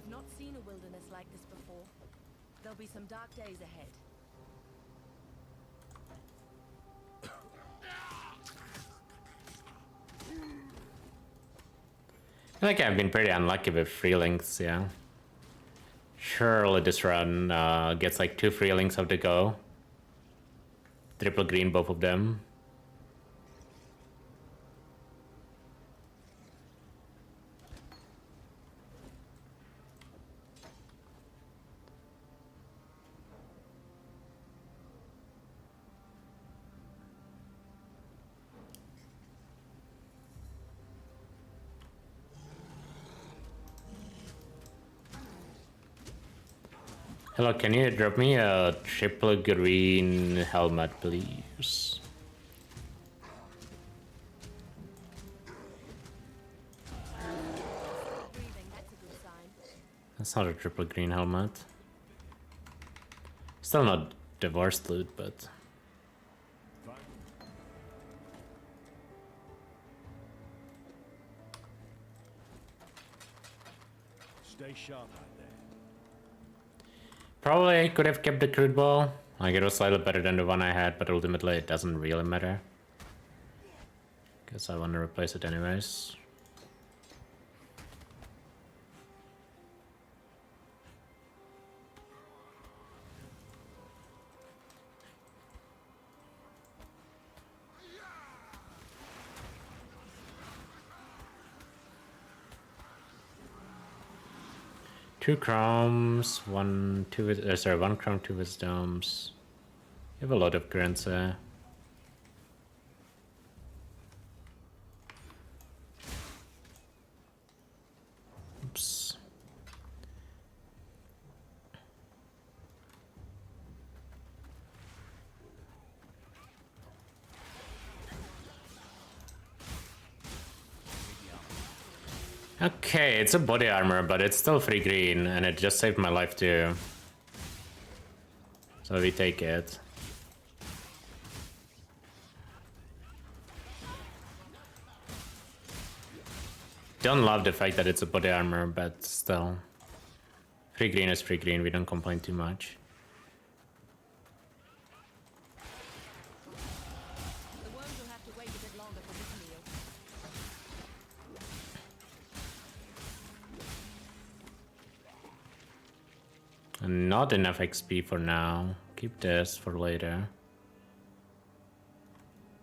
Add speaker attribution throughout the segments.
Speaker 1: I've not seen a wilderness like this before. There'll be some dark days ahead.
Speaker 2: I feel like I've been pretty unlucky with free links, yeah. Surely this run gets like 2 free links of the go. Triple green, both of them. Hello, can you drop me a triple green helmet, please? That's not a triple green helmet. Still not the worst loot, but...
Speaker 3: Stay sharp out there.
Speaker 2: Probably could have kept the crude ball. Like, it was slightly better than the one I had, but ultimately it doesn't really matter. Guess I want to replace it anyways. Two chromes, one chrome, 2 wisdoms. You have a lot of currency. Oops. Okay, it's a body armor, but it's still free green, and it just saved my life too. So we take it. Don't love the fact that it's a body armor, but still. Free green is free green, we don't complain too much. Not enough XP for now. Keep this for later.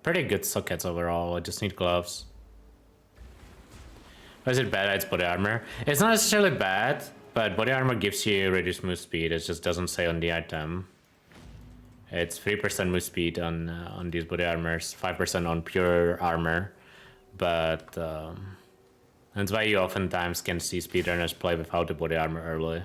Speaker 2: Pretty good sockets overall, I just need gloves. Why is it bad? It's body armor. It's not necessarily bad, but body armor gives you reduced move speed. It just doesn't say on the item. It's 3% move speed on these body armors, 5% on pure armor. But that's why you oftentimes can see speedrunners play without the body armor early.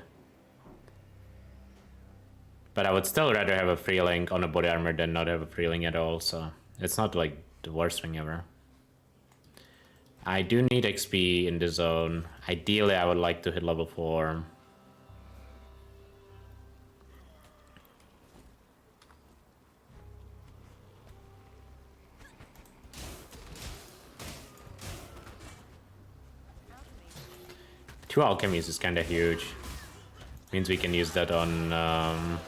Speaker 2: But I would still rather have a free link on a body armor than not have a free link at all, so it's not like the worst thing ever. I do need XP in the zone. Ideally, I would like to hit level 4. Two alchemies is kinda huge. Means we can use that on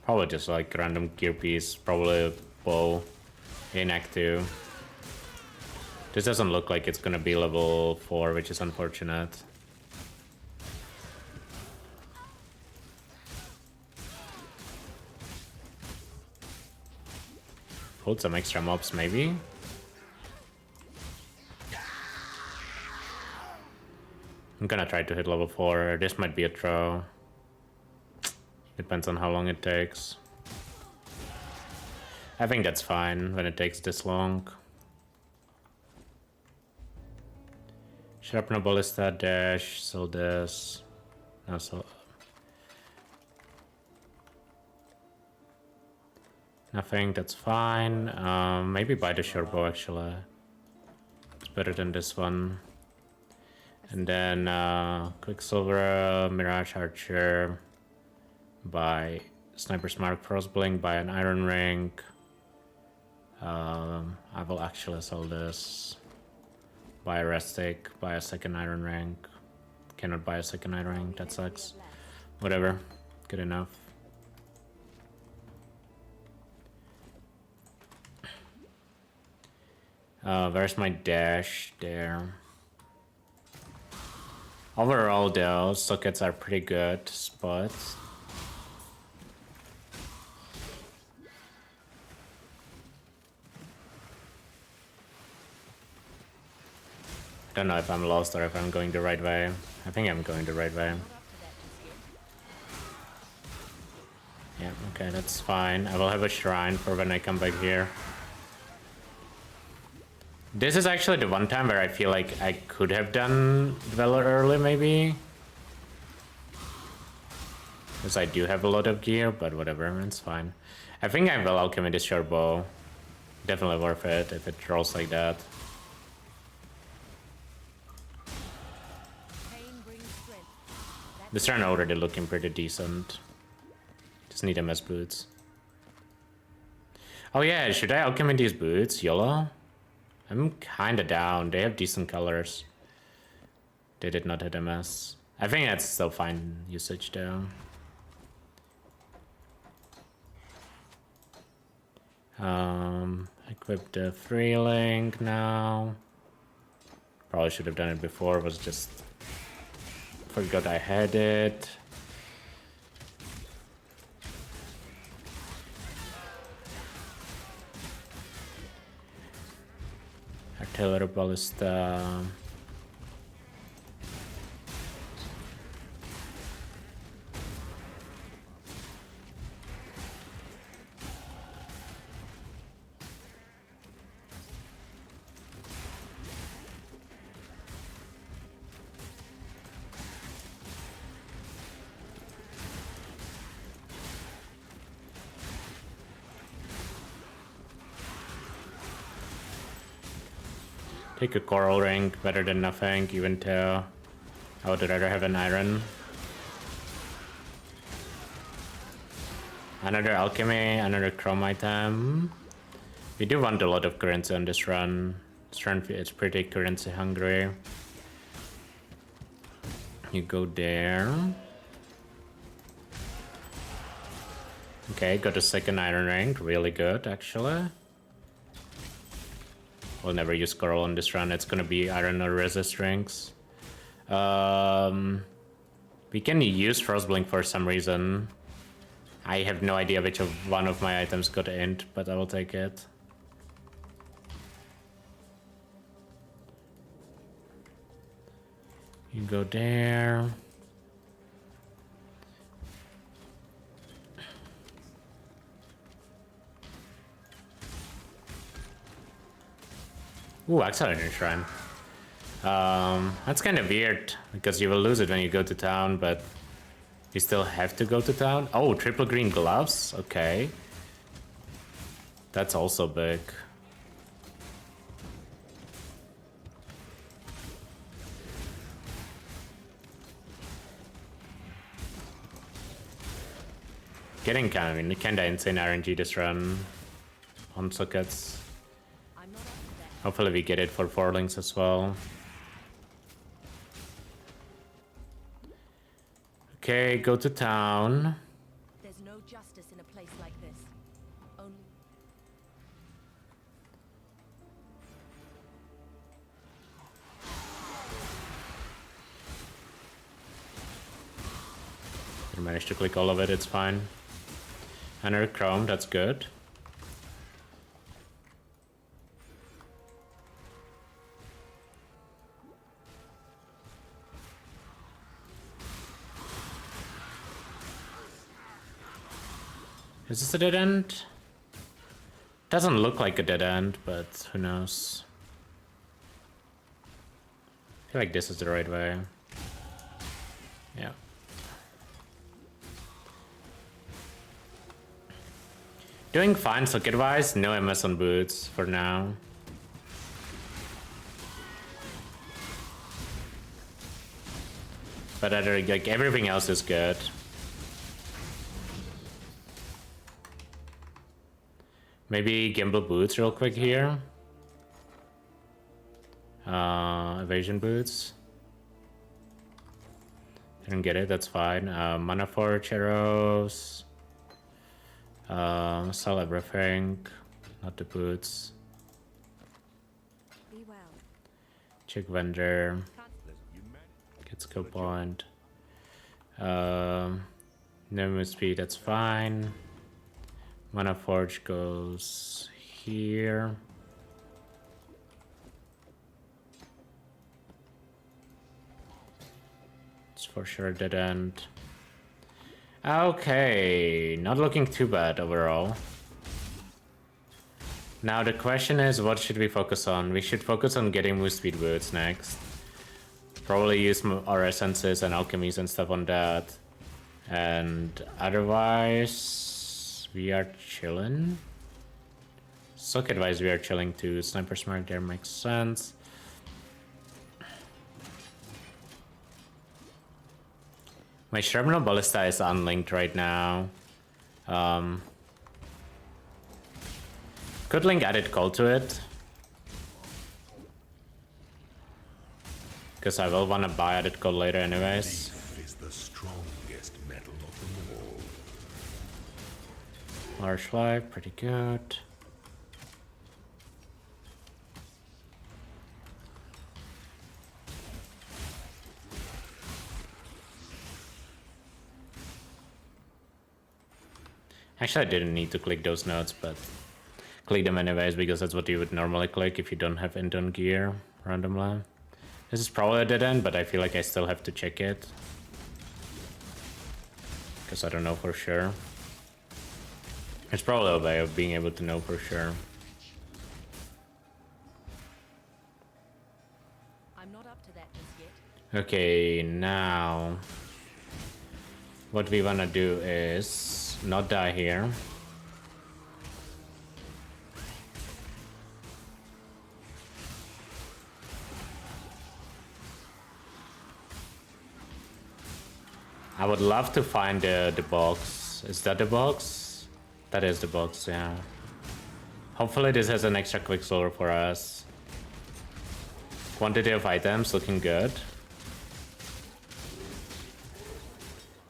Speaker 2: probably just like random gear piece, probably a bow in Act 2. This doesn't look like it's gonna be level 4, which is unfortunate. Hold some extra mobs, maybe? I'm gonna try to hit level 4. This might be a throw. Depends on how long it takes. I think that's fine when it takes this long. Sharpener ballista, dash, sell this. No, so nothing, that's fine. Maybe buy the short bow actually. It's better than this one. And then Quicksilver, Mirage Archer, buy Sniper's Mark, Frostblink, buy an Iron Ring. I will actually sell this. Buy a Rest Stick, buy a second Iron Ring. Cannot buy a second iron ring, that sucks. Whatever, good enough. Where's my dash? There. Overall though, sockets are pretty good spots. I don't know if I'm lost or if I'm going the right way. I think I'm going the right way. Yeah, okay, that's fine. I will have a shrine for when I come back here. This is actually the one time where I feel like I could have done Dweller early, maybe. Because I do have a lot of gear, but whatever, it's fine. I think I will alchemy this short bow. Definitely worth it if it rolls like that. This run already looking pretty decent. Just need MS boots. Oh yeah, should I alchemy these boots? YOLO? I'm kinda down. They have decent colors. They did not hit MS. I think that's still fine usage though. Equip the free link now. Probably should have done it before, was just forgot I had it. Artillery ballista. Take a coral ring, better than nothing, even though I would rather have an iron. Another alchemy, another chrome item. We do want a lot of currency on this run. This run is pretty currency hungry. You go there. Okay, got a second iron ring, really good actually. We'll never use coral on this run, it's gonna be iron or resist rings. We can use Frostblink for some reason. I have no idea which of one of my items got int, but I will take it. You go there. Ooh, Accelerator Shrine. That's kind of weird, because you will lose it when you go to town, but you still have to go to town. Oh, triple green gloves? Okay. That's also big. Getting kinda insane RNG this run on sockets. Hopefully we get it for 4 links as well. Okay, go to town.
Speaker 1: There's no justice in a place like this. Only
Speaker 2: I managed to click all of it, it's fine. Another chrome, that's good. Is this a dead end? Doesn't look like a dead end, but who knows? I feel like this is the right way. Yeah. Doing fine socket-wise, no MS on boots for now. But like everything else is good. Maybe gimbal boots real quick here. Evasion boots. Didn't get it, that's fine. Mana Forge arrows. Sell everything. Not the boots.
Speaker 1: Be well.
Speaker 2: Check vendor.
Speaker 3: You managed.
Speaker 2: Get skill point. No move speed, that's fine. Mana Forge goes here. It's for sure dead end. Okay, not looking too bad overall. Now the question is, what should we focus on? We should focus on getting move speed boots next. Probably use our essences and alchemies and stuff on that. And otherwise, we are chilling. Socket wise, we are chilling too. Sniper Smart there makes sense. My Shrapnel Ballista is unlinked right now. Could link Added Cold to it. Because I will want to buy Added Cold later anyways.
Speaker 4: Is the strongest metal of them all.
Speaker 2: Large life, pretty good. Actually, I didn't need to click those notes, but click them anyways because that's what you would normally click if you don't have Indon gear randomly. This is probably a dead end, but I feel like I still have to check it. Because I don't know for sure. There's probably a way of being able to know for sure.
Speaker 1: I'm not up to that just yet.
Speaker 2: Okay, now what we wanna do is not die here. I would love to find the box. Is that the box? That is the box, yeah. Hopefully this has an extra Quicksilver for us. Quantity of items looking good.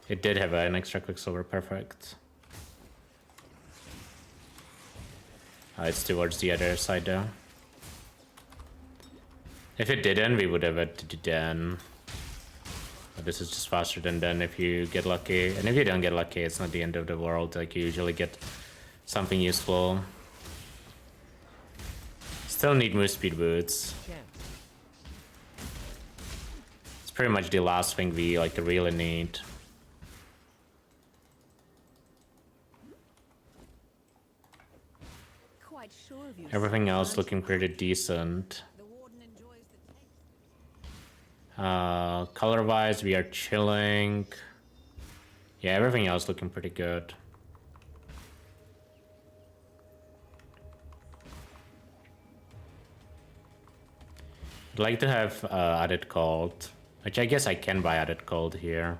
Speaker 2: It did have an extra Quicksilver, perfect. It's towards the other side though. If it didn't, we would have had to do then. But this is just faster than then if you get lucky. And if you don't get lucky, it's not the end of the world. Like, you usually get something useful. Still need move speed boots. It's pretty much the last thing we like really need.
Speaker 1: Quite sure of you.
Speaker 2: Everything else looking pretty decent.
Speaker 1: The warden enjoys the taste.
Speaker 2: Color wise, we are chilling. Yeah, everything else looking pretty good. I'd like to have added cold, which I guess I can buy added cold here.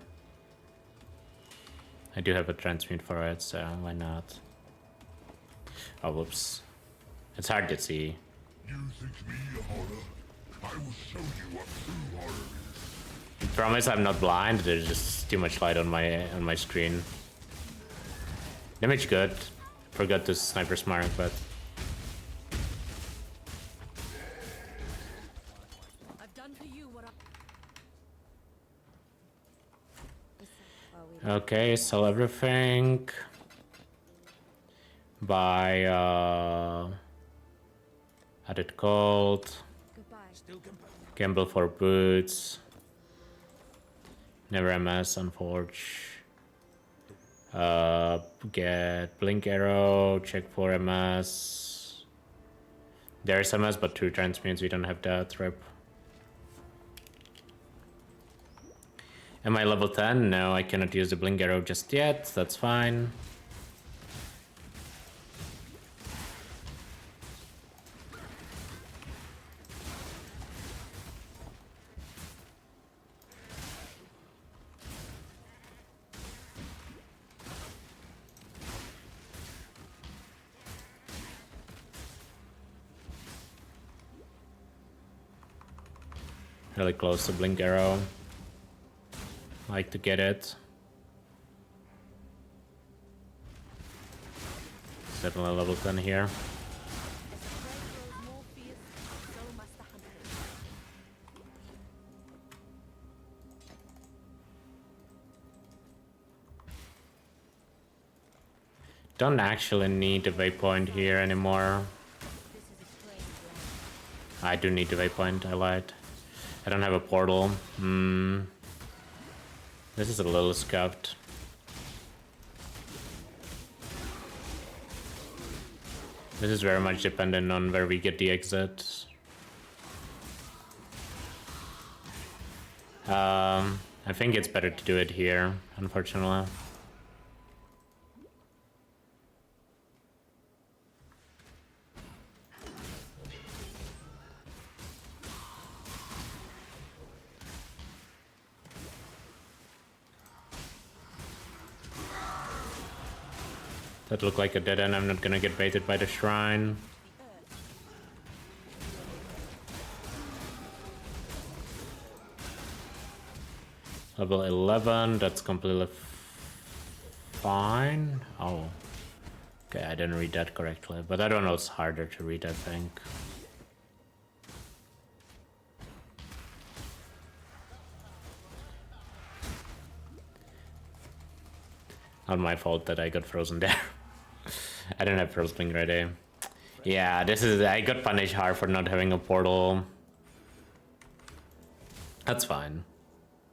Speaker 2: I do have a transmute for it, so why not? Oh, whoops. It's hard to see.
Speaker 4: You think me a horror? I will show you what true horror is.
Speaker 2: I promise I'm not blind, there's just too much light on my screen. Damage good. Forgot to sniper smart, but
Speaker 1: I've done for you what I...
Speaker 2: okay, sell everything. Buy added cold.
Speaker 1: Goodbye.
Speaker 2: Gamble for boots. Never MS on Forge. Get Blink Arrow, check for MS. There's MS, but 2 transmutes, we don't have that. Rip. Am I level 10? No, I cannot use the Blink Arrow just yet. That's fine. Really close to Blink Arrow. like to get it. It's definitely level 10 here.
Speaker 1: As the prey grows more fierce, so must the hunters.
Speaker 2: Don't actually need a waypoint here anymore.
Speaker 1: This is a strange land.
Speaker 2: I do need the waypoint, I lied. I don't have a portal. This is a little scuffed. This is very much dependent on where we get the exit. I think it's better to do it here, unfortunately. That looked like a dead end. I'm not gonna get baited by the shrine. Level 11, that's completely fine. Oh. Okay, I didn't read that correctly, but I don't know, it's harder to read, I think. Not my fault that I got frozen there. I didn't have Frostling ready. Yeah, this is... I got punished hard for not having a portal. That's fine.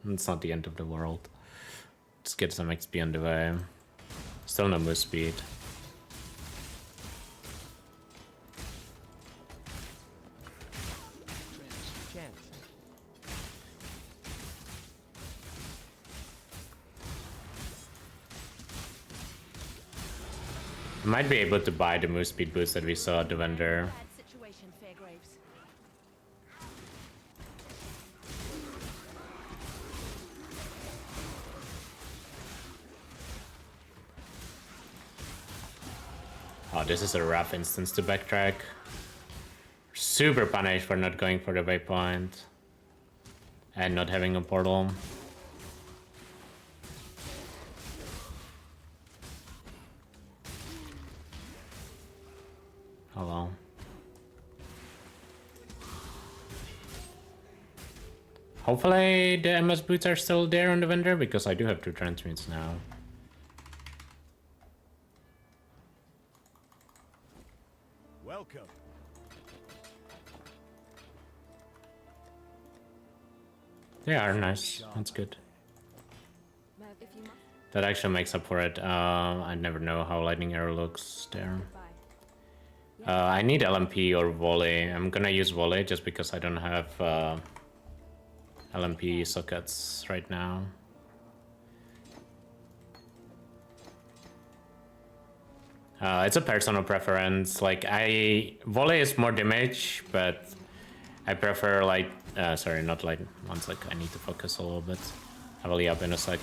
Speaker 2: It's not the end of the world. Just get some XP on the way. Still no move speed. I might be able to buy the move speed boost that we saw at the vendor.
Speaker 1: Bad situation, Fairgraves.
Speaker 2: Oh, this is a rough instance to backtrack. Super punished for not going for the waypoint. And not having a portal. Hello. Hopefully the MS boots are still there on the vendor, because I do have 2 transmutes now.
Speaker 3: Welcome.
Speaker 2: They are nice. That's good.
Speaker 1: If you must,
Speaker 2: That actually makes up for it. I never know how lightning arrow looks there.
Speaker 1: bye.
Speaker 2: I need LMP or volley. I'm gonna use volley just because I don't have LMP sockets right now. It's a personal preference. Like volley is more damage, but I prefer light. Sorry, not light. One sec. I need to focus a little bit. I will be up in a sec.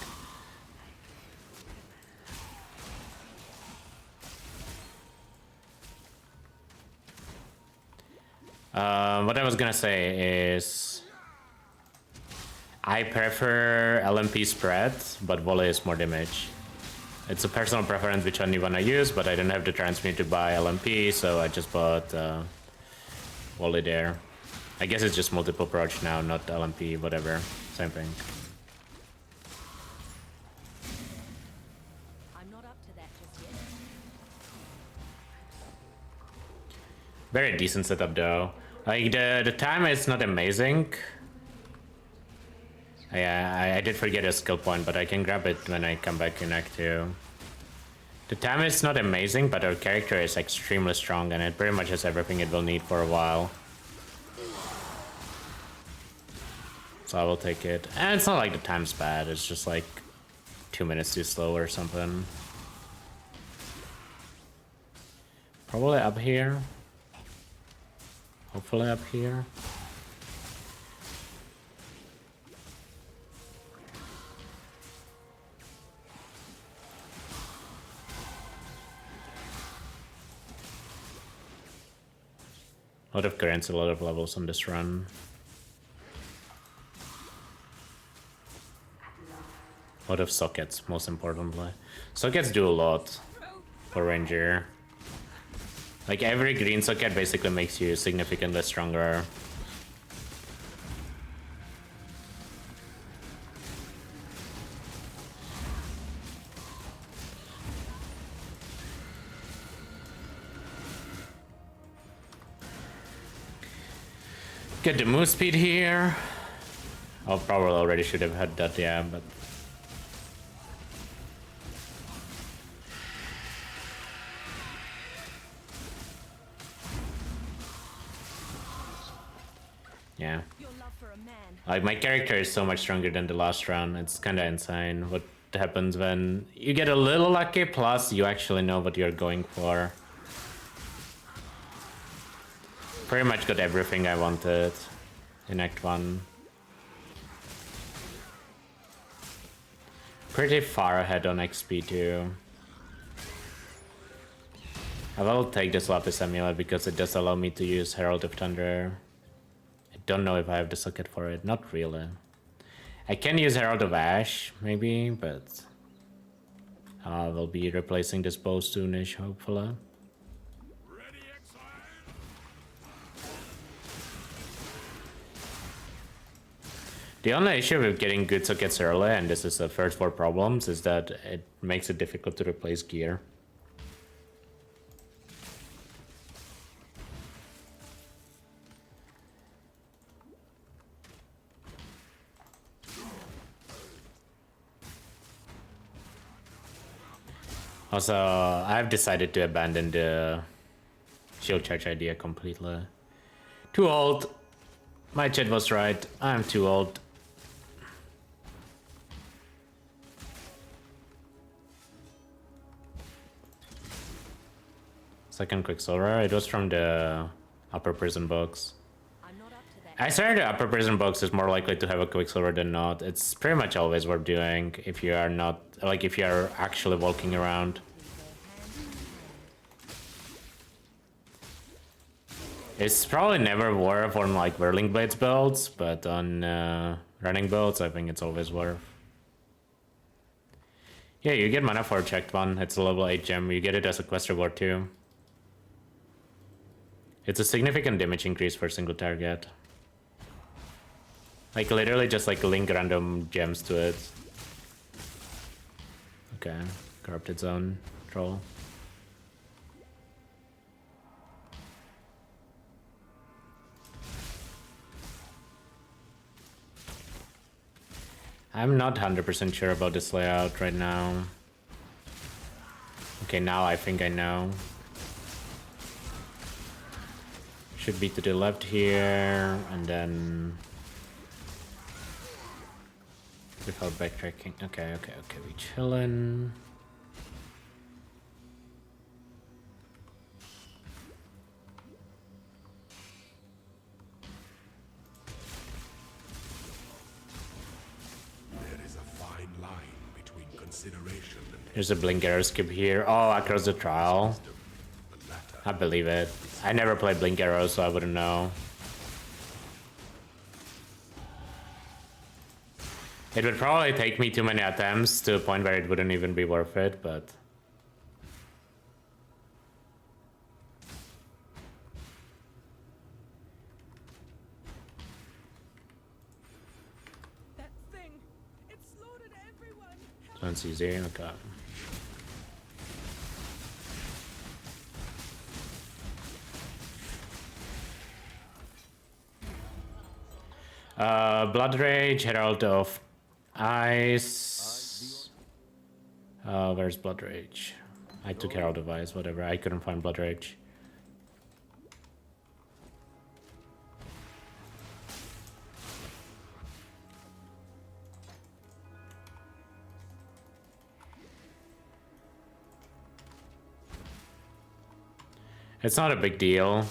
Speaker 2: What I was gonna say is I prefer LMP spread, but volley is more damage. It's a personal preference which one you wanna use, but I don't have the transmute to buy LMP, so I just bought volley there. I guess it's just multiple approach now, not LMP, whatever. Same thing.
Speaker 1: I'm not up to that just yet.
Speaker 2: Very decent setup though. Like the time is not amazing. I did forget a skill point, but I can grab it when I come back in Act 2. The time is not amazing, but our character is extremely strong and it pretty much has everything it will need for a while. So I will take it. And it's not like the time's bad, it's just like 2 minutes too slow or something. Probably up here. Hopefully up here. A lot of currents, a lot of levels on this run. Lot of sockets, most importantly. Sockets do a lot for Ranger. Like every green socket basically makes you significantly stronger. Get the move speed here. I probably already should have had that, yeah, but... yeah.
Speaker 1: Your love for a man.
Speaker 2: Like, my character is so much stronger than the last round. It's kinda insane what happens when you get a little lucky, plus you actually know what you're going for. Pretty much got everything I wanted in Act 1. Pretty far ahead on XP too. I will take this Lapis Amulet because it does allow me to use Herald of Thunder. I don't know if I have the socket for it, not really. I can use Herald of Ash, maybe, but... I will be replacing this bow soonish, hopefully. The only issue with getting good sockets early, and this is the first world problems, is that it makes it difficult to replace gear. Also, I've decided to abandon the shield charge idea completely. Too old. My chat was right. I'm too old. Second Quicksilver. It was from the upper prison box.
Speaker 1: I'm not up to that.
Speaker 2: I swear the upper prison box is more likely to have a Quicksilver than not. It's pretty much always worth doing if you are not, like, if you are actually walking around. It's probably never worth on like Whirling Blades builds, but on running builds, I think it's always worth. Yeah, you get mana for a checked one. It's a level 8 gem. You get it as a quest reward too. It's a significant damage increase for a single target. Like literally just like link random gems to it. Okay, Corrupted Zone troll. I'm not 100% sure about this layout right now. Okay, now I think I know. Should be to the left here, and then... without backtracking. Okay, we chillin'. There's a blink arrow skip here. Oh, across the trial. I believe it. I never played blink arrow, so I wouldn't know. It would probably take me too many attempts to a point where it wouldn't even be worth it, but...
Speaker 1: That thing, it slaughtered everyone.
Speaker 2: Sounds easy, okay. Blood Rage, Herald of Ice. Where's Blood Rage? I took Herald of Ice, whatever. I couldn't find Blood Rage. It's not a big deal.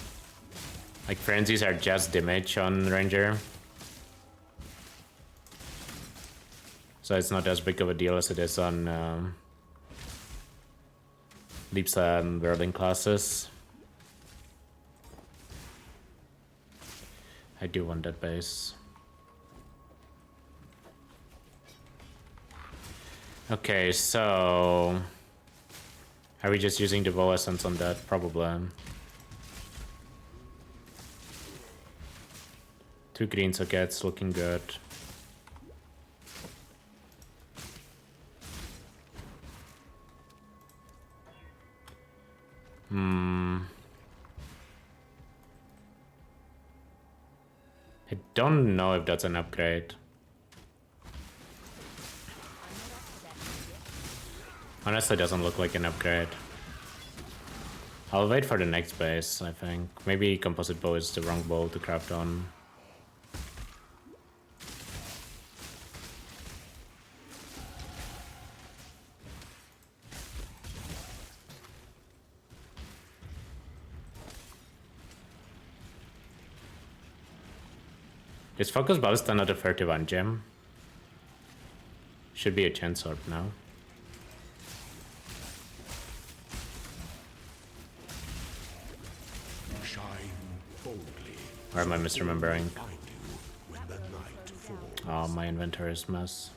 Speaker 2: Like, frenzies are just damage on Ranger. So it's not as big of a deal as it is on Leaps and Whirling classes. I do want that base. Okay, so are we just using the bow essence on that? Probably. 2 green sockets, looking good. I don't know if that's an upgrade. Honestly, doesn't look like an upgrade. I'll wait for the next base, I think. Maybe composite bow is the wrong bow to craft on. Is focus ballista not a 31 gem? Should be a chance sword now.
Speaker 4: Shine boldly.
Speaker 2: Or am I misremembering?
Speaker 4: Find you when the night falls.
Speaker 2: Oh, my inventory is a mess.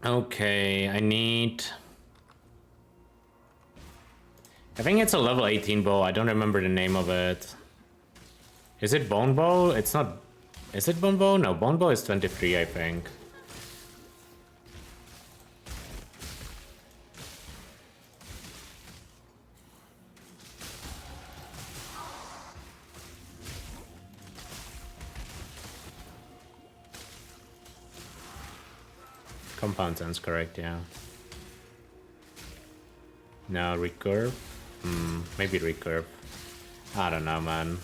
Speaker 2: Okay, I think it's a level 18 bow. I don't remember the name of it. Is it bone bow? It's not. Is it bone bow? No, bone bow is 23, I think. Compound sounds correct, yeah. No, recurve? Maybe recurve. I don't know, man.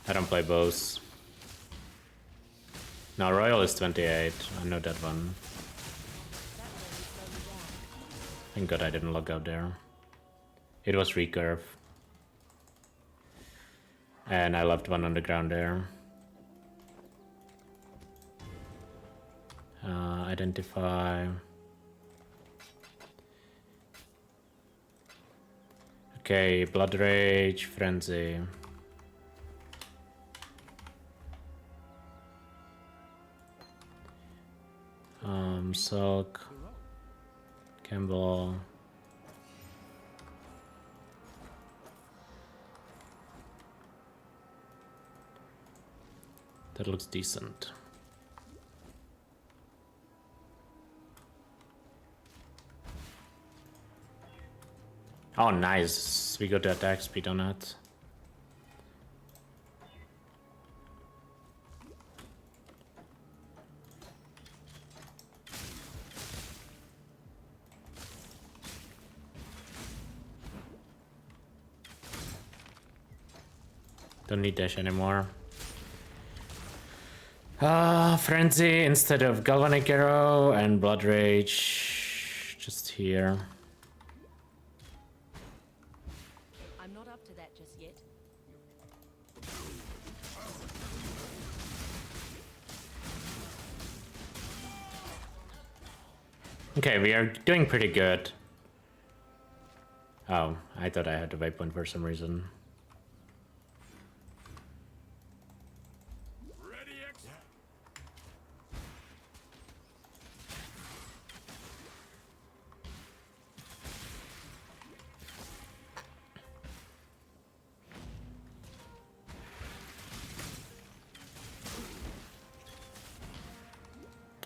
Speaker 2: I don't play bows. No, Royal is 28. I know that one. Thank God I didn't log out there. It was recurve. And I left one on the ground there. Identify. Okay, Blood Rage, Frenzy. Silk. Campbell. That looks decent. Oh, nice. We got the attack speed on it. Don't need dash anymore. Frenzy instead of Galvanic Arrow and Blood Rage. Just here.
Speaker 1: I'm not up to that just yet.
Speaker 2: Okay, we are doing pretty good. Oh, I thought I had the waypoint for some reason.
Speaker 3: Ready, X.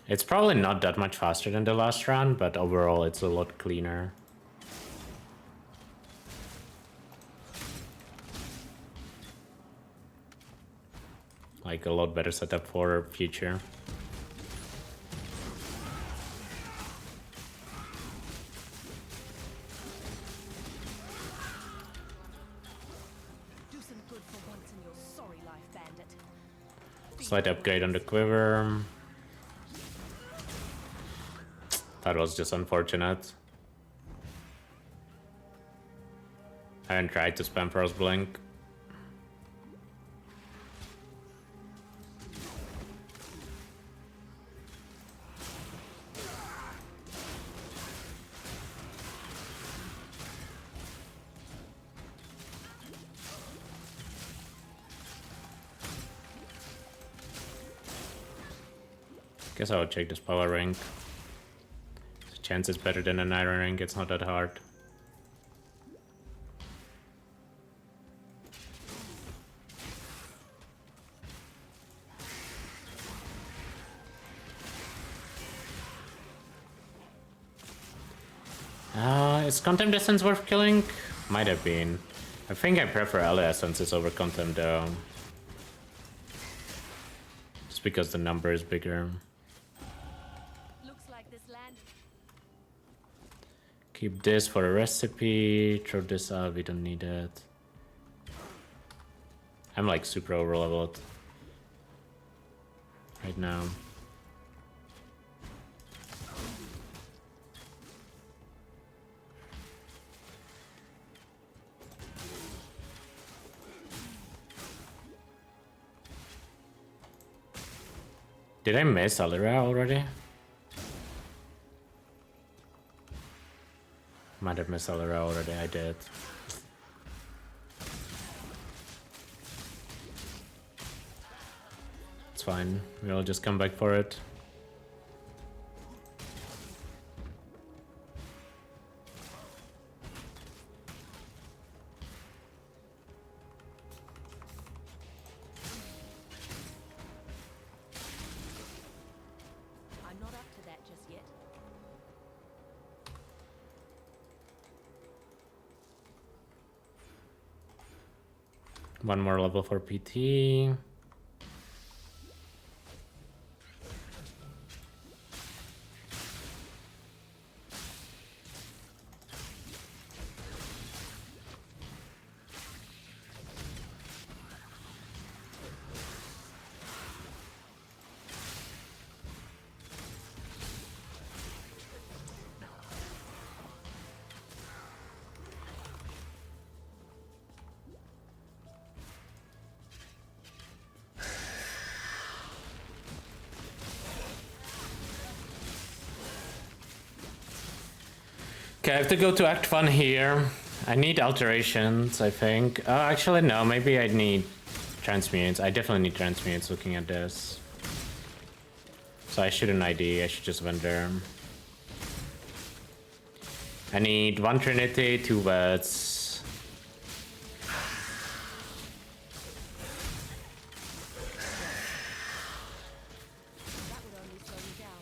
Speaker 2: It's probably not that much faster than the last round, but overall it's a lot cleaner. Like a lot better setup for future.
Speaker 1: Do some good for once in your sorry life, bandit.
Speaker 2: Slight upgrade on the quiver. That was just unfortunate. I haven't tried to spam Frost Blink. Guess I'll check this power rank. The chance is better than an iron rank, it's not that hard. Is Contempt Essence worth killing? Might have been. I think I prefer Ally Essences over Contempt though. Just because the number is bigger.
Speaker 1: Looks like this land.
Speaker 2: Keep this for a recipe. Throw this out, we don't need it. I'm like super over leveled right now. Did I miss Alira already? Might have missed Alira already, I did. It's fine, we'll just come back for it.
Speaker 1: I'm not up to that just yet.
Speaker 2: One more level for PT. Okay, I have to go to Act 1 here. I need alterations, I think. Actually, no, maybe I need transmutes. I definitely need transmutes looking at this. So I shouldn't ID, I should just vendor. I need 1 Trinity, 2 Vets.
Speaker 1: That would only slow you down.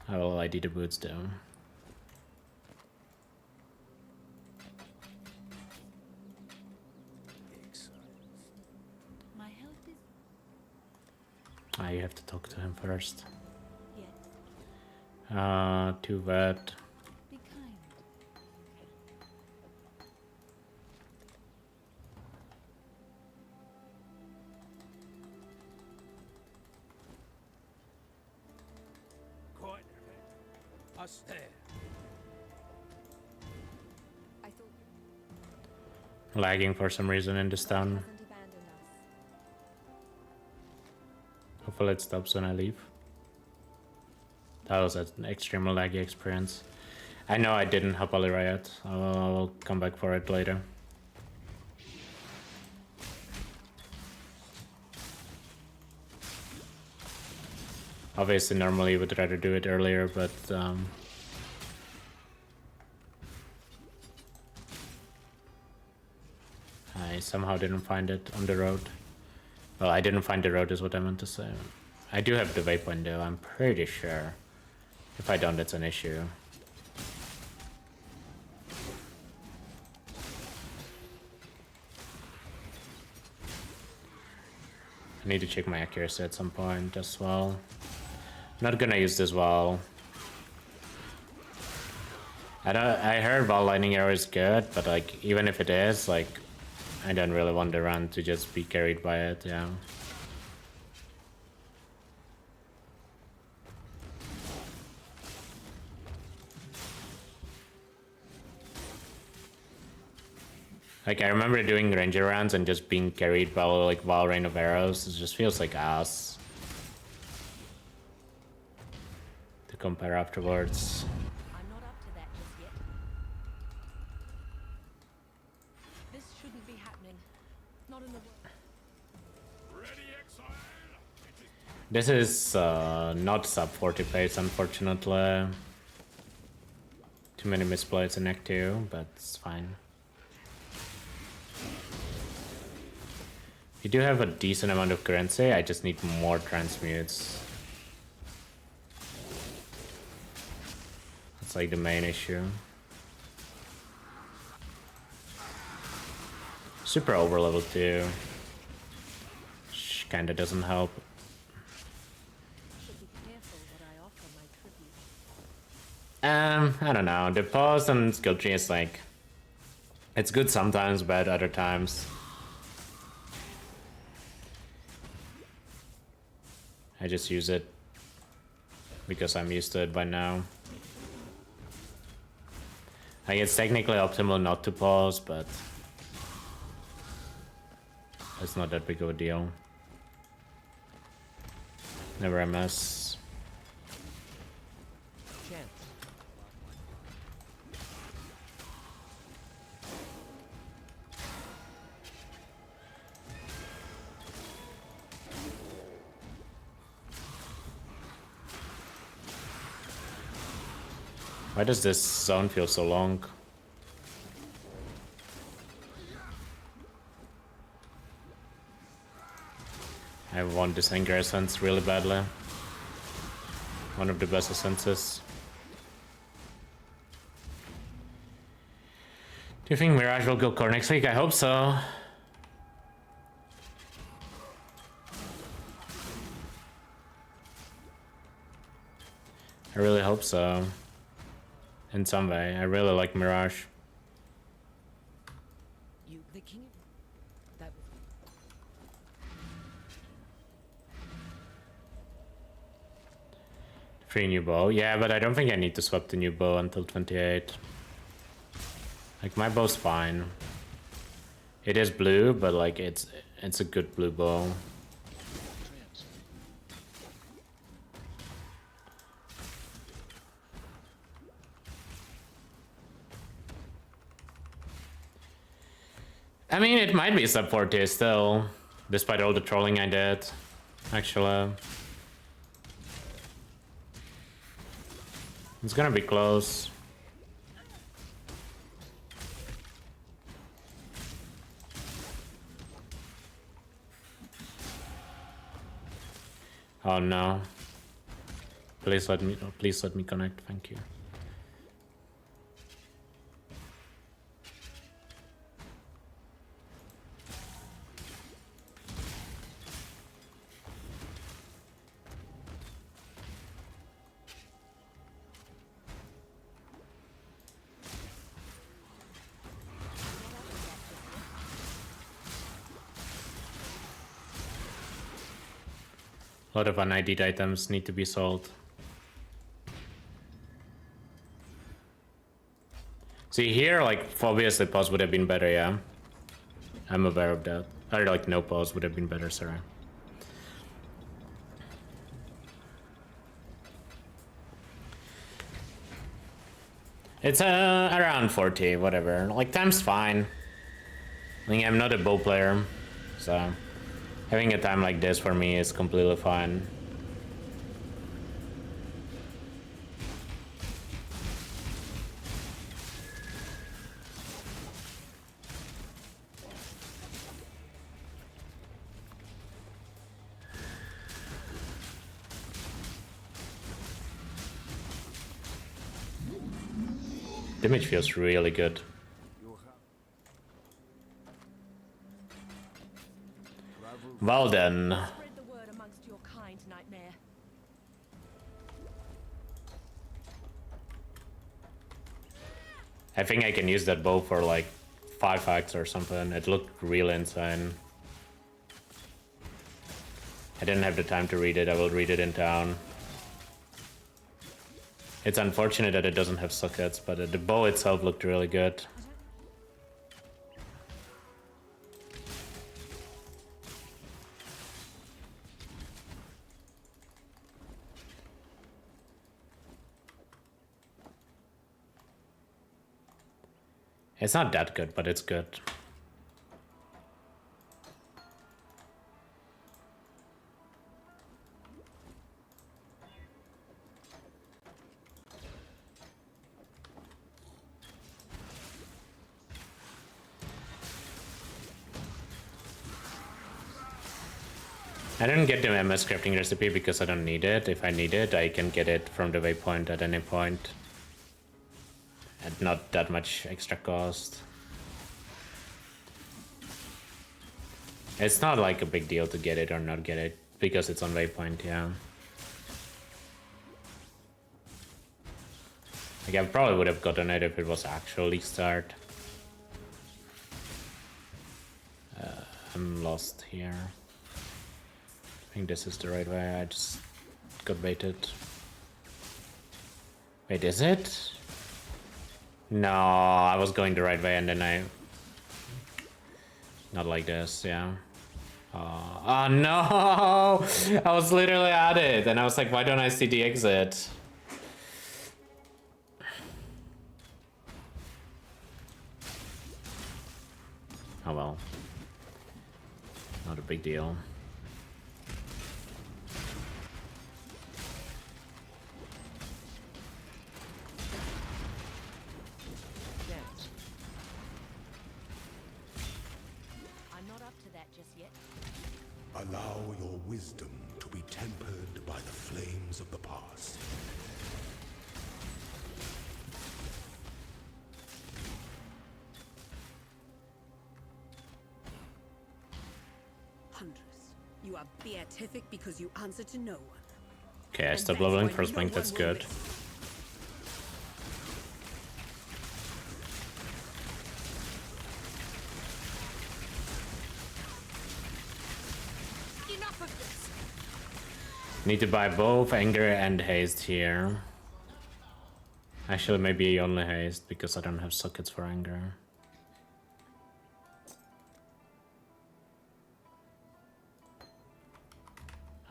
Speaker 2: I will ID the boots though.
Speaker 1: My health is
Speaker 2: You have to talk to him first.
Speaker 1: yes.
Speaker 2: 2 Vet.
Speaker 1: Be kind.
Speaker 3: Quite a stare.
Speaker 1: I thought
Speaker 2: Lagging for some reason in this town.
Speaker 1: hasn't abandoned us.
Speaker 2: Hopefully it stops when I leave. That was an extremely laggy experience. I know I didn't help Ali Riot. I'll come back for it later. Obviously, normally would rather do it earlier, but I somehow didn't find it on the road. Well, I didn't find the road is what I meant to say. I do have the waypoint though, I'm pretty sure. If I don't, it's an issue. I need to check my accuracy at some point as well. Not gonna use this wall. I heard wall lightning arrow is good, but like even if it is, like I don't really want the run to just be carried by it, yeah. Like I remember doing ranger rounds and just being carried by like wild rain of arrows. It just feels like ass. To compare afterwards.
Speaker 1: I'm not up to that just yet. This shouldn't be happening. Not in the world.
Speaker 3: Ready, exile? It is
Speaker 2: This is not sub 40 plays, unfortunately. Too many misplays in Act 2, but it's fine. You do have a decent amount of currency, I just need more transmutes. That's like the main issue. Super over level 2. Which kinda doesn't help.
Speaker 1: Should be careful what I offer my tribute.
Speaker 2: I don't know. The pause and skill tree is like... It's good sometimes, bad other times. I just use it because I'm used to it by now. Like, it's technically optimal not to pause, but it's not that big of a deal. Never a mess.
Speaker 3: Chance.
Speaker 2: Why does this zone feel so long? I want this Anger Essence really badly. One of the best essences. Do you think Mirage will go core next week? I hope so. I really hope so. In some way. I really like Mirage.
Speaker 1: You, the king. That was.
Speaker 2: Free new bow. Yeah, but I don't think I need to swap the new bow until 28. Like, my bow's fine. It is blue, but like it's a good blue bow. I mean, it might be sub 40 still, despite all the trolling I did, actually. It's gonna be close. Oh no. Please let me connect, thank you. A lot of un-ID'd items need to be sold. See here, like, obviously pause would have been better, yeah. I'm aware of that. Or like no pause would have been better, sorry. It's around 40, whatever. Like, time's fine. I mean, I'm not a bow player, so having a time like this for me is completely fine. Damage feels really good. Well then.
Speaker 1: Spread the word amongst your kind, Nightmare.
Speaker 2: I think I can use that bow for like 5 hacks or something. It looked really insane. I didn't have the time to read it. I will read it in town. It's unfortunate that it doesn't have sockets, but the bow itself looked really good. It's not that good, but it's good. I didn't get the MS crafting recipe because I don't need it. If I need it, I can get it from the waypoint at any point. At not that much extra cost. It's not like a big deal to get it or not get it because it's on waypoint, yeah. Like I probably would have gotten it if it was actual Leaguestart. I'm lost here. I think this is the right way. I just got baited. Wait, is it? No, I was going the right way and then I... Not like this, yeah. Oh no! I was literally at it and I was like, why don't I see the exit? Oh well. Not a big deal.
Speaker 1: I'm not up to that just yet.
Speaker 4: Allow your wisdom to be tempered by the flames of the past.
Speaker 5: Huntress, you are beatific because you answer to no one.
Speaker 2: Okay, I
Speaker 5: And
Speaker 2: stopped
Speaker 5: that's
Speaker 2: leveling
Speaker 5: why
Speaker 2: first
Speaker 5: no
Speaker 2: blink,
Speaker 5: one
Speaker 2: that's
Speaker 5: will
Speaker 2: good.
Speaker 5: listen. Enough of this.
Speaker 2: Need to buy both anger and haste here. Actually, maybe only haste because I don't have sockets for anger.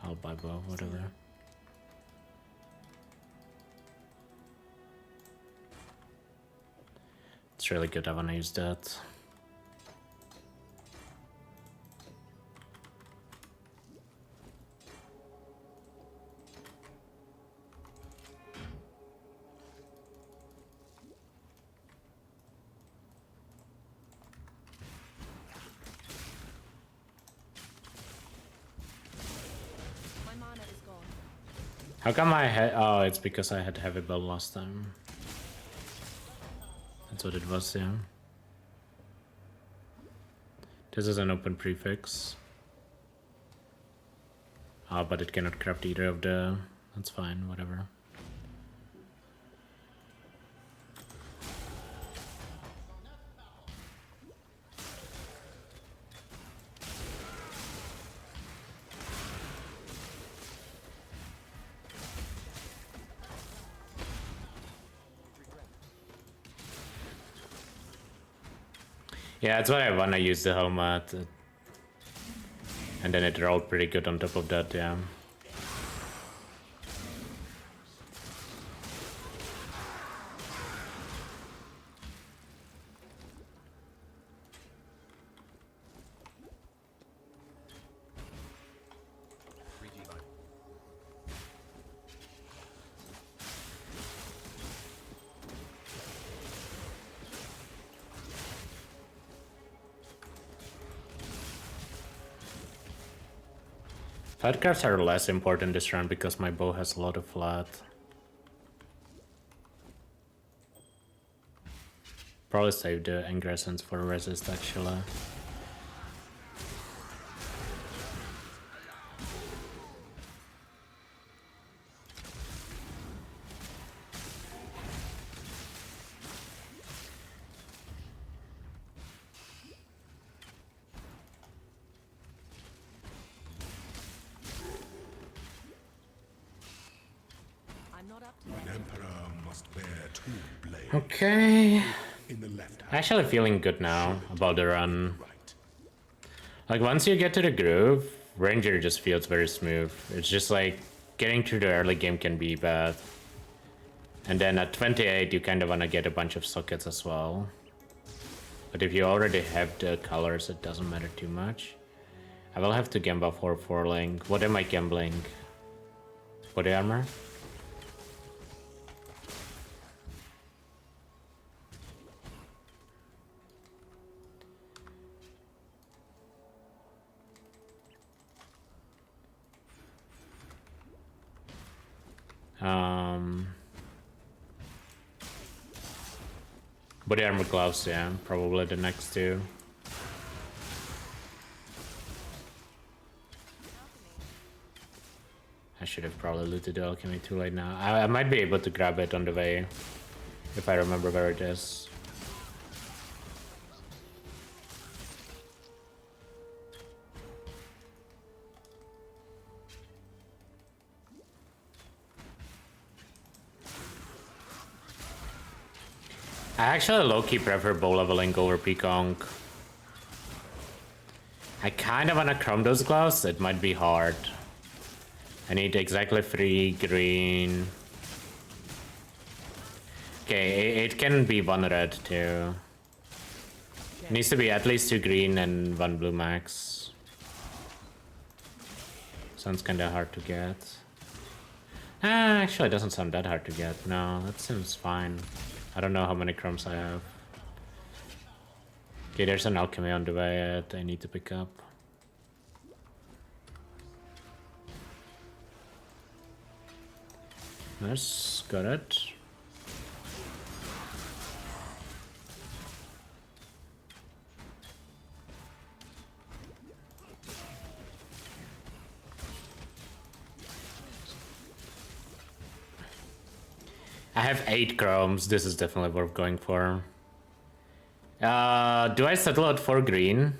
Speaker 2: I'll buy both, whatever. It's really good, I wanna use that.
Speaker 1: My mana is gone.
Speaker 2: How come I had... Oh, it's because I had heavy build last time. That's what it was, yeah. This is an open prefix. Oh, but it cannot craft either of the... That's fine, whatever. Yeah, that's why I wanna use the helmet. And then it rolled pretty good on top of that, yeah. Flat crafts are less important this round because my bow has a lot of flat. Probably save the anger essence for resist actually.
Speaker 1: I'm not up to
Speaker 4: An
Speaker 1: that.
Speaker 4: emperor must bear two blades.
Speaker 2: Okay.
Speaker 4: In the left hand,
Speaker 2: Actually feeling good now about the run.
Speaker 4: right.
Speaker 2: Like once you get to the groove, Ranger just feels very smooth. It's just like getting through the early game can be bad. And then at 28 you kind of want to get a bunch of sockets as well. But if you already have the colors, it doesn't matter too much. I will have to gamble for 4-link. What am I gambling? Body armor? Body armor gloves, yeah, probably the next two. I should have probably looted the alchemy too late now. I might be able to grab it on the way, if I remember where it is. I actually low-key prefer bow leveling over Pekong. I kind of want to chrome those gloves, it might be hard. I need exactly 3 green. Okay, it can be 1 red too. It needs to be at least 2 green and 1 blue max. Sounds kinda hard to get. Actually it doesn't sound that hard to get. No, that seems fine. I don't know how many chromes I have. Okay, there's an alchemy on the way that I need to pick up. Nice, got it. I have 8 chromes, this is definitely worth going for. Do I settle at 4 green?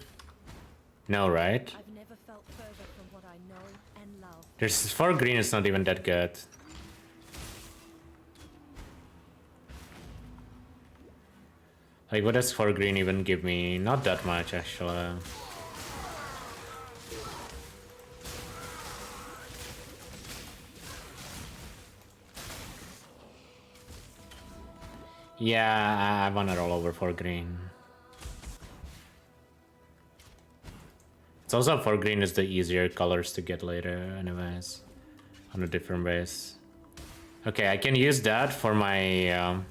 Speaker 2: No, right?
Speaker 1: I've never felt further from what I know and love.
Speaker 2: There's 4 green, it's not even that good. Like, what does 4 green even give me? Not that much, actually. Yeah, I wanna roll over 4 green. It's also 4 green is the easier colors to get later, anyways. On a different base. Okay, I can use that for my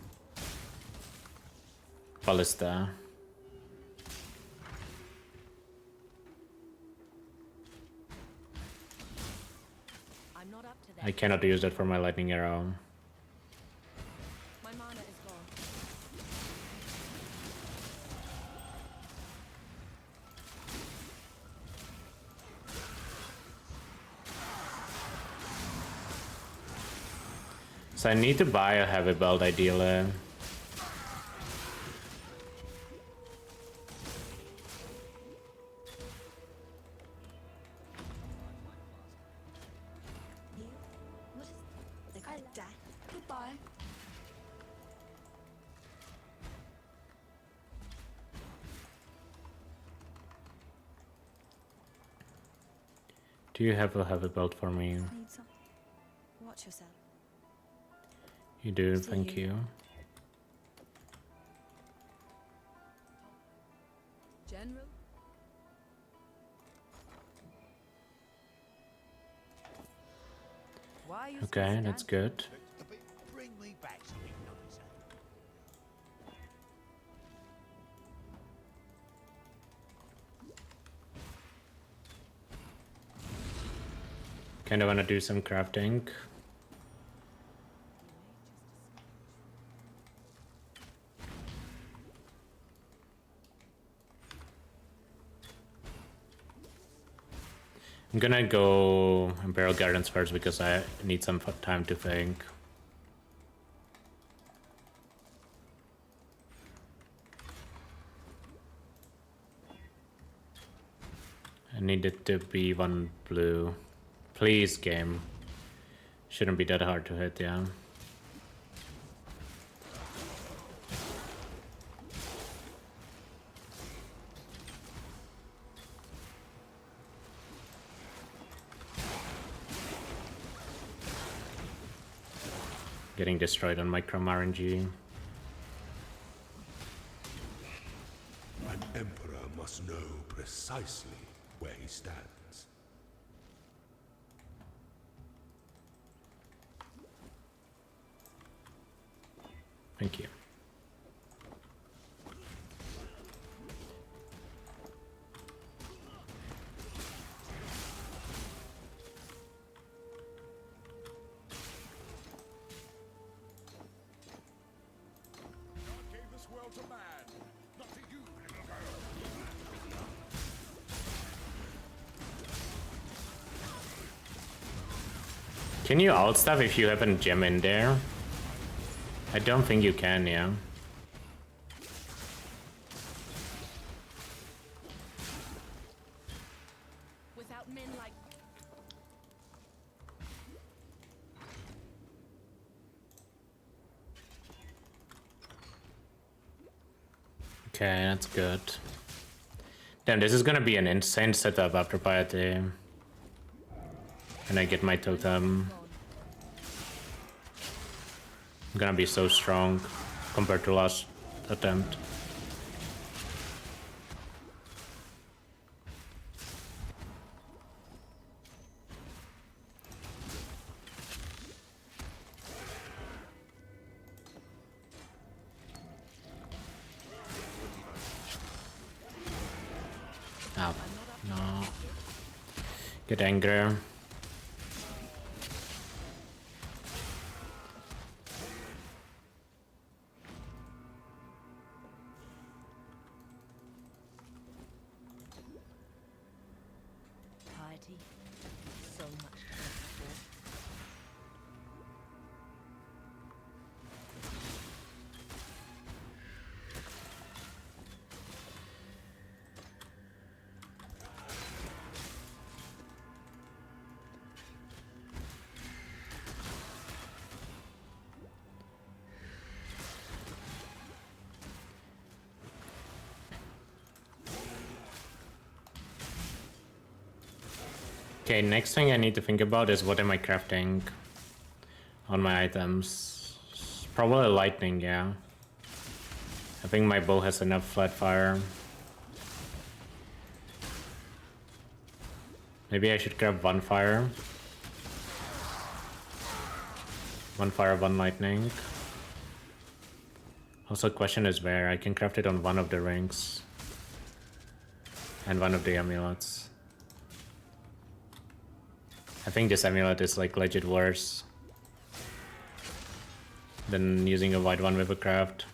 Speaker 2: ballista.
Speaker 1: I'm not up to that.
Speaker 2: I cannot use that for my lightning arrow.
Speaker 1: My mana is gone.
Speaker 2: So I need to buy a heavy belt ideally.
Speaker 5: Goodbye.
Speaker 2: Do you have a heavy belt for me?
Speaker 5: Need some. Watch yourself.
Speaker 2: You do, thank you.
Speaker 5: General. Why you
Speaker 2: Okay, that's good.
Speaker 3: Bring me back something nicer.
Speaker 2: Kinda wanna do some crafting. I'm gonna go Imperial Gardens first because I need some time to think. I need it to be 1 blue. Please, game. Shouldn't be that hard to hit, yeah. Getting destroyed on Microm RNG.
Speaker 4: An emperor must know precisely where he stands.
Speaker 2: Thank you. Can you alt stuff if you have a gem in there? I don't think you can, yeah.
Speaker 1: Without men like
Speaker 2: Okay, that's good. Damn, this is gonna be an insane setup after piety. And I get my totem. I'm gonna be so strong compared to last attempt. Oh, no. Get angry.
Speaker 1: piety. So much to thank for.
Speaker 2: Okay, next thing I need to think about is what am I crafting on my items. Probably lightning, yeah. I think my bow has enough flat fire. Maybe I should grab one fire. One fire, one lightning. Also, question is where. I can craft it on one of the rings. And one of the amulets. I think this amulet is like legit worse than using a white one with a craft.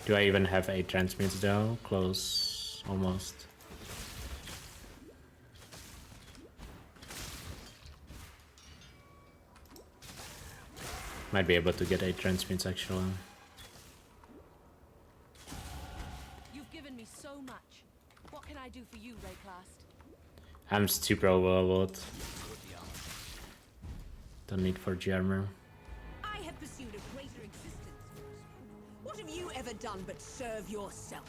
Speaker 2: Do I even have 8 transmutes though? Close. Almost. Might be able to get 8 transmutes actually.
Speaker 1: You've given me so much. What can I do for you, Rayclast?
Speaker 2: I'm super overleveled. Don't need 4G armor.
Speaker 5: I have pursued a greater existence. What have you ever done but serve yourself?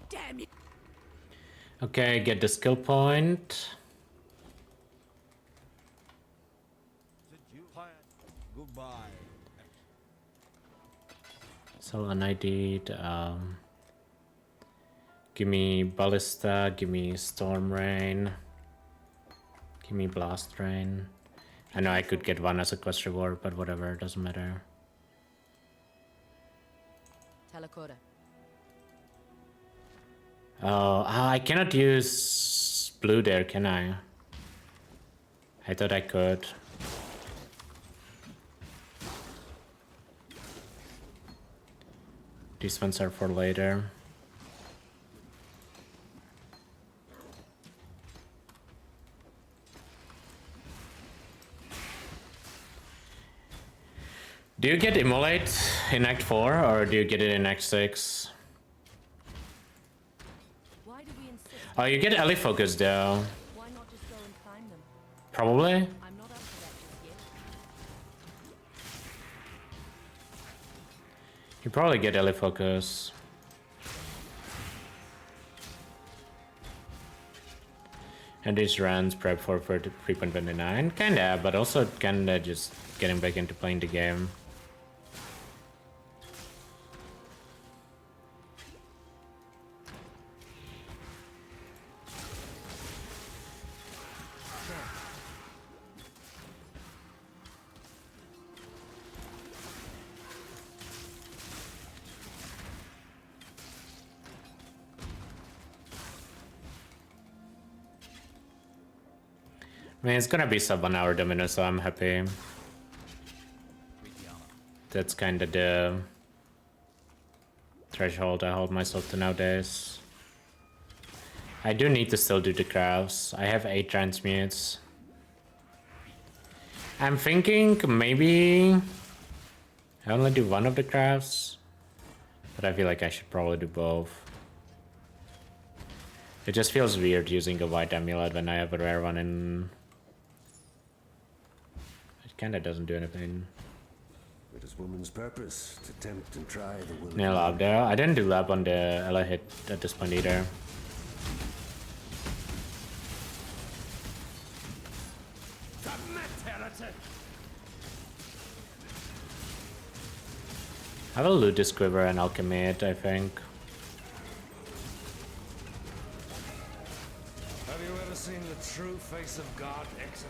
Speaker 5: Damn you!
Speaker 2: Okay, get the skill point.
Speaker 3: Goodbye.
Speaker 2: So and I did give me ballista, give me storm rain, give me blast rain. I know I could get one as a quest reward, but whatever, doesn't matter.
Speaker 1: Telakora.
Speaker 2: Oh, I cannot use blue there, can I? I thought I could. These ones are for later. Do you get Immolate in Act 4 or do you get it in Act 6?
Speaker 1: Why do we insist?
Speaker 2: Oh, you get Ellie Focus though.
Speaker 1: Why not just go and climb them?
Speaker 2: Probably.
Speaker 1: I'm not up for that just yet.
Speaker 2: You probably get Ellie Focus. And these runs prep for 3.29. Kinda, but also kinda just getting back into playing the game. I mean, it's gonna be sub 1 hour domino, so I'm happy. That's kind of the threshold I hold myself to nowadays. I do need to still do the crafts. I have 8 transmutes. I'm thinking maybe I only do one of the crafts, but I feel like I should probably do both. It just feels weird using a white amulet when I have a rare one in. It kinda doesn't do anything.
Speaker 6: It is woman's purpose to tempt and try the will.
Speaker 2: No lab there. I didn't do lab on the Ella hit at this point either. I will loot this quiver and alchemy it, I think.
Speaker 6: Have you ever seen the true face of God, exile?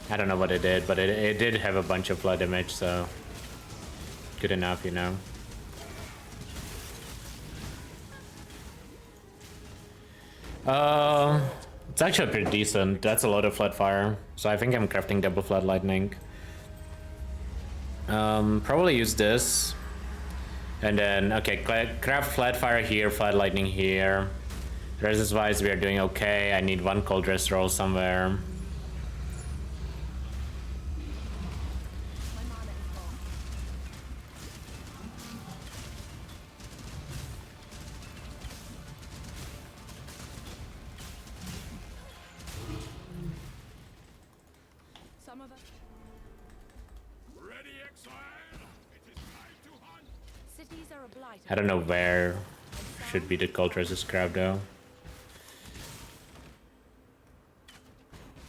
Speaker 2: I don't know what it did, but it did have a bunch of blood damage, so good enough, you know. It's actually pretty decent. That's a lot of flat fire, so I think I'm crafting double flat lightning. Probably use this, and then okay, craft flat fire here, flat lightning here. Resist wise, we are doing okay. I need one cold rest roll somewhere.
Speaker 1: Some of us.
Speaker 3: Ready, exile? It is time to hunt.
Speaker 1: Cities are a blight.
Speaker 2: I don't know where should be the cold resist crab though.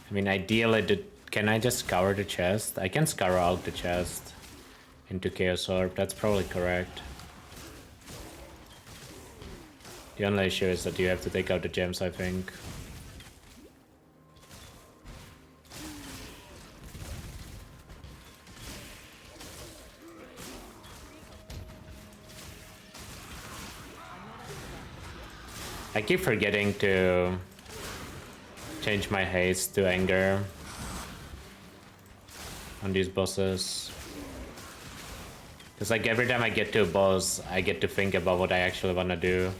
Speaker 2: I mean, ideally, can I just scour the chest? I can scour out the chest into Chaos Orb. That's probably correct. The only issue is that you have to take out the gems, I think. I keep forgetting to change my haste to anger on these bosses. Because like every time I get to a boss, I get to think about what I actually want to do.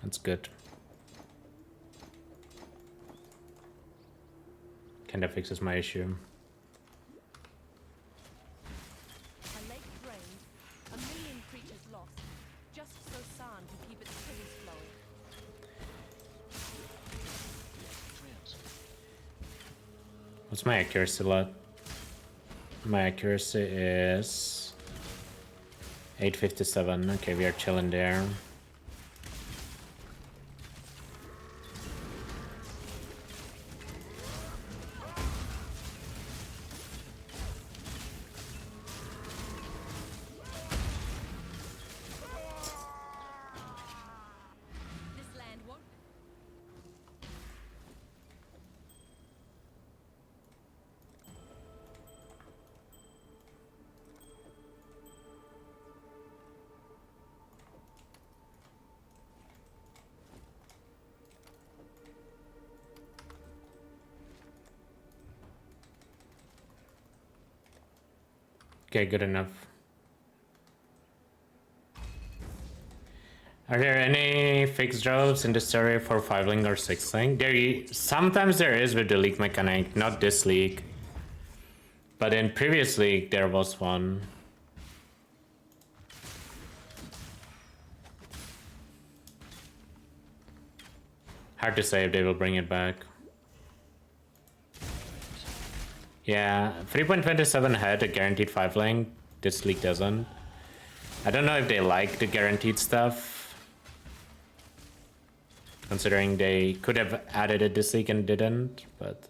Speaker 2: That's good. Kinda fixes my issue.
Speaker 1: A lake drained, a million creatures lost, just so San can keep its trees flowing.
Speaker 2: What's my accuracy lot? My accuracy is 857. Okay, we are chilling there.
Speaker 1: This land won't.
Speaker 2: Okay, good enough. Are there any fixed drops in the story for 5-link or 6-link? Sometimes there is with the league mechanic, not this league. But in previous league there was one. Hard to say if they will bring it back. Yeah, 3.27 had a guaranteed 5-link. This league doesn't. I don't know if they like the guaranteed stuff, considering they could have added it this league and didn't, but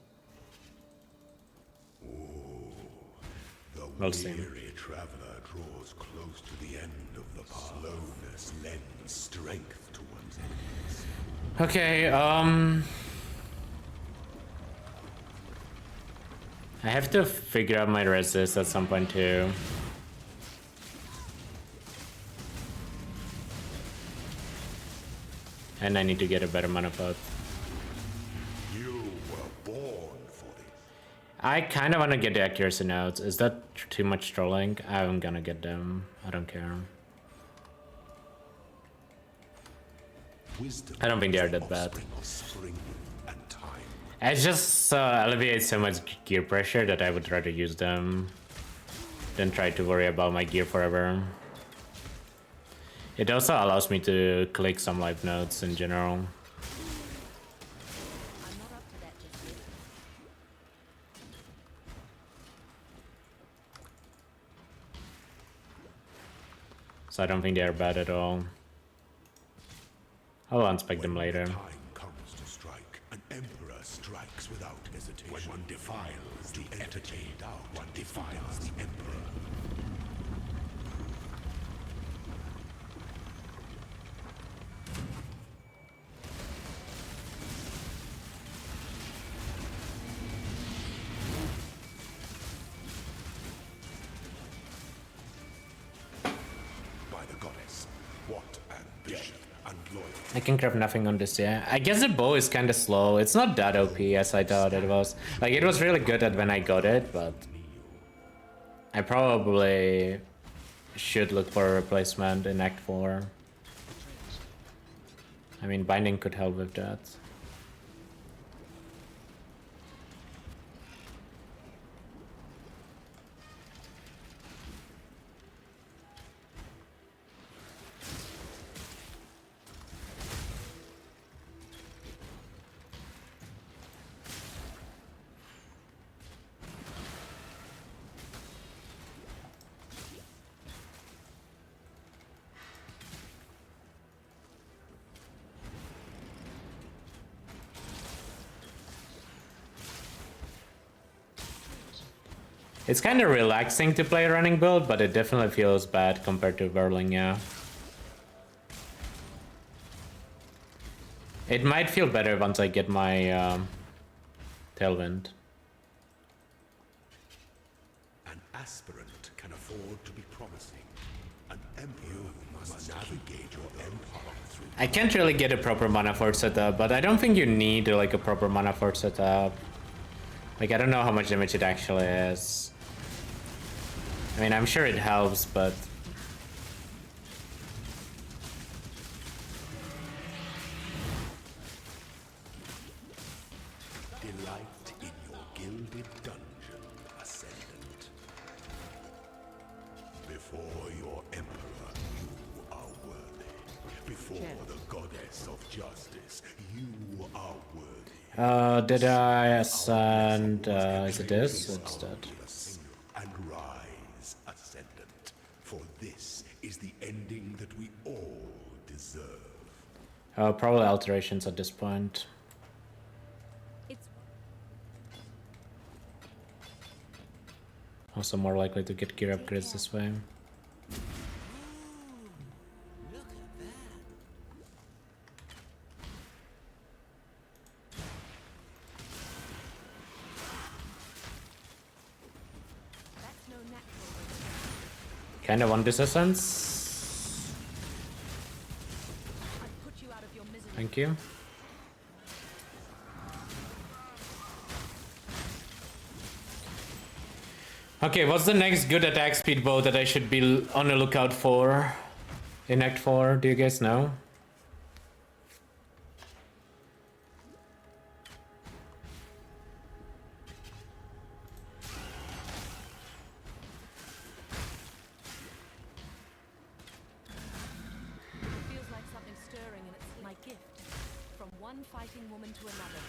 Speaker 4: The
Speaker 2: We'll see.
Speaker 4: weary traveler draws close to the end of the path. Slowness lends strength to one's enemies.
Speaker 2: okay, I have to figure out my resist at some point too. And I need to get a better mana pot.
Speaker 4: You were born for it.
Speaker 2: I kind of want to get the accuracy notes. Is that too much trolling? I'm gonna get them. I don't care.
Speaker 4: Wisdom
Speaker 2: I don't think they are
Speaker 4: is the
Speaker 2: that bad.
Speaker 4: offspring of spring and time.
Speaker 2: It just alleviates so much gear pressure that I would rather use them than try to worry about my gear forever. It also allows me to click some life notes in general.
Speaker 1: I'm not up to that just yet.
Speaker 2: So I don't think they are bad at all. I'll unspec them later.
Speaker 4: When the time comes to strike, an emperor strikes without hesitation. When one defiles the entity, one defiles the emperor. By the goddess, what ambition and loyalty.
Speaker 2: I can craft nothing on this, yeah. I guess the bow is kind of slow. It's not that OP as I thought it was. Like, it was really good at when I got it, but I probably should look for a replacement in Act 4. I mean, binding could help with that. It's kind of relaxing to play a running build, but it definitely feels bad compared to Whirling, yeah. It might feel better once I get my Tailwind.
Speaker 4: An aspirant can afford to be promising. An emperor must navigate your empire through.
Speaker 2: I can't really get a proper mana fort setup, but I don't think you need like a proper mana fort setup. Like, I don't know how much damage it actually is. I mean, I'm sure it helps, but
Speaker 4: Delight in your gilded dungeon, Ascendant. Before your emperor, you are worthy. Before the goddess of justice, you are worthy.
Speaker 2: did I ascend? Is it this? It's that.
Speaker 4: And rise, Ascendant, for this is the ending that we all deserve.
Speaker 2: Probably alterations at this point.
Speaker 1: It's
Speaker 2: Also more likely to get gear upgrades this way.
Speaker 1: that's no natural.
Speaker 2: Kind of want this essence.
Speaker 1: I'd put you out of your misery.
Speaker 2: Thank you. Okay, what's the next good attack speed bow that I should be on the lookout for in Act 4? Do you guys know?
Speaker 1: It feels like something stirring, and it's my gift. From one fighting woman to another.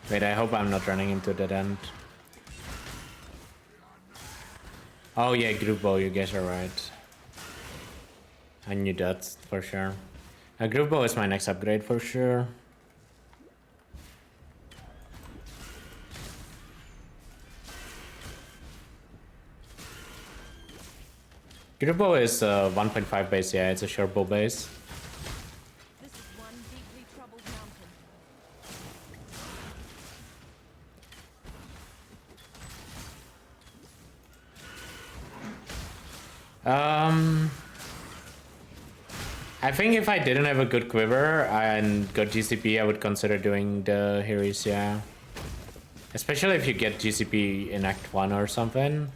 Speaker 2: Wait, I hope I'm not running into that end. Oh yeah, group bow, you guys are right. I knew that for sure. A group bow is my next upgrade for sure. Group bow is 1.5 base, yeah, it's a short bow base.
Speaker 1: This is one deeply troubled mountain.
Speaker 2: I think if I didn't have a good quiver and good GCP, I would consider doing the Heroes, yeah. Especially if you get GCP in Act 1 or something.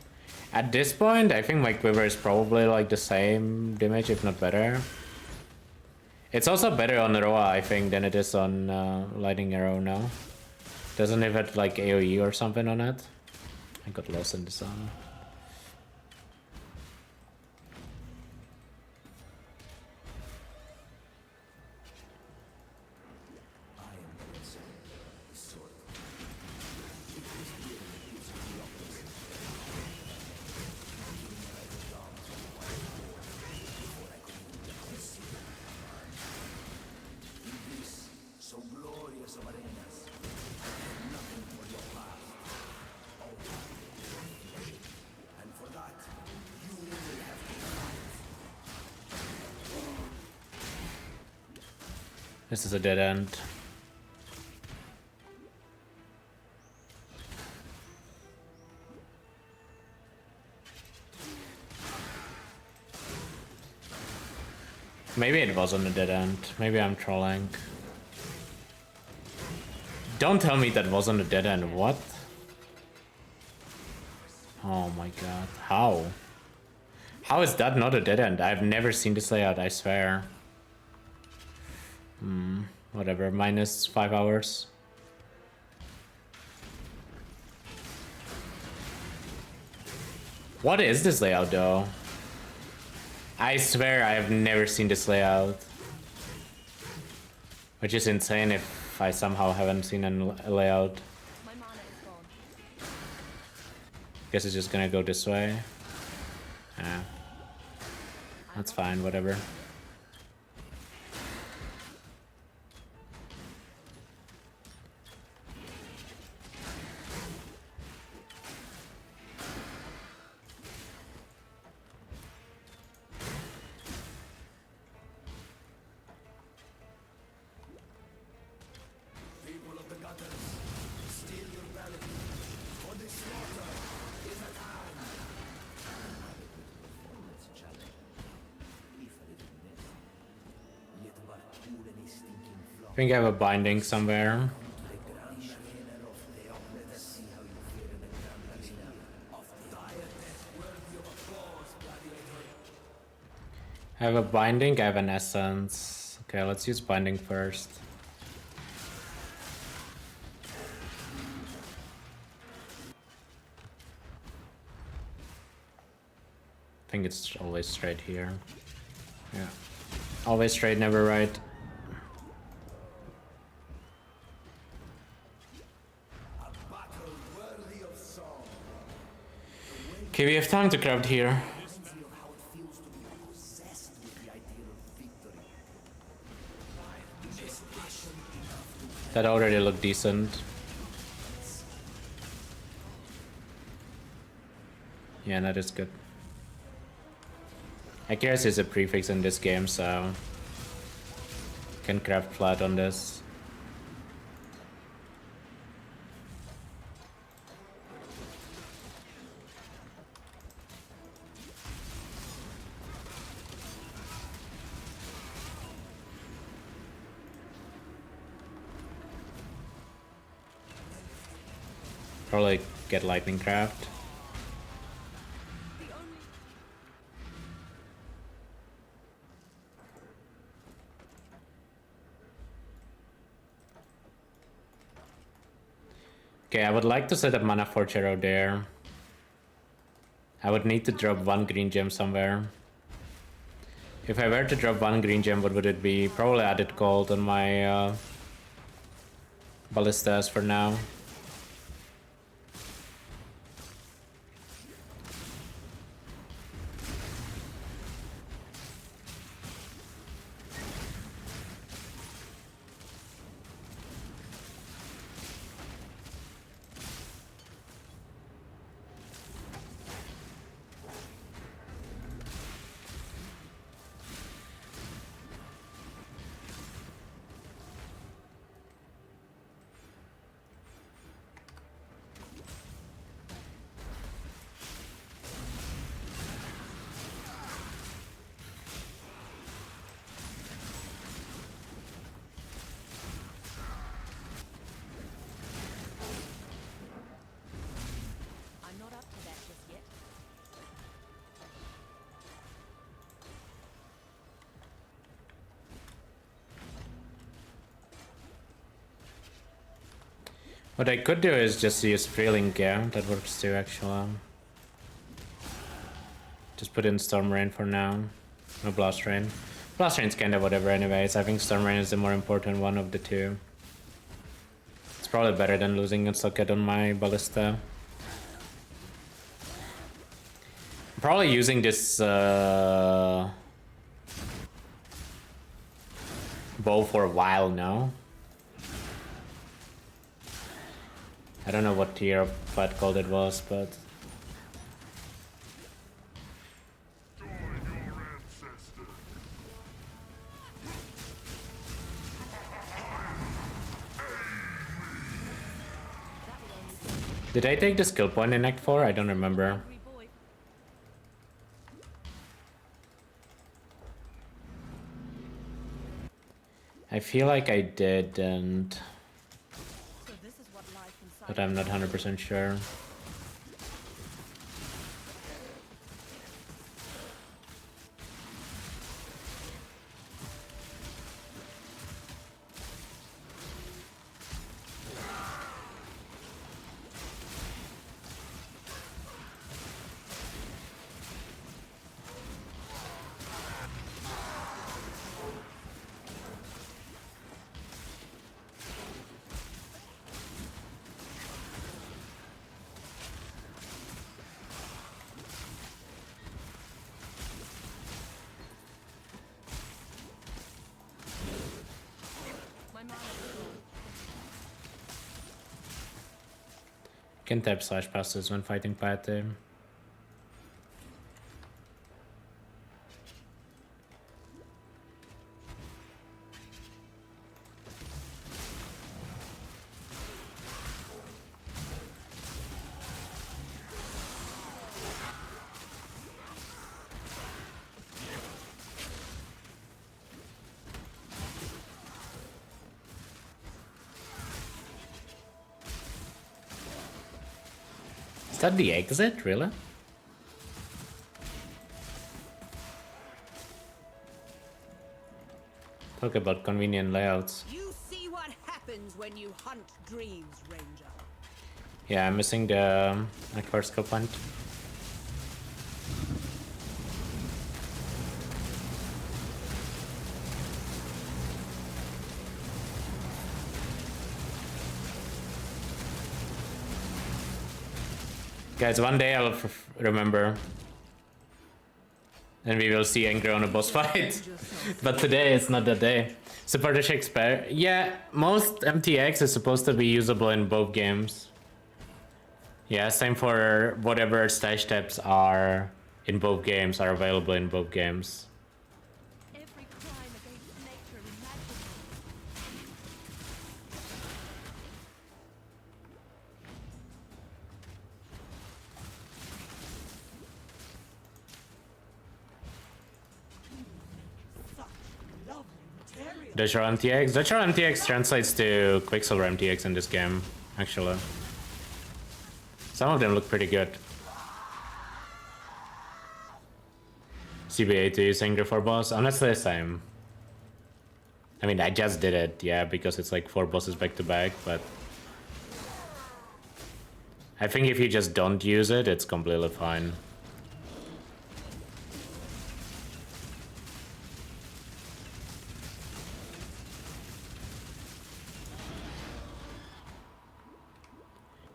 Speaker 2: At this point, I think my quiver is probably like the same damage, if not better. It's also better on Roa, I think, than it is on Lightning Arrow now. Doesn't it have like AoE or something on it? I got lost in the sun. This is a dead end. Maybe it wasn't a dead end. Maybe I'm trolling. Don't tell me that wasn't a dead end. What? Oh my god. How? How is that not a dead end? I've never seen this layout, I swear. Whatever, minus 5 hours. What is this layout though? I swear I have never seen this layout. Which is insane if I somehow haven't seen a layout.
Speaker 1: My mana is gone.
Speaker 2: Guess it's just gonna go this way. Yeah. That's fine, whatever. I think I have a binding somewhere. I have a binding, I have an essence. Okay, let's use binding first. I think it's always straight here. Yeah. Always straight, never right. Okay, we have time to craft here. That already looked decent. Yeah, that is good. Accuracy is a prefix in this game, so can craft flat on this. Probably get lightning craft. Okay, I would like to set up Mana Forge Arrow there. I would need to drop one green gem somewhere. If I were to drop one green gem, what would it be? Probably added gold on my ballistas for now. What I could do is just use Freelink, yeah, that works too actually. Just put in Storm Rain for now. No Blast Rain. Blast Rain's kinda whatever anyways, I think Storm Rain is the more important one of the two. It's probably better than losing a socket on my Ballista. I'm probably using this bow for a while now. I don't know what tier of fight called it was, but did I take the skill point in Act 4? I don't remember.
Speaker 1: Hungry boy.
Speaker 2: I feel like I didn't,
Speaker 1: So this is what life inside.
Speaker 2: but I'm not 100% sure.
Speaker 1: My mana is gone.
Speaker 2: Can tap slash passes when fighting Pate. Is that the exit, really? Talk about convenient layouts.
Speaker 5: You see what happens when you hunt dreams, Ranger.
Speaker 2: Yeah, I'm missing the first skill point. Guys, one day I'll remember. And we will see anger on a boss fight. But today it's not that day. Supporter Shakespeare. Yeah, most MTX is supposed to be usable in both games. Yeah, same for whatever stash steps are in both games, are available in both games.
Speaker 1: Every crime against nature imaginable.
Speaker 2: Dashar MTX? Dashar MTX translates to Quicksilver MTX in this game, actually. Some of them look pretty good. CBA to use Anger for boss? Honestly, same. I mean, I just did it, yeah, because it's like 4 bosses back to back, but I think if you just don't use it, it's completely fine.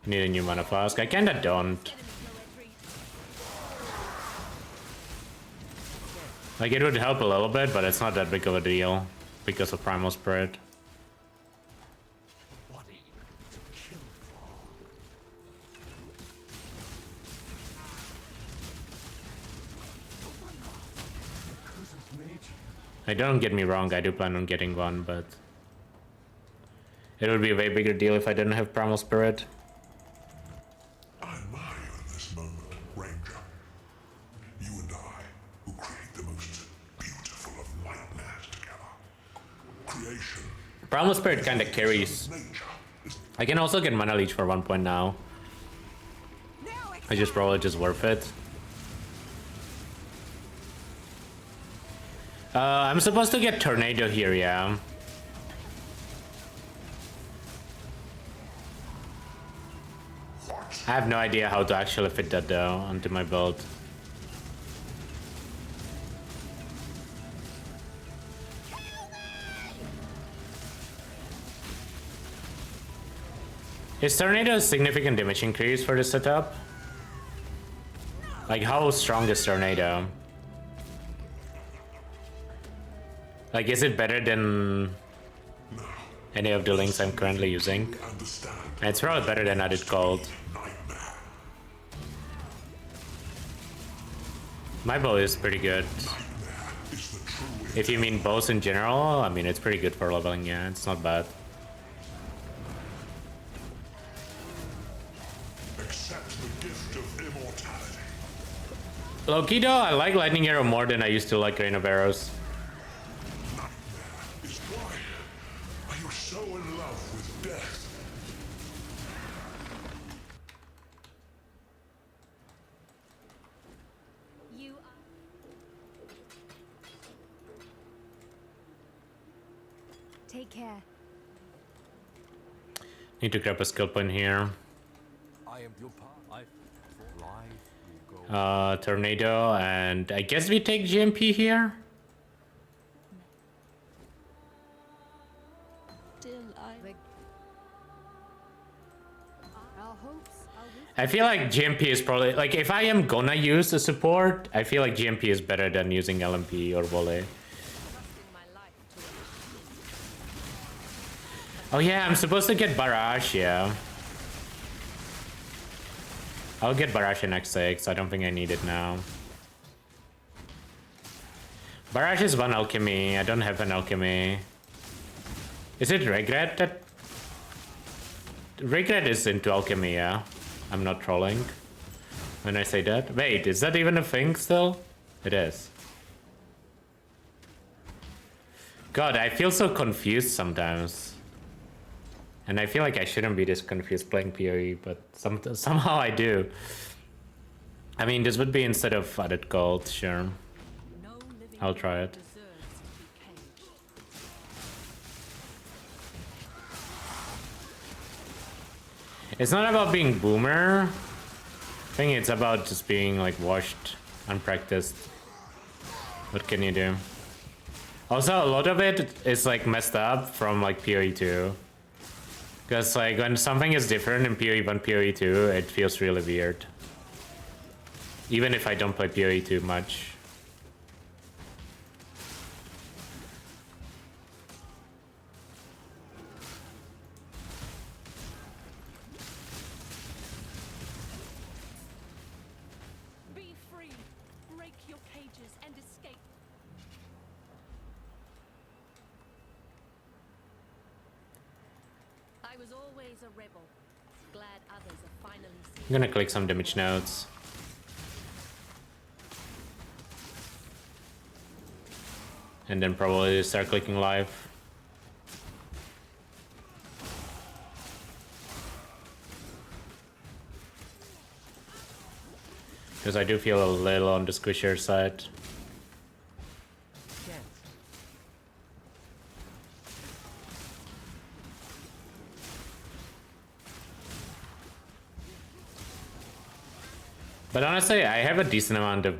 Speaker 2: Need a new mana flask? I kinda don't. Like, it would help a little bit, but it's not that big of a deal because of Primal Spirit. Like, don't get me wrong, I do plan on getting one, but it would be a way bigger deal if I didn't have Primal Spirit.
Speaker 4: I admire this moment, Ranger. You and I, who create the most beautiful of nightmares together. Creation.
Speaker 2: Primal Spirit kinda carries.
Speaker 4: Nature is
Speaker 2: I can also get Mana Leech for 1 point now.
Speaker 5: Now it's
Speaker 2: I just probably just worth it. I'm supposed to get Tornado here, yeah. I have no idea how to actually fit that though onto my build. Is Tornado a significant damage increase for this setup? Like, how strong is Tornado? Like, is it better than any of the links I'm currently using? And it's probably better than Added Cold. My bow is pretty good. If you mean bows in general, I mean, it's pretty good for leveling, yeah, it's not bad. Low-key though, I like Lightning Arrow more than I used to like Rain of Arrows.
Speaker 4: Are you so in love with death?
Speaker 1: You take care.
Speaker 2: Need to grab a skill point here.
Speaker 3: I am your part.
Speaker 2: Tornado, and I guess we take GMP here. I feel like GMP is probably, like, if I am gonna use a support, I feel like GMP is better than using LMP or Volley. Oh yeah, I'm supposed to get Barrage, yeah. I'll get Barrage in X6, I don't think I need it now. Barrage is one alchemy, I don't have an alchemy. Is it Regret that... Regret is into alchemy, yeah. I'm not trolling when I say that. Wait, is that even a thing still? It is. God, I feel so confused sometimes. And I feel like I shouldn't be this confused playing PoE, but somehow I do. I mean, this would be instead of Added Gold, sure. I'll try it. It's not about being boomer. I think it's about just being like washed, unpracticed. What can you do? Also, a lot of it is like messed up from like PoE 2. Because like when something is different in PoE 1, PoE 2, it feels really weird. Even if I don't play PoE 2 much.
Speaker 1: Be free. Break your cages and escape. I was always a rebel. Glad others are finally seen.
Speaker 2: I'm gonna click some damage notes. And then probably start clicking live. Because I do feel a little on the squishier side. But honestly, I have a decent amount of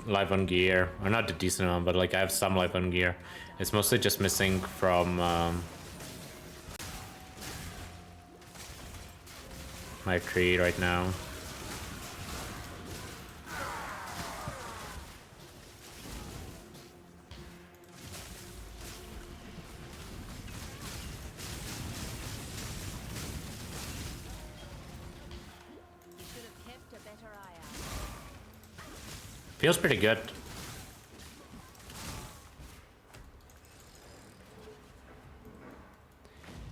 Speaker 2: life on gear. Or not a decent amount, but like I have some life on gear. It's mostly just missing from my tree right now. Feels pretty good.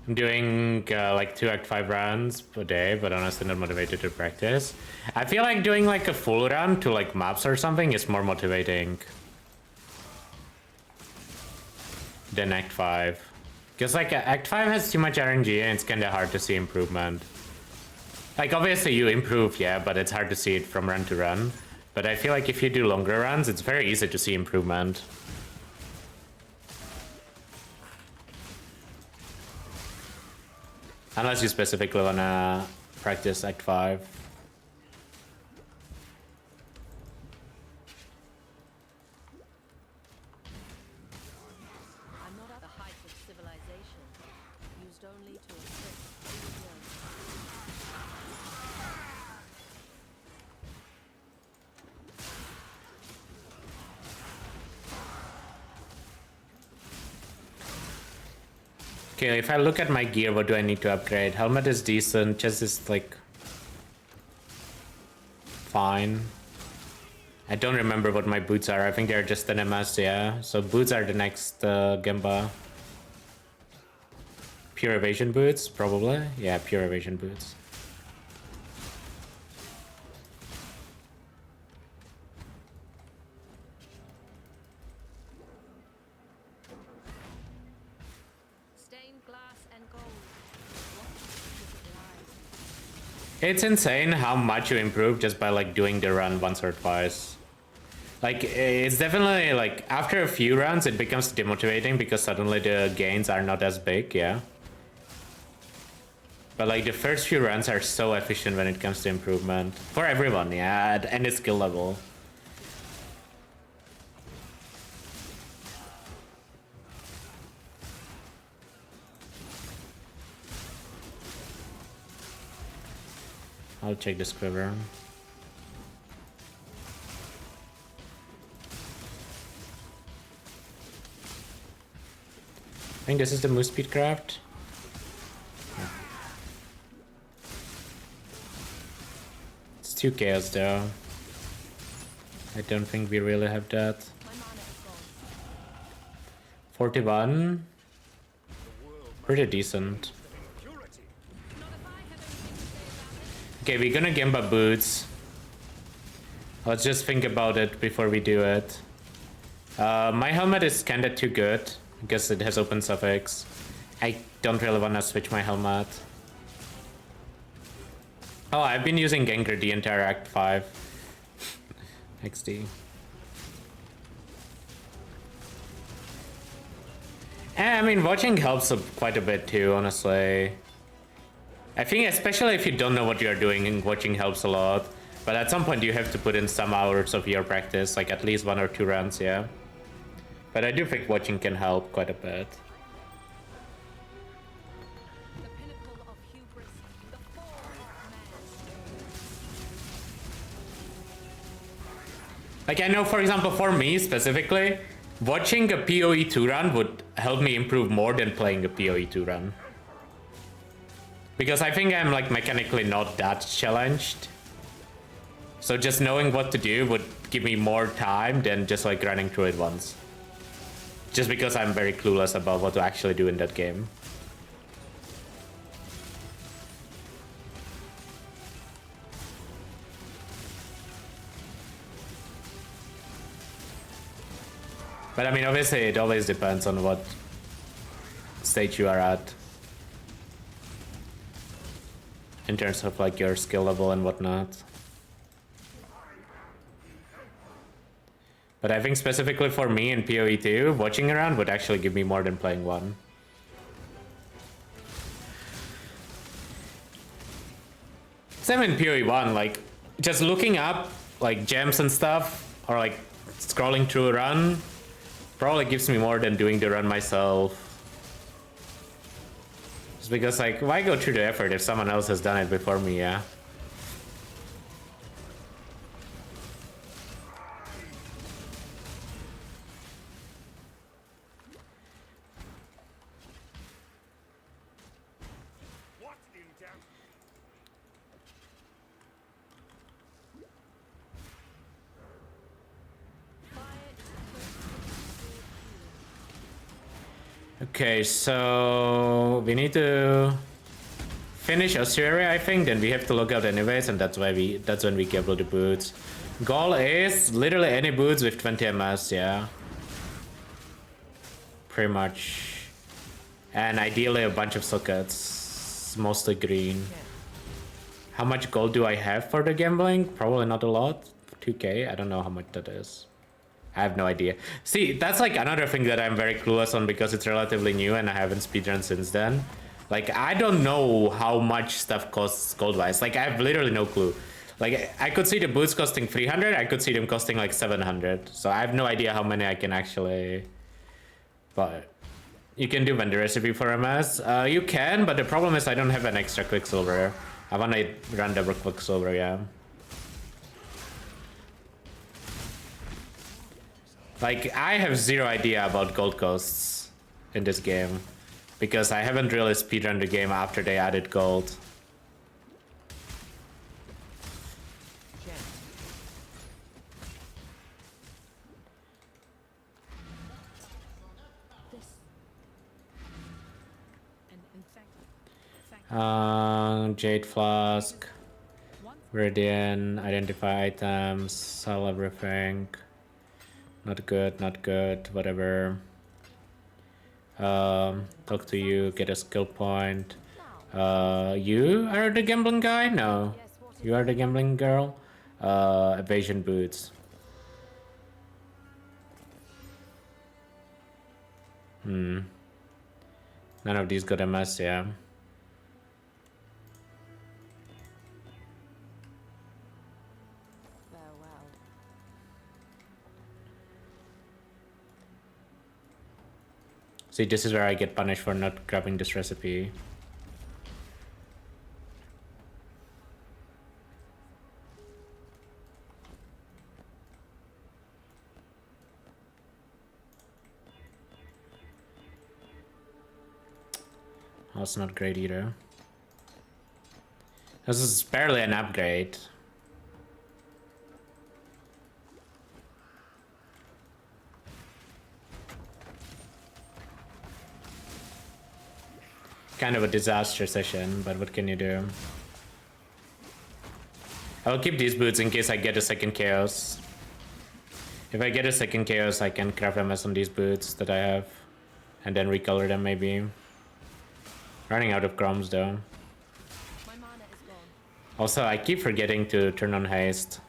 Speaker 2: I'm doing like 2 Act 5 runs per day, but honestly not motivated to practice. I feel like doing like a full run to like maps or something is more motivating than Act 5. Because like Act 5 has too much RNG and it's kinda hard to see improvement. Like obviously you improve, yeah, but it's hard to see it from run to run. But I feel like if you do longer runs, it's very easy to see improvement. Unless you specifically wanna practice Act 5.
Speaker 1: I'm not at the height of civilization, used only to assist.
Speaker 2: Okay, if I look at my gear, what do I need to upgrade? Helmet is decent, chest is like fine. I don't remember what my boots are. I think they're just an MS, yeah. So boots are the next Gemba. Pure evasion boots, probably. Yeah, pure evasion boots.
Speaker 1: Stained glass and gold. What does it lie?
Speaker 2: It's insane how much you improve just by like doing the run once or twice. Like it's definitely like after a few rounds it becomes demotivating because suddenly the gains are not as big, yeah. But like the first few runs are so efficient when it comes to improvement. For everyone, yeah, at any skill level. I'll check this quiver. I think this is the moose speed craft. It's 2 chaos though. I don't think we really have that.
Speaker 1: My mana is gone.
Speaker 2: 41. Pretty decent.
Speaker 1: Not if I have anything to say about it.
Speaker 2: Okay, we're gonna Gemba boots. Let's just think about it before we do it. My helmet is kinda too good. I guess it has open suffix. I don't really wanna switch my helmet. Oh, I've been using Gengar the entire Act 5. XD. I mean, watching helps quite a bit too, honestly. I think especially if you don't know what you're doing, watching helps a lot. But at some point you have to put in some hours of your practice, like at least 1 or 2 rounds, yeah. But I do think watching can help quite a bit.
Speaker 1: The pinnacle of hubris, the fall of man.
Speaker 2: Like I know, for example, for me specifically, watching a PoE 2 run would help me improve more than playing a PoE 2 run. Because I think I'm like mechanically not that challenged. So just knowing what to do would give me more time than just like running through it once. Just because I'm very clueless about what to actually do in that game. But I mean, obviously it always depends on what stage you are at. In terms of like your skill level and whatnot. But I think specifically for me in PoE 2, watching around would actually give me more than playing one. Same in PoE 1, like just looking up like gems and stuff, or like scrolling through a run, probably gives me more than doing the run myself. Just because like, why go through the effort if someone else has done it before me, yeah? Okay, so we need to finish Ossuary, I think, then we have to log out anyways, and that's when we get the boots. Goal is literally any boots with 20 MS, yeah. Pretty much. And ideally a bunch of sockets, mostly green. How much gold do I have for the gambling? Probably not a lot. 2k, I don't know how much that is. I have no idea. See, that's like another thing that I'm very clueless on because it's relatively new and I haven't speedrun since then. Like, I don't know how much stuff costs gold-wise. Like, I have literally no clue. Like, I could see the boots costing 300, I could see them costing like 700. So I have no idea how many I can actually... But you can do vendor recipe for MS. You can, but the problem is I don't have an extra Quicksilver. I want to run double Quicksilver, yeah. Like, I have zero idea about gold costs in this game. Because I haven't really speedrun the game after they added gold. Jade Flask, Viridian, identify items, sell everything. Not good, not good, whatever. Talk to you, get a skill point. You are the gambling guy? No. You are the gambling girl? Evasion boots. None of these got MS, yeah. See, this is where I get punished for not grabbing this recipe. That's not great either. This is barely an upgrade. Kind of a disaster session, but what can you do? I'll keep these boots in case I get a second chaos. If I get a second chaos, I can craft MS on these boots that I have. And then recolor them maybe. Running out of chromes though.
Speaker 1: My mana is gone.
Speaker 2: Also, I keep forgetting to turn on haste.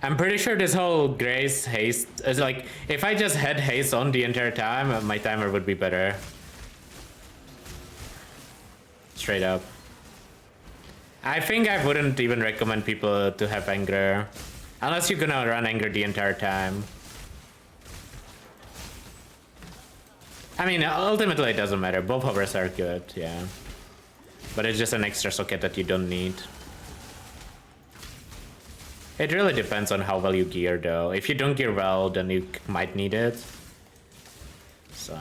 Speaker 2: I'm pretty sure this whole Grace haste is like, if I just had haste on the entire time, my timer would be better. Straight up. I think I wouldn't even recommend people to have anger. Unless you're gonna run anger the entire time. I mean, ultimately it doesn't matter. Both hovers are good, yeah. But it's just an extra socket that you don't need. It really depends on how well you gear though. If you don't gear well, then you might need it. So...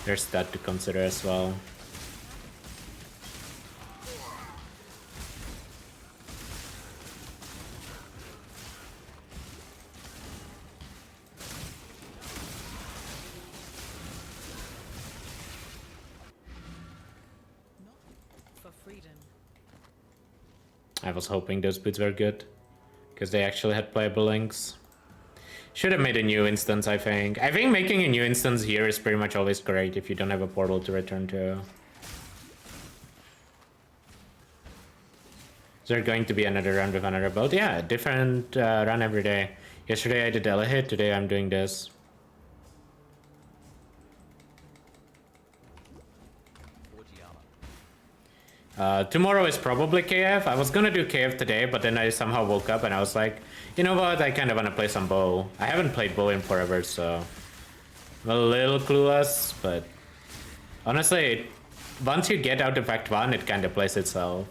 Speaker 2: there's that to consider as well.
Speaker 1: For freedom.
Speaker 2: I was hoping those boots were good, because they actually had playable links. Should have made a new instance, I think. I think making a new instance here is pretty much always great if you don't have a portal to return to. Is there going to be another run with another build? Yeah, different run every day. Yesterday I did Elahit, today I'm doing this. Tomorrow is probably KF. I was gonna do KF today, but then I somehow woke up and I was like, you know what, I kind of want to play some bow. I haven't played bow in forever, so I'm a little clueless, but honestly, once you get out of Act 1, it kind of plays itself.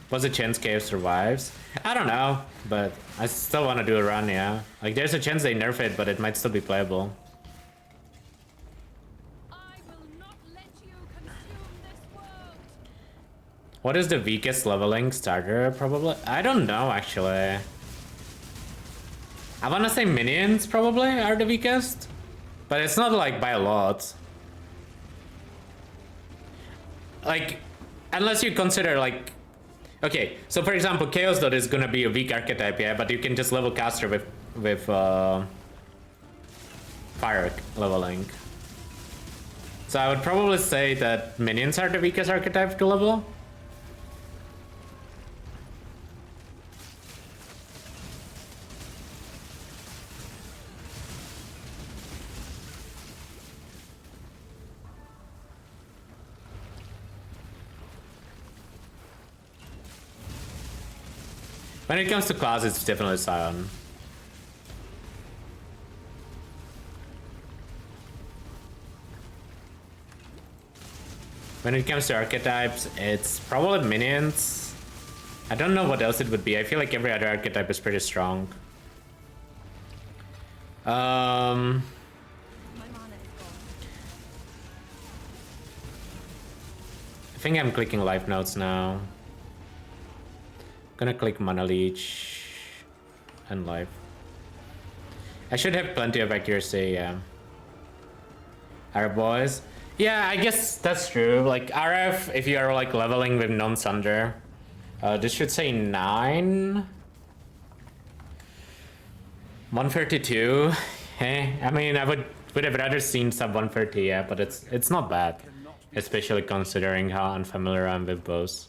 Speaker 2: What's the chance KF survives? I don't know, but I still want to do a run, yeah. Like, there's a chance they nerf it, but it might still be playable. What is the weakest leveling starter, probably? I don't know, actually. I wanna say minions, probably, are the weakest. But it's not, like, by a lot. Like, unless you consider, like... Okay, so for example, Chaos Dot is gonna be a weak archetype, yeah? But you can just level caster with fire leveling. So I would probably say that minions are the weakest archetype to level. When it comes to class, it's definitely Scion. When it comes to archetypes, it's probably minions. I don't know what else it would be. I feel like every other archetype is pretty strong.
Speaker 1: My mana is gone.
Speaker 2: I think I'm clicking life notes now. Gonna click mana leech and life. I should have plenty of accuracy, yeah. Arrow boys. Yeah, I guess that's true. Like RF, if you are like leveling with non-thunder, this should say 9. 132. I mean, I would have rather seen sub 130, yeah, but it's not bad, especially considering how unfamiliar I'm with bows.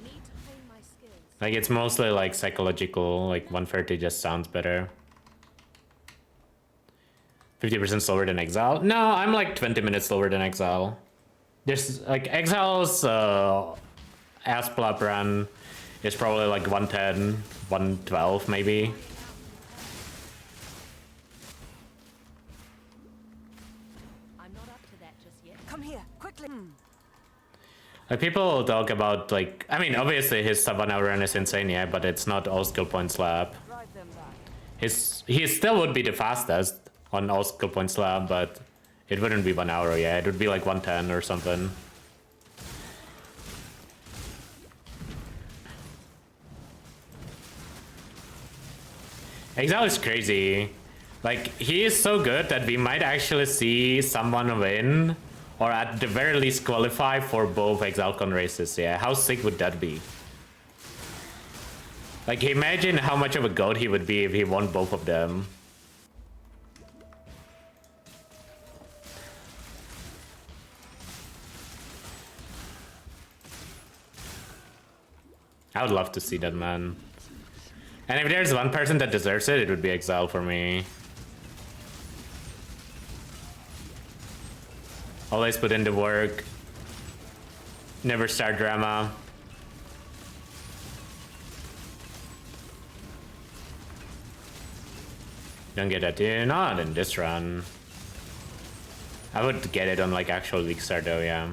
Speaker 1: Need to hone my skills.
Speaker 2: Like it's mostly like psychological. Like 130 just sounds better. 50% slower than Exile? No, I'm like 20 minutes slower than Exile. There's like Exile's Asplap run is probably like 110, 112 maybe.
Speaker 1: I'm not up to that just yet.
Speaker 5: Come here, quickly.
Speaker 2: Like people talk about like, I mean obviously his sub 1 hour run is insane, yeah, but it's not all skill point slab.
Speaker 5: Drive them back.
Speaker 2: He still would be the fastest on all skill point slab, but it wouldn't be 1 hour, yeah, it would be like 110 or something. Exile is crazy. Like, he is so good that we might actually see someone win, or at the very least qualify for both ExileCon races, yeah. How sick would that be? Like, imagine how much of a goat he would be if he won both of them. I would love to see that, man. And if there's one person that deserves it, it would be Exile for me. Always put in the work. Never start drama. Don't get that in. Not in this run. I would get it on like actual Leaguestart though, yeah.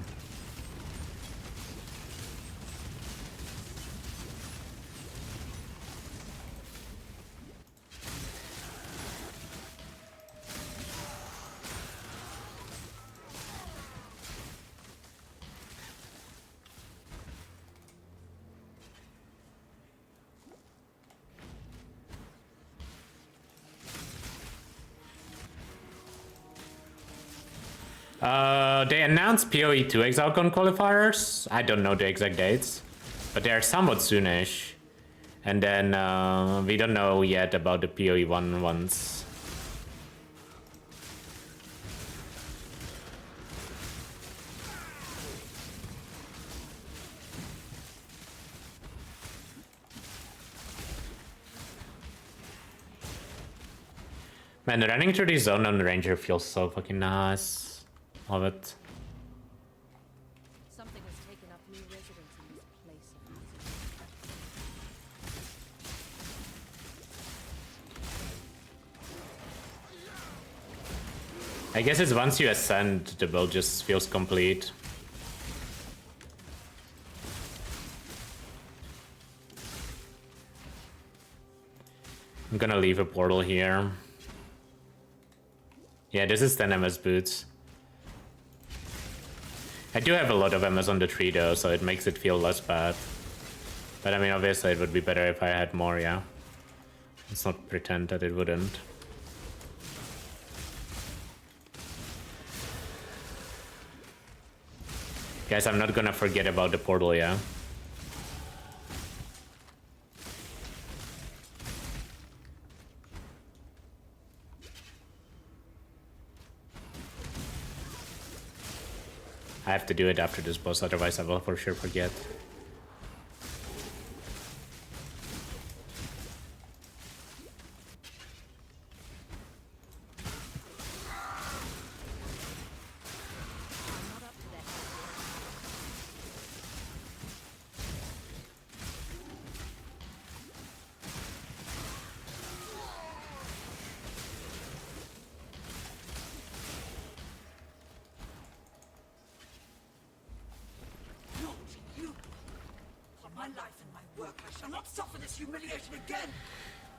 Speaker 2: They announced PoE2 ExileCon qualifiers. I don't know the exact dates, but they are somewhat soonish. And then we don't know yet about the PoE1 ones. Man, running through the zone on Ranger feels so fucking nice. Love it.
Speaker 1: Something has taken up new residence in this place of music.
Speaker 2: I guess it's once you ascend, the build just feels complete. I'm gonna leave a portal here. Yeah, this is 10 MS boots. I do have a lot of MS on the tree though, so it makes it feel less bad. But I mean, obviously it would be better if I had more, yeah. Let's not pretend that it wouldn't. Guys, I'm not gonna forget about the portal, yeah. I have to do it after this boss, otherwise I will for sure forget.
Speaker 1: I'm not up to that just yet.
Speaker 3: shall not suffer this humiliation again.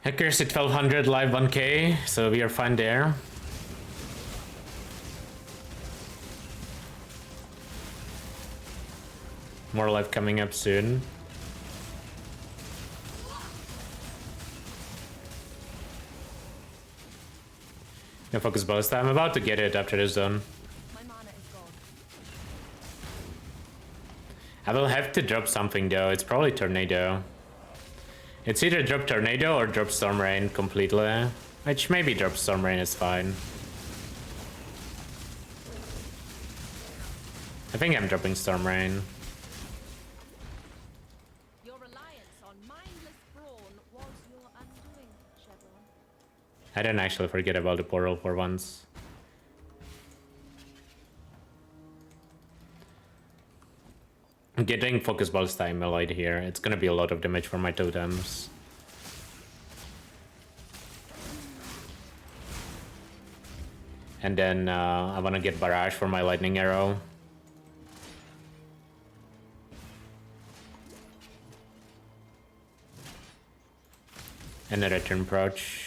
Speaker 2: Hackers at 1200, live 1k, so we are fine there. More live coming up soon. No focus ballista. I'm about to get it after this zone.
Speaker 1: My mana is gone.
Speaker 2: I will have to drop something though. It's probably Tornado. It's either drop Tornado or drop Storm Rain completely. Which maybe drop Storm Rain is fine. I think I'm dropping Storm Rain.
Speaker 1: Your reliance on mindless brawn was your undoing, Shadowrun.
Speaker 2: I didn't actually forget about the portal for once. I'm getting focus ballista Immolite here. It's gonna be a lot of damage for my totems. And then I wanna get Barrage for my lightning arrow. And a return approach.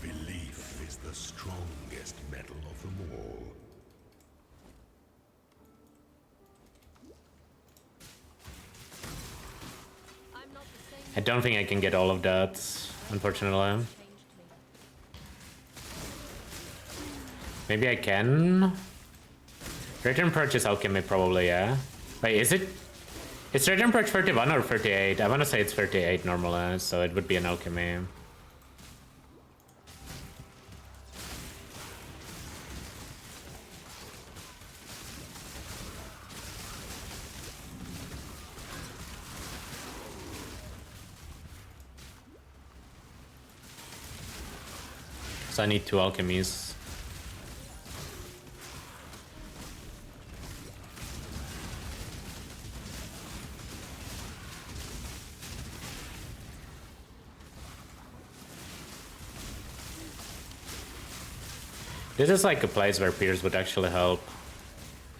Speaker 4: Belief is the strongest metal of them all.
Speaker 1: I'm not the same.
Speaker 2: I don't think I can get all of that, unfortunately.
Speaker 1: Changed me.
Speaker 2: Maybe I can? Return approach is alchemy probably, yeah. Wait, is it? It's return approach 31 or 38? I wanna say it's 38 normally, so it would be an alchemy. So I need 2 alchemies. This is like a place where Pierce would actually help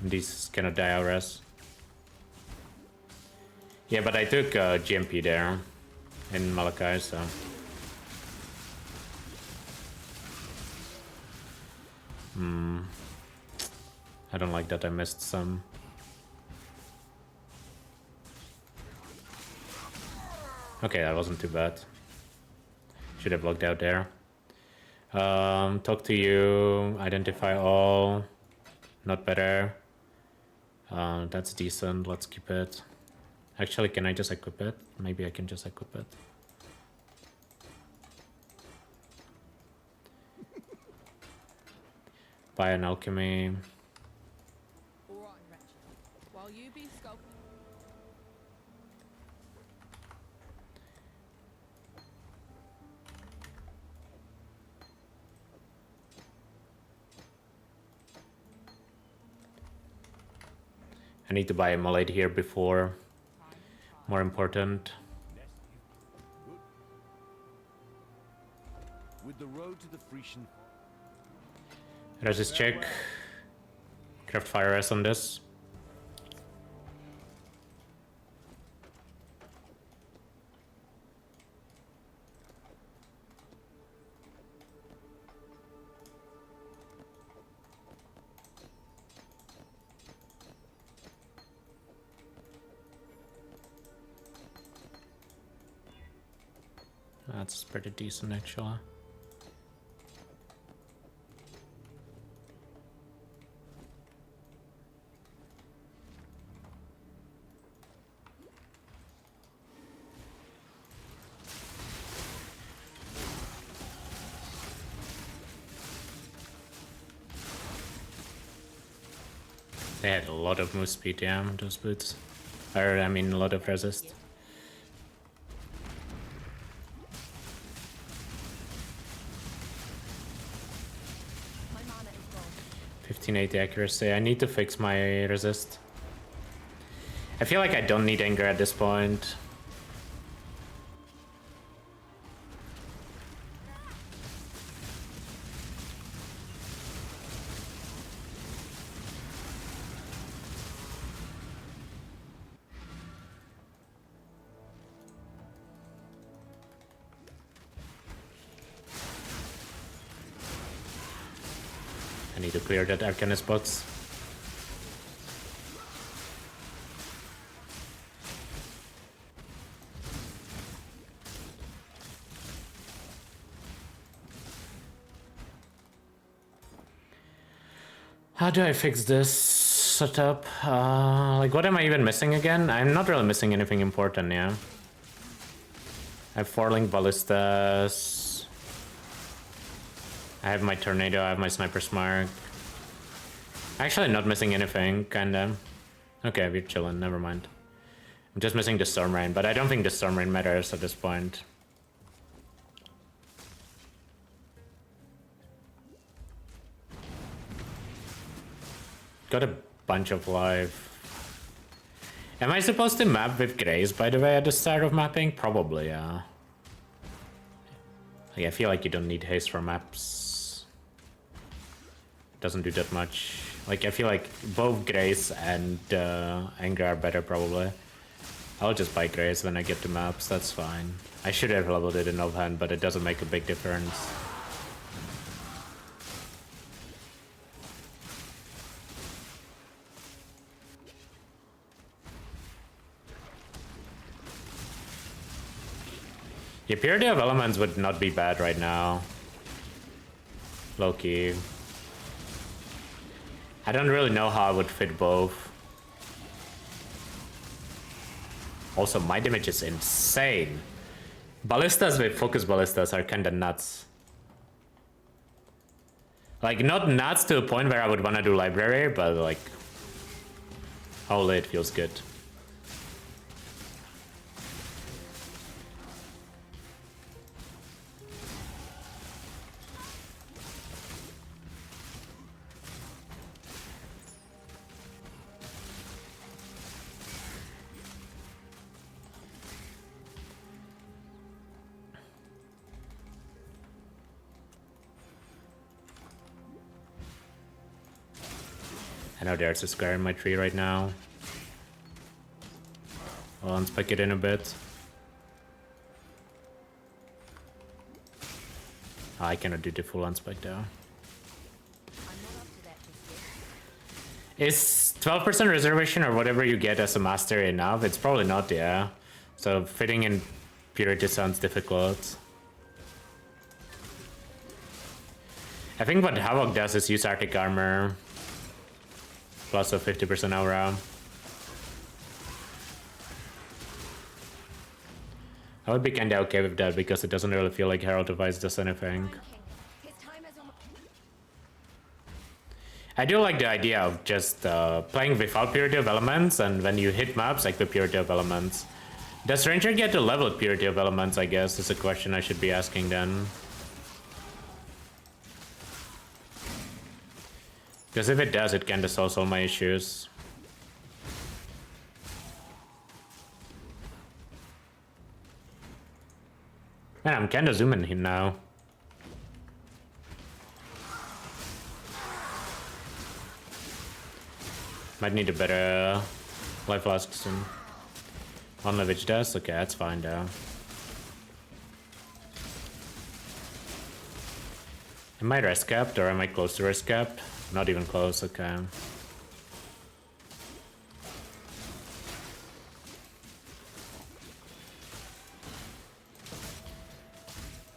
Speaker 2: in these kind of die auras. Yeah, but I took GMP there in Malachi, so... I don't like that I missed some. Okay, that wasn't too bad. Should have looked out there. Talk to you, identify all, not better. That's decent, let's keep it. Actually, can I just equip it? Maybe I can just equip it. Buy an alchemy.
Speaker 5: All right, Wretch. While you be sculpting.
Speaker 2: I need to buy a Immolate here before. More important.
Speaker 3: With the road to the Frisian.
Speaker 2: Resist check. Craft Fire S on this. That's pretty decent actually. They had a lot of move speed, yeah, those boots. Or, I mean, a lot of resist.
Speaker 1: My mana is gone.
Speaker 2: 1580 accuracy. I need to fix my resist. I feel like I don't need anger at this point. need to clear that Arcanist box. How do I fix this setup? Like, what am I even missing again? I'm not really missing anything important, yeah. I have 4-link ballistas. I have my tornado, I have my sniper's mark. Actually not missing anything, kinda. Okay, we're chilling, never mind. I'm just missing the Storm Rain, but I don't think the Storm Rain matters at this point. Got a bunch of life. Am I supposed to map with Grace, by the way, at the start of mapping? Probably, yeah. Like, I feel like you don't need haste for maps. Doesn't do that much. Like, I feel like both Grace and Anger are better, probably. I'll just buy Grace when I get to maps, that's fine. I should have leveled it in offhand, but it doesn't make a big difference. Yeah, purity of elements would not be bad right now. Low-key. I don't really know how I would fit both. Also, my damage is insane. Ballistas with focus ballistas are kinda nuts. Like, not nuts to a point where I would wanna do library, but like... holy, it feels good. I know there's a square in my tree right now. I'll unspec it in a bit. Oh, I cannot do the full unspec though. Is 12% reservation or whatever you get as a master enough? It's probably not, yeah. So fitting in purity sounds difficult. I think what Havoc does is use Arctic Armor. Plus a 50% aura. I would be kinda okay with that because it doesn't really feel like Herald Device does anything. I do like the idea of just playing without Purity of Elements, and when you hit maps, like with Purity of Elements. Does Ranger get to level Purity of Elements, I guess, is a question I should be asking then. Because if it does, it kinda solves all my issues. Man, I'm kinda zooming in now. Might need a better life flask soon. Only which does? Okay, that's fine though. Am I rest capped or am I close to rest capped? Not even close, okay.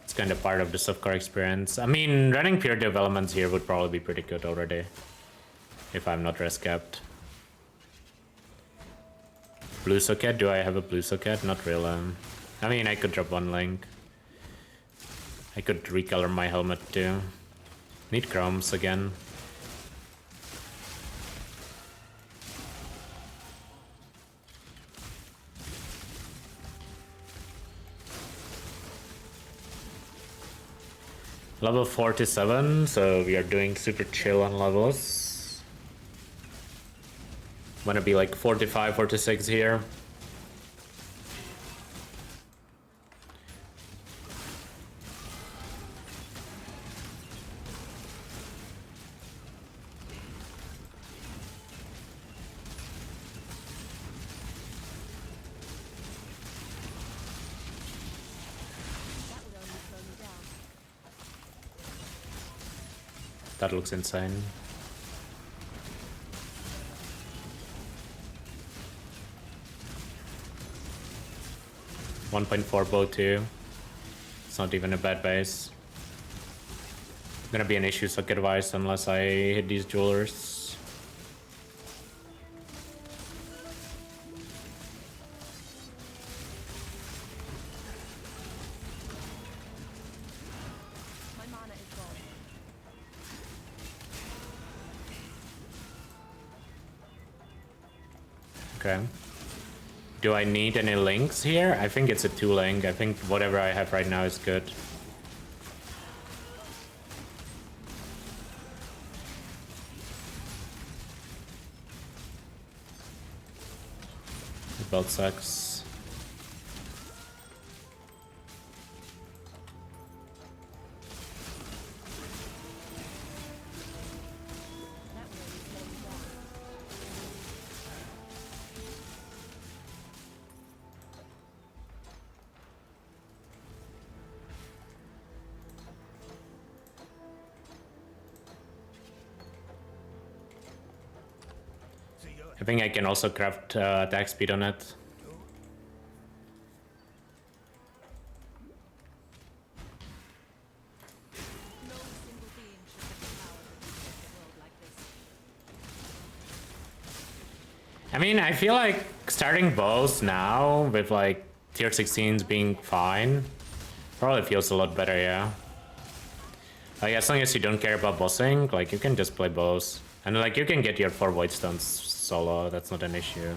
Speaker 2: It's kind of part of the softcore experience. I mean, running pure developments here would probably be pretty good already. If I'm not rest capped. Blue socket? Do I have a blue socket? Not really. I mean, I could drop one link. I could recolor my helmet too. Need chromes again. Level 47, so we are doing super chill on levels. Wanna be like 45, 46 here. That looks insane. .4 bow too. It's not even a bad base. Gonna be an issue socket wise unless I hit these jewelers.
Speaker 1: My mana is gone.
Speaker 2: Okay. Do I need any links here? I think it's a 2-link. I think whatever I have right now is good. The belt sucks.
Speaker 1: That way is slowing down.
Speaker 2: I think I can also craft attack speed on it.
Speaker 1: No single being should have the power to protect the world like this.
Speaker 2: I mean, I feel like starting bows now with like tier 16s being fine probably feels a lot better, yeah. Like as long as you don't care about bossing, like you can just play bows. And like you can get your 4 void stones solo, that's not an issue.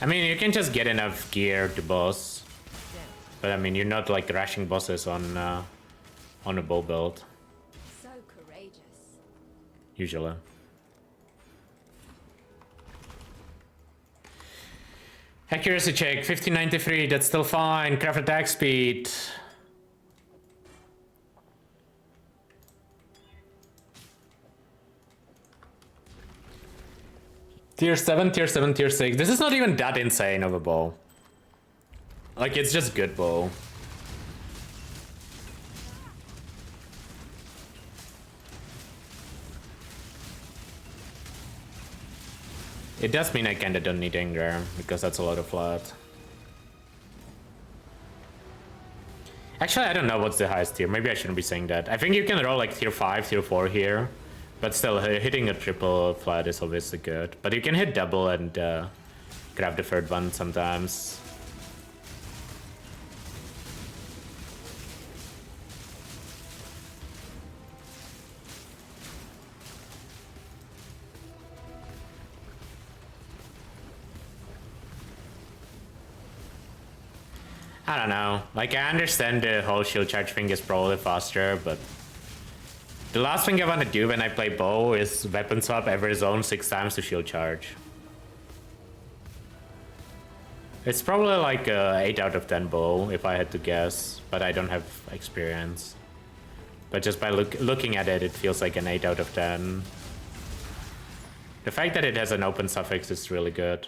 Speaker 2: I mean, you can just get enough gear to boss. But I mean, you're not like rushing bosses on a bow build,
Speaker 5: So courageous.
Speaker 2: usually. Accuracy check, 1593, that's still fine. Craft attack speed. Tier 7, tier 7, tier 6. This is not even that insane of a bow. Like, it's just good bow. It does mean I kinda don't need anger, because that's a lot of flat. Actually, I don't know what's the highest tier. Maybe I shouldn't be saying that. I think you can roll like tier 5, tier 4 here. But still, hitting a triple flat is obviously good. But you can hit double and grab the third one sometimes. I don't know. Like, I understand the whole shield charge thing is probably faster, but the last thing I want to do when I play bow is weapon swap every zone 6 times to shield charge. It's probably like a 8 out of 10 bow if I had to guess, but I don't have experience. But just by looking at it, it feels like an 8 out of 10. The fact that it has an open suffix is really good.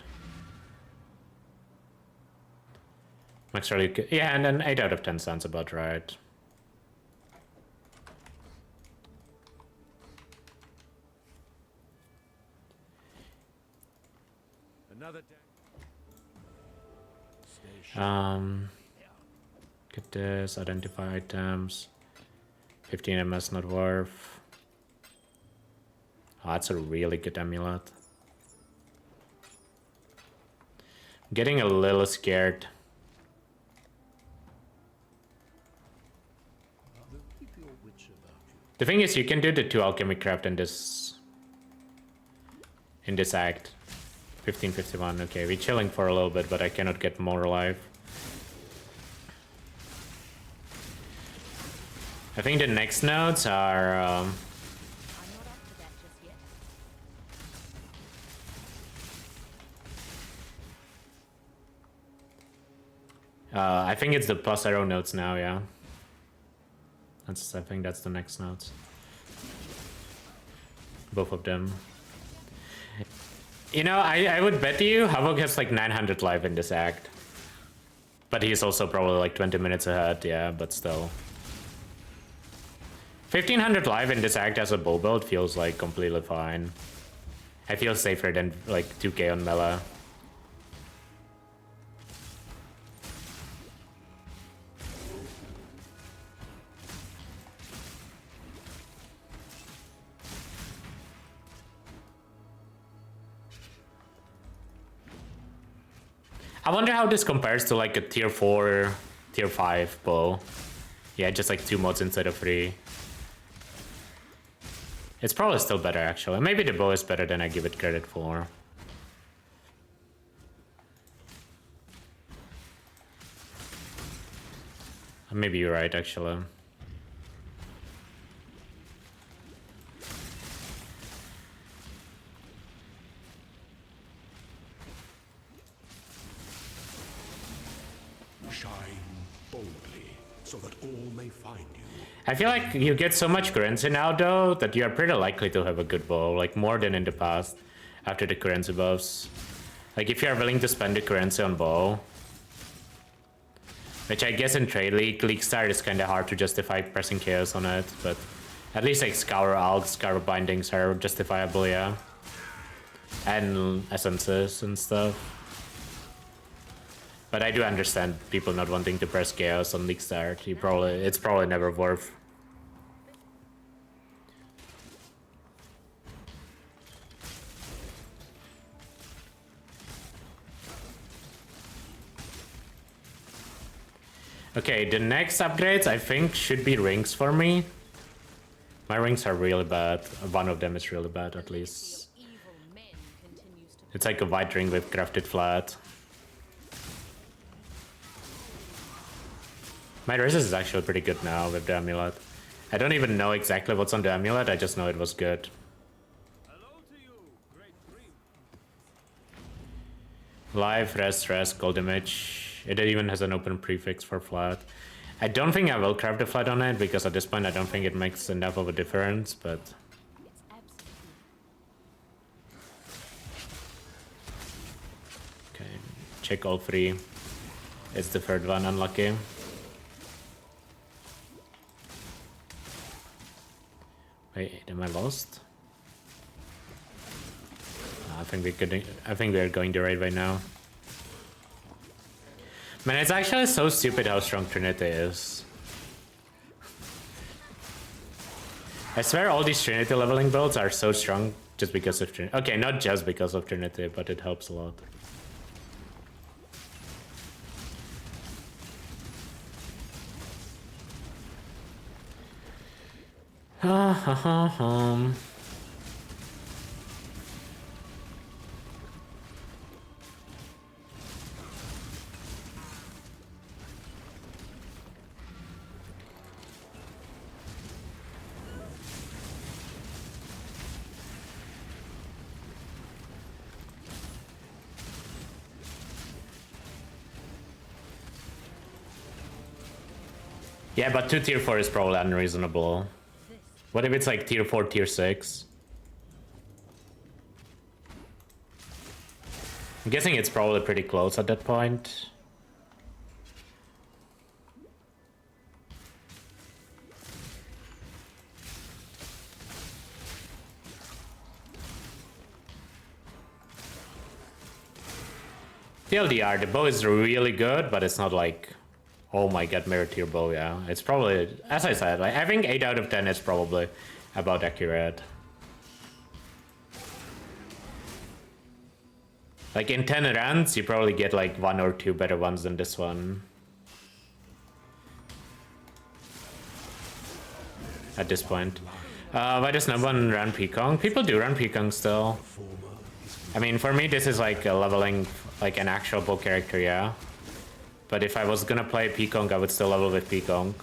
Speaker 2: Max really good. Yeah, and an 8 out of 10 sounds about right.
Speaker 3: Another
Speaker 2: Get this, identify items. 15 MS not worth. Oh, that's a really good amulet. I'm getting a little scared. The thing is, you can do the 2 alchemy craft in this act. 1551. Okay, we're chilling for a little bit, but I cannot get more alive. I think the next nodes are
Speaker 1: I'm not up to that just yet.
Speaker 2: I think it's the plus arrow nodes now, yeah. I think that's the next nodes. both of them. You know, I would bet you Havok has like 900 life in this act. But he's also probably like 20 minutes ahead, yeah, but still. 1500 life in this act as a bow build feels like completely fine. I feel safer than like 2k on melee. I wonder how this compares to like a tier 4, tier 5 bow. Yeah, just like 2 mods instead of 3. It's probably still better actually. Maybe the bow is better than I give it credit for. Maybe you're right actually.
Speaker 4: So that all may find you.
Speaker 2: I feel like you get so much currency now though that you are pretty likely to have a good bow, like more than in the past after the currency buffs. Like if you are willing to spend the currency on bow, which I guess in trade Leaguestart is kind of hard to justify pressing chaos on it, but at least like Scour Algs, Scour Bindings are justifiable, yeah. And essences and stuff. But I do understand people not wanting to press chaos on Leaguestart. It's probably never worth. Okay, the next upgrades I think should be rings for me. My rings are really bad. One of them is really bad at least. It's like a white ring with crafted flat. My resist is actually pretty good now with the amulet. I don't even know exactly what's on the amulet, I just know it was good. Life, rest, gold damage. It even has an open prefix for flat. I don't think I will craft the flat on it because at this point I don't think it makes enough of a difference, but... Okay, check all 3. It's the third one, unlucky. Wait, am I lost? I think we're going to raid right now. Man, it's actually so stupid how strong Trinity is. I swear all these Trinity leveling builds are so strong just because of Trinity. Okay, not just because of Trinity, but it helps a lot. Yeah, but 2 tier 4 is probably unreasonable. What if it's like tier 4, tier 6? I'm guessing it's probably pretty close at that point. TLDR, the bow is really good, but it's not like, oh my god, mirror tier bow, yeah. It's probably, as I said, like I think 8 out of 10 is probably about accurate. Like in 10 runs, you probably get like 1 or 2 better ones than this one. At this point. Why does no one run Pekong? People do run Pekong still. I mean, for me, this is like a leveling, like an actual bow character, yeah. But if I was gonna play Pekong, I would still level with Pekong.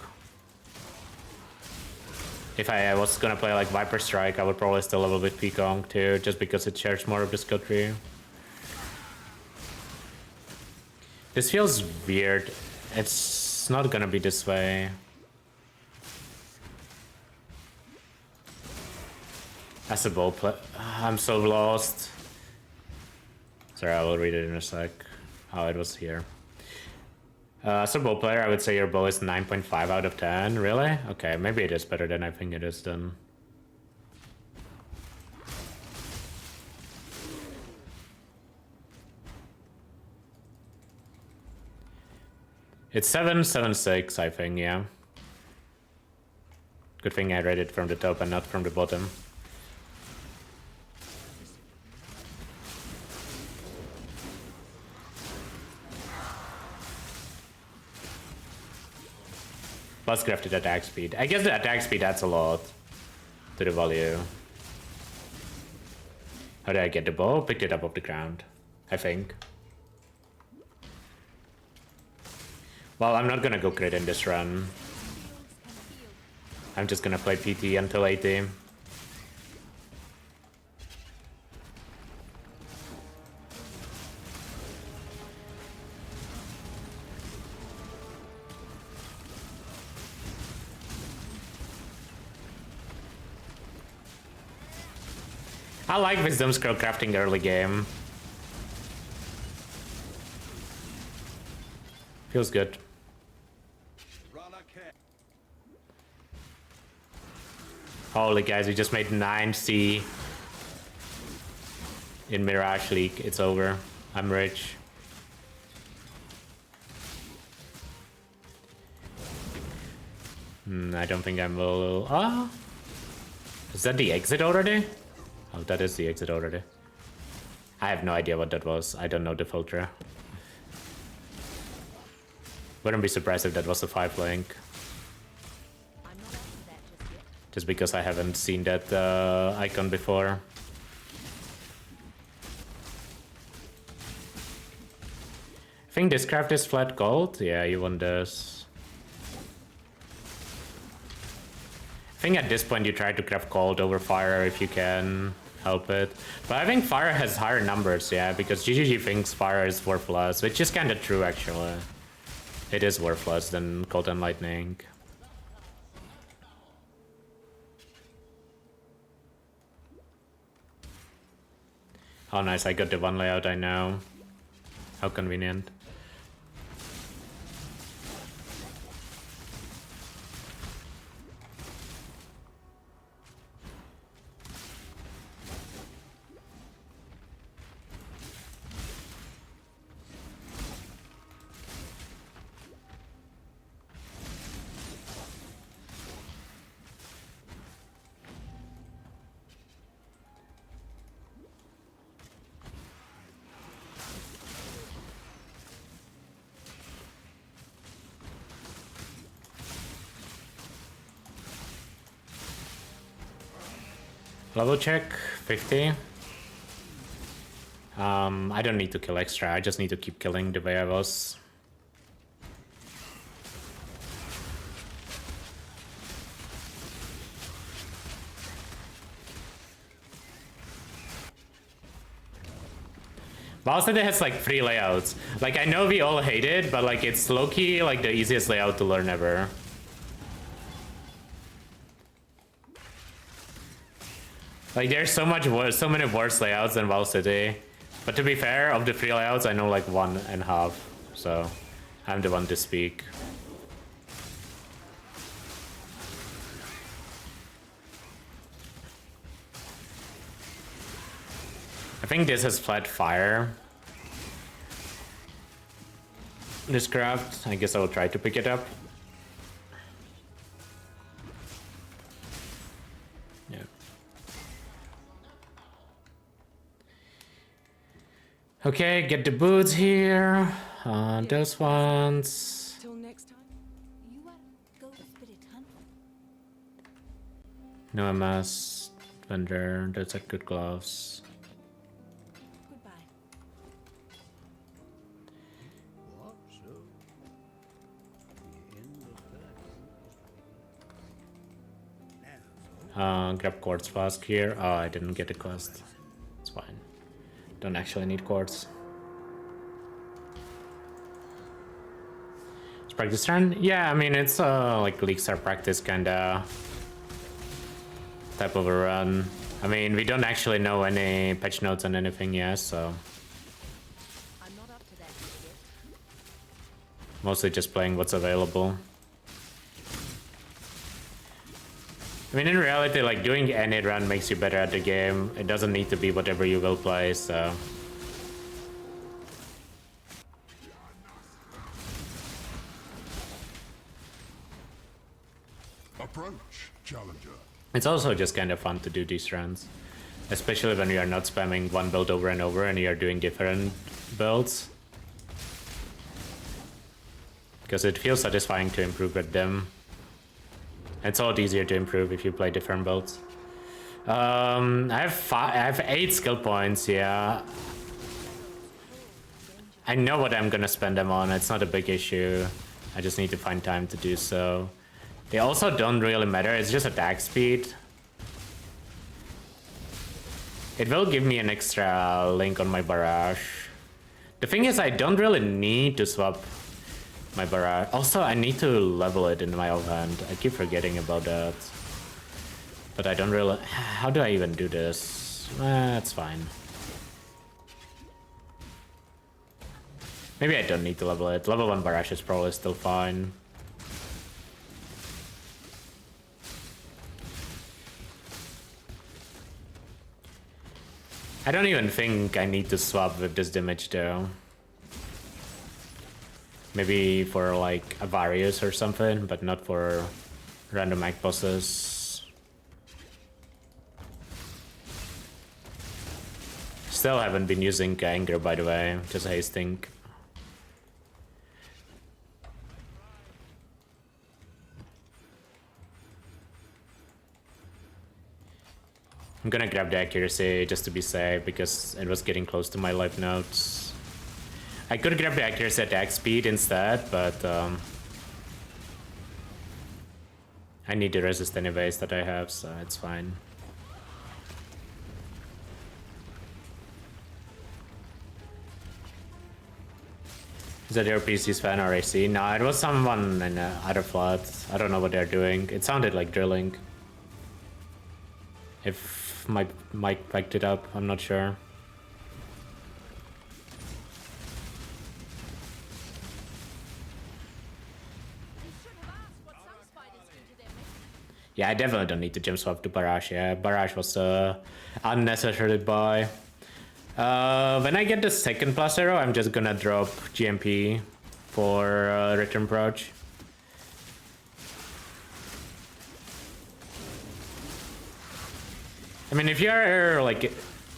Speaker 2: If I was gonna play like Viper Strike, I would probably still level with Pekong too, just because it shares more of the skill tree. This feels weird. It's not gonna be this way. As a bow player, I'm so lost. Sorry, I will read it in a sec. Oh, it was here. As a bow player, I would say your bow is 9.5 out of 10. Really? Okay, maybe it is better than I think it is then. It's 776, I think, yeah. Good thing I read it from the top and not from the bottom. Plus crafted attack speed. I guess the attack speed adds a lot to the value. How did I get the bow? Picked it up off the ground, I think. Well, I'm not gonna go crit in this run. I'm just gonna play PT until 80. I like Wisdom Scroll crafting early game. Feels good. Holy guys, we just made 9C in Mirage League. It's over. I'm rich. I don't think I will. Ah, is that the exit already? Oh, that is the exit already. I have no idea what that was. I don't know the filter. Wouldn't be surprised if that was a 5 link.
Speaker 1: I'm not after that just yet.
Speaker 2: Just because I haven't seen that icon before. I think this craft is flat gold. Yeah, you want this. I think at this point you try to craft gold over fire if you can help it. But I think fire has higher numbers, yeah, because GGG thinks fire is worth less, which is kind of true actually. It is worth less than cold and lightning. Oh nice, I got the one layout I know. How convenient. Level check, 50. I don't need to kill extra, I just need to keep killing the way I was. Valcity has like 3 layouts. Like I know we all hate it, but like it's low-key like the easiest layout to learn ever. Like there's so many worse layouts than Valcity. But to be fair, of the 3 layouts, I know like 1.5. So I'm the one to speak. I think this has flat fire. This craft, I guess I will try to pick it up. Yeah. Okay, get the boots here. Those ones.
Speaker 5: Till next time.
Speaker 1: You go to Spirit Hunt.
Speaker 2: No MS. Vendor. Those are good gloves.
Speaker 1: Goodbye.
Speaker 2: Grab quartz flask here. Oh, I didn't get a quest. It's fine. Don't actually need quartz. Let's practice turn. Yeah, I mean it's like Leaguestart practice kinda type of a run. I mean, we don't actually know any patch notes on anything yet, so
Speaker 1: I'm not up to that yet.
Speaker 2: mostly just playing what's available. I mean, in reality, like, doing any run makes you better at the game. It doesn't need to be whatever you will play, so...
Speaker 4: Approach, challenger.
Speaker 2: It's also just kind of fun to do these runs. Especially when you are not spamming one build over and over and you are doing different builds. Because it feels satisfying to improve with them. It's a lot easier to improve if you play different builds. I have 8 skill points, yeah. I know what I'm gonna spend them on, it's not a big issue. I just need to find time to do so. They also don't really matter, it's just attack speed. It will give me an extra link on my barrage. The thing is, I don't really need to swap my barrage. Also, I need to level it in my offhand. I keep forgetting about that. But I don't really... How do I even do this? It's fine. Maybe I don't need to level it. Level 1 barrage is probably still fine. I don't even think I need to swap with this damage though. Maybe for like a Varius or something, but not for random act bosses. Still haven't been using anger, by the way, just hasting. I'm gonna grab the accuracy just to be safe because it was getting close to my life notes. I could grab the accuracy attack speed instead, but I need to resist any base that I have, so it's fine. Is that your PC's fan or AC? No, it was someone in other flat. I don't know what they're doing. It sounded like drilling. If my mic picked it up, I'm not sure. Yeah, I definitely don't need to jump swap to Barrage. Yeah, Barrage was unnecessary buy. When I get the second plus arrow, I'm just gonna drop GMP for return approach. I mean, if you're like,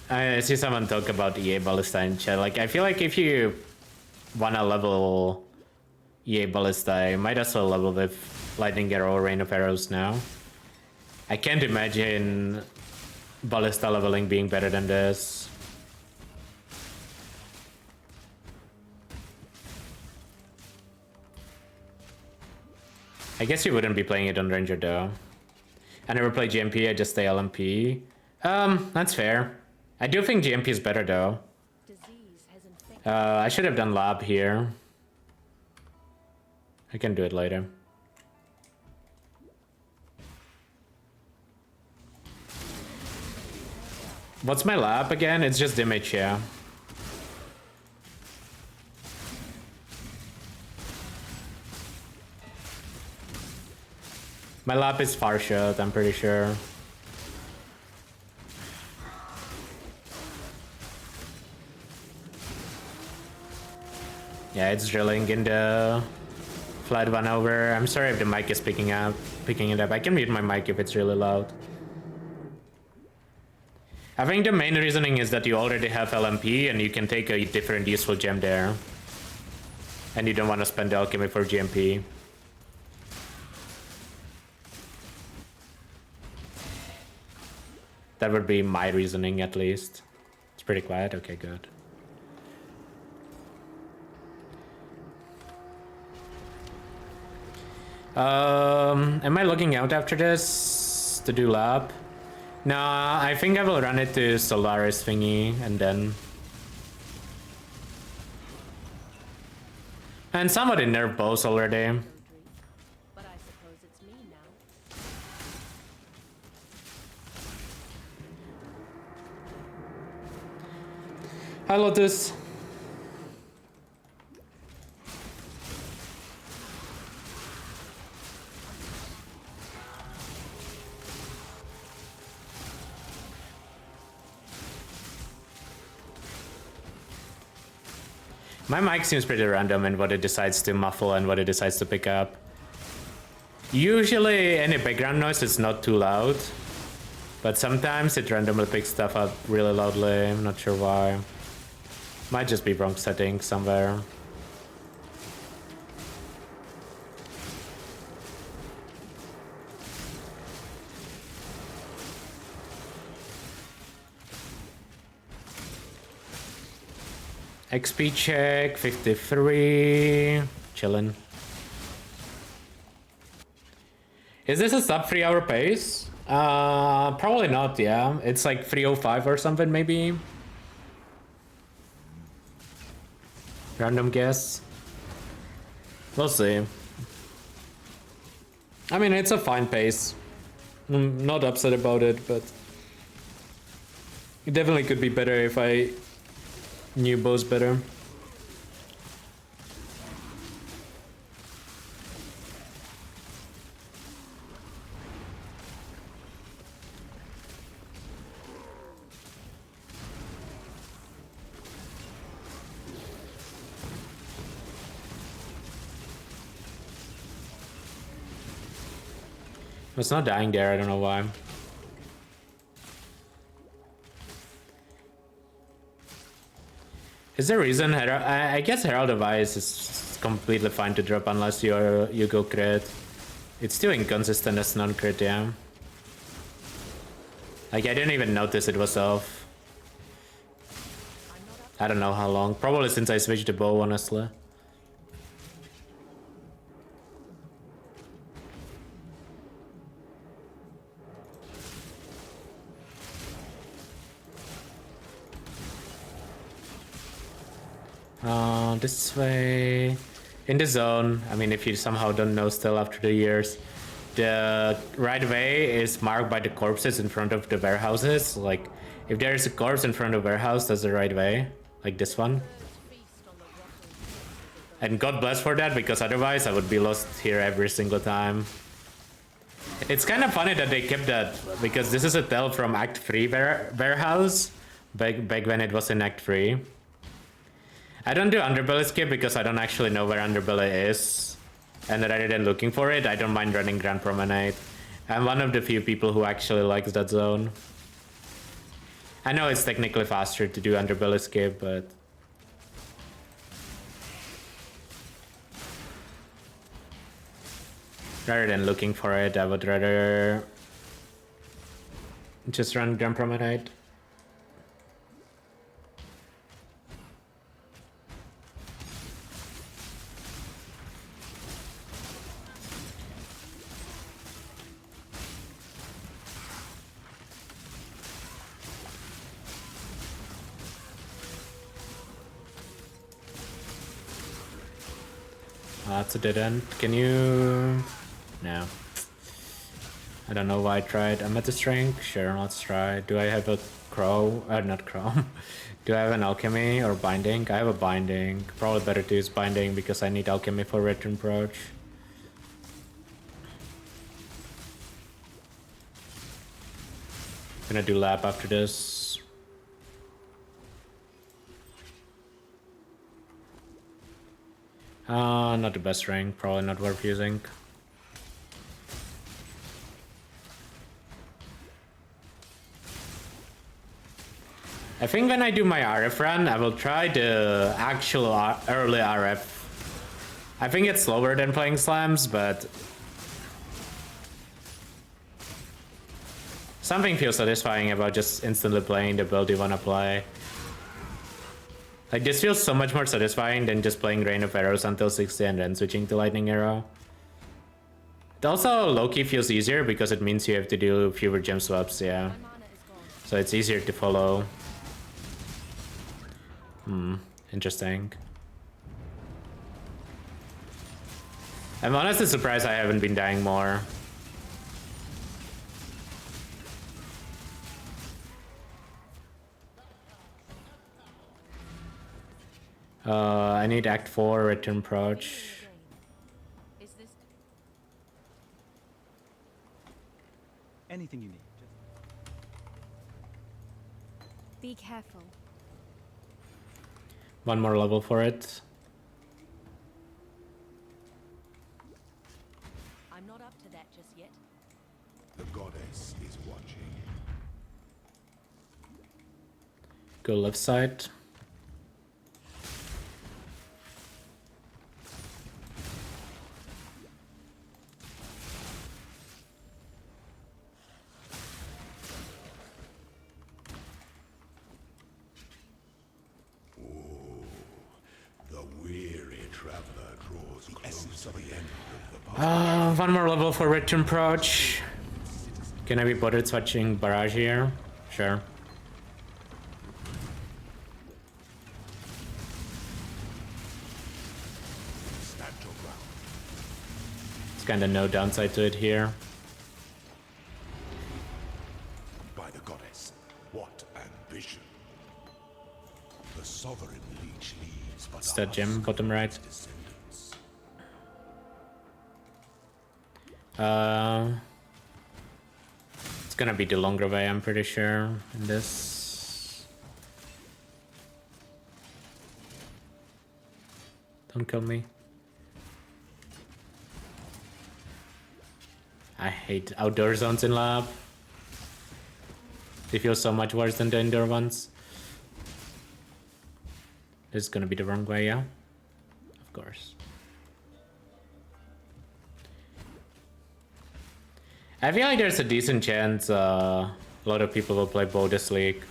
Speaker 2: I see someone talk about EA Ballista in chat. Like, I feel like if you wanna level EA Ballista, you might as well level with Lightning Arrow or Rain of Arrows now. I can't imagine Ballista leveling being better than this. I guess you wouldn't be playing it on Ranger though. I never play GMP, I just stay LMP. That's fair. I do think GMP is better though. I should have done lab here. I can do it later. What's my lab again? It's just damage, yeah. My lap is far shot, I'm pretty sure. Yeah, it's drilling in the flat one over. I'm sorry if the mic is picking it up. I can mute my mic if it's really loud. I think the main reasoning is that you already have LMP and you can take a different useful gem there. And you don't want to spend the alchemy for GMP. That would be my reasoning at least. It's pretty quiet, okay, good. Am I logging out after this to do lab? No, I think I will run it to Solaris thingy and then... And somebody nerfed bows already.
Speaker 1: But I suppose it's me now.
Speaker 2: Hi, Lotus. My mic seems pretty random in what it decides to muffle and what it decides to pick up. Usually any background noise is not too loud, but sometimes it randomly picks stuff up really loudly. I'm not sure why. Might just be wrong setting somewhere. XP check, 53. Chillin'. Is this a sub 3 hour pace? Probably not, yeah. It's like 305 or something, maybe. Random guess. We'll see. I mean, it's a fine pace. I'm not upset about it, but it definitely could be better if I knew bows better. It's not dying there, I don't know why. Is there a reason I guess Herald Deadeye is completely fine to drop unless you go crit. It's still inconsistent as non-crit, yeah. Like I didn't even notice it was off. I don't know how long. Probably since I switched the bow, honestly. This way. In the zone, I mean, if you somehow don't know still after the years, the right way is marked by the corpses in front of the warehouses. Like, if there is a corpse in front of a warehouse, that's the right way. Like this one. And God bless for that, because otherwise I would be lost here every single time. It's kind of funny that they kept that, because this is a tell from Act 3 warehouse, back when it was in Act 3. I don't do underbelly skip because I don't actually know where underbelly is. And rather than looking for it, I don't mind running Grand Promenade. I'm one of the few people who actually likes that zone. I know it's technically faster to do underbelly skip, but... rather than looking for it, I would rather just run Grand Promenade. That's a dead end. Can you... No. I don't know why I tried. I'm at the strength. Sure, let's try. Do I have a crow? Not crow. Do I have an alchemy or binding? I have a binding. Probably better to use binding because I need alchemy for return approach. Gonna do lap after this. Not the best rank, probably not worth using. I think when I do my RF run, I will try the actual early RF. I think it's slower than playing slams, but something feels satisfying about just instantly playing the build you wanna play. Like, this feels so much more satisfying than just playing Rain of Arrows until 60 and then switching to Lightning Arrow. It also low-key feels easier because it means you have to do fewer gem swaps, yeah. So it's easier to follow. Interesting. I'm honestly surprised I haven't been dying more. I need Act 4, Return Approach.
Speaker 1: Is this
Speaker 7: Anything you need.
Speaker 8: Be careful.
Speaker 2: One more level for it.
Speaker 1: I'm not up to that just yet.
Speaker 4: The goddess is watching.
Speaker 2: Go left side.
Speaker 4: The weary traveler draws the essence of the end of the path.
Speaker 2: One more level for Return Approach. Can I be bothered switching Barrage here? Sure.
Speaker 4: Stand your ground.
Speaker 2: It's kinda no downside to it here.
Speaker 4: By the goddess, what ambition! The sovereign leech leaves but
Speaker 2: It's that gem,
Speaker 4: husk
Speaker 2: bottom
Speaker 4: of
Speaker 2: right.
Speaker 4: its descendants.
Speaker 2: It's gonna be the longer way, I'm pretty sure, in this. Don't kill me. I hate outdoor zones in lab. They feel so much worse than the indoor ones. This is gonna be the wrong way, yeah? Of course. I feel like there's a decent chance a lot of people will play bow this league.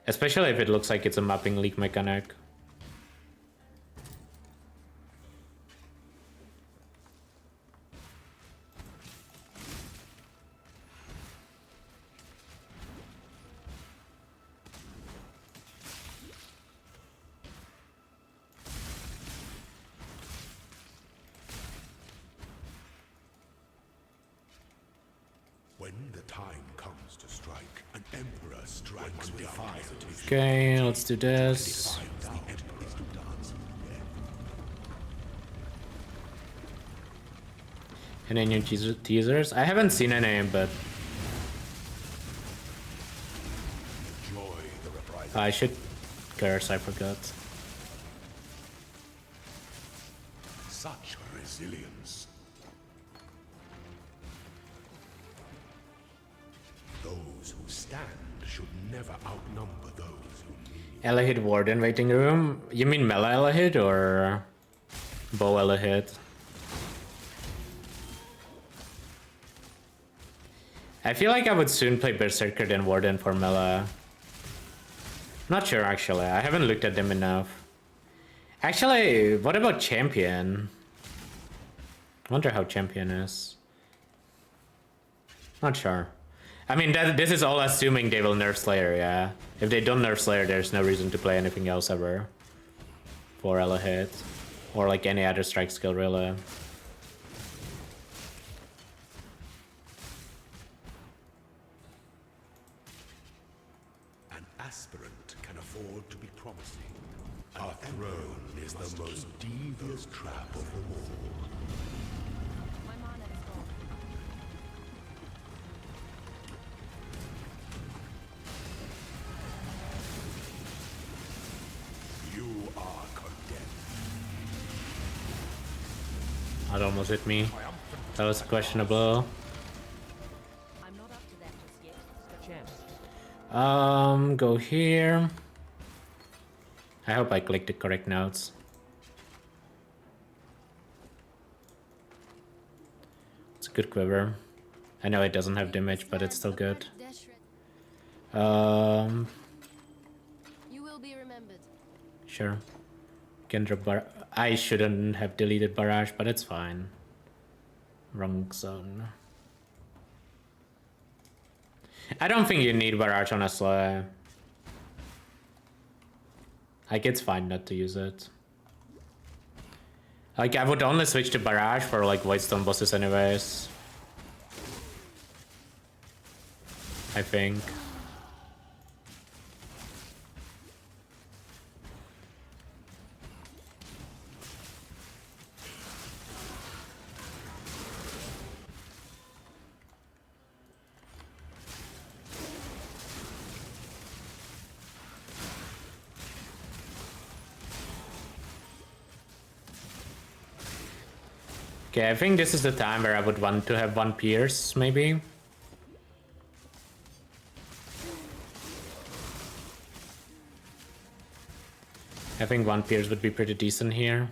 Speaker 2: Especially if it looks like it's a mapping league mechanic.
Speaker 4: When the time comes to strike, an emperor strikes with fire.
Speaker 2: Okay, let's do this.
Speaker 4: The emperor dance.
Speaker 2: Any new teasers? I haven't seen any, but
Speaker 4: Enjoy the reprisal.
Speaker 2: I should curse, I forgot.
Speaker 4: Such resilience. Those who stand should never outnumber those who kneel.
Speaker 2: Elahid Warden waiting room? You mean Mela Elahid or Bow Elahid? I feel like I would soon play Berserker than Warden for Mela. Not sure actually, I haven't looked at them enough. Actually, what about Champion? Wonder how Champion is. Not sure. I mean, this is all assuming they will nerf Slayer, yeah. If they don't nerf Slayer, there's no reason to play anything else ever. For Elahid. Or like any other strike skill, really.
Speaker 4: An aspirant can afford to be promising. Our throne is the most devious trap of them all.
Speaker 1: My mana is gone.
Speaker 4: You are condemned.
Speaker 2: That almost hit me. That was questionable.
Speaker 1: I'm not up to that just yet.
Speaker 2: Go here. I hope I clicked the correct notes. It's a good quiver. I know it doesn't have damage, but it's still good.
Speaker 8: You will be remembered.
Speaker 2: Sure. Can drop I shouldn't have deleted Barrage, but it's fine. Wrong zone. I don't think you need Barrage, honestly. Like, it's fine not to use it. Like, I would only switch to Barrage for, like, Whitestone bosses anyways. I think. Okay, I think this is the time where I would want to have one Pierce, maybe. I think one Pierce would be pretty decent here.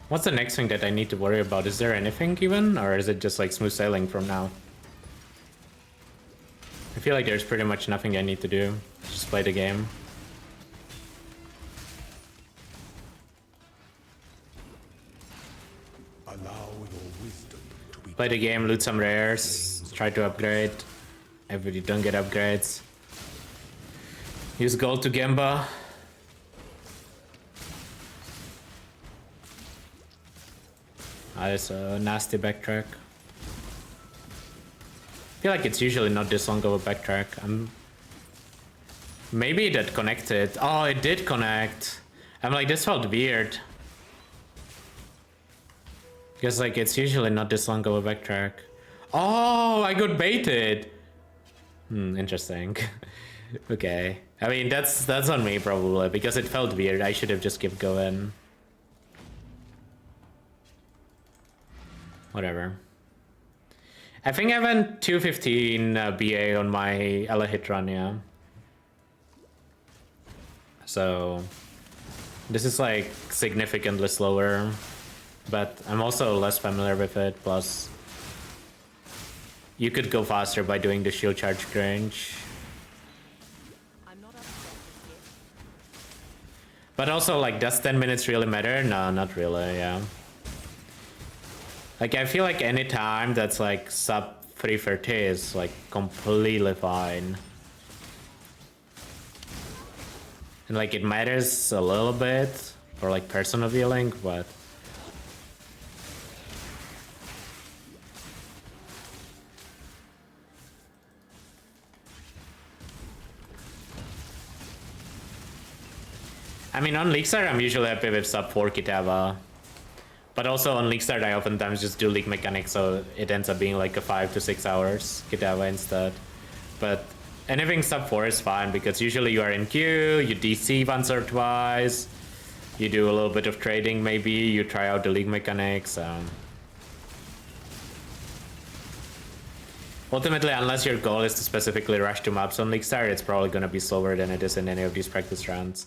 Speaker 2: What's the next thing that I need to worry about? Is there anything even? Or is it just like smooth sailing from now? I feel like there's pretty much nothing I need to do. Just play the game. Play the game, loot some rares, try to upgrade. If you don't get upgrades, use gold to Gemba. There's a nasty backtrack. I feel like it's usually not this long of a backtrack. Maybe that connected. Oh, it did connect. I'm like, this felt weird. Because like, it's usually not this long of a backtrack. Oh, I got baited. Interesting. Okay. I mean, that's on me probably, because it felt weird. I should have just kept going. Whatever. I think I went 215 BA on my Ella hit run, yeah. So this is like significantly slower, but I'm also less familiar with it. Plus, you could go faster by doing the shield charge range.
Speaker 1: I'm not upset with you.
Speaker 2: But also, like, does 10 minutes really matter? No, not really, yeah. Like, I feel like any time that's like sub 330 is like completely fine. And like, it matters a little bit for like personal viewing, but I mean, on Leaguestart I'm usually happy with sub 4 Kitava. But also on Leaguestart, I oftentimes just do League mechanics, so it ends up being like a 5 to 6 hours Kitava instead. But anything sub 4 is fine, because usually you are in queue, you DC once or twice, you do a little bit of trading maybe, you try out the League mechanics. Ultimately, unless your goal is to specifically rush to maps on Leaguestart, it's probably going to be slower than it is in any of these practice rounds.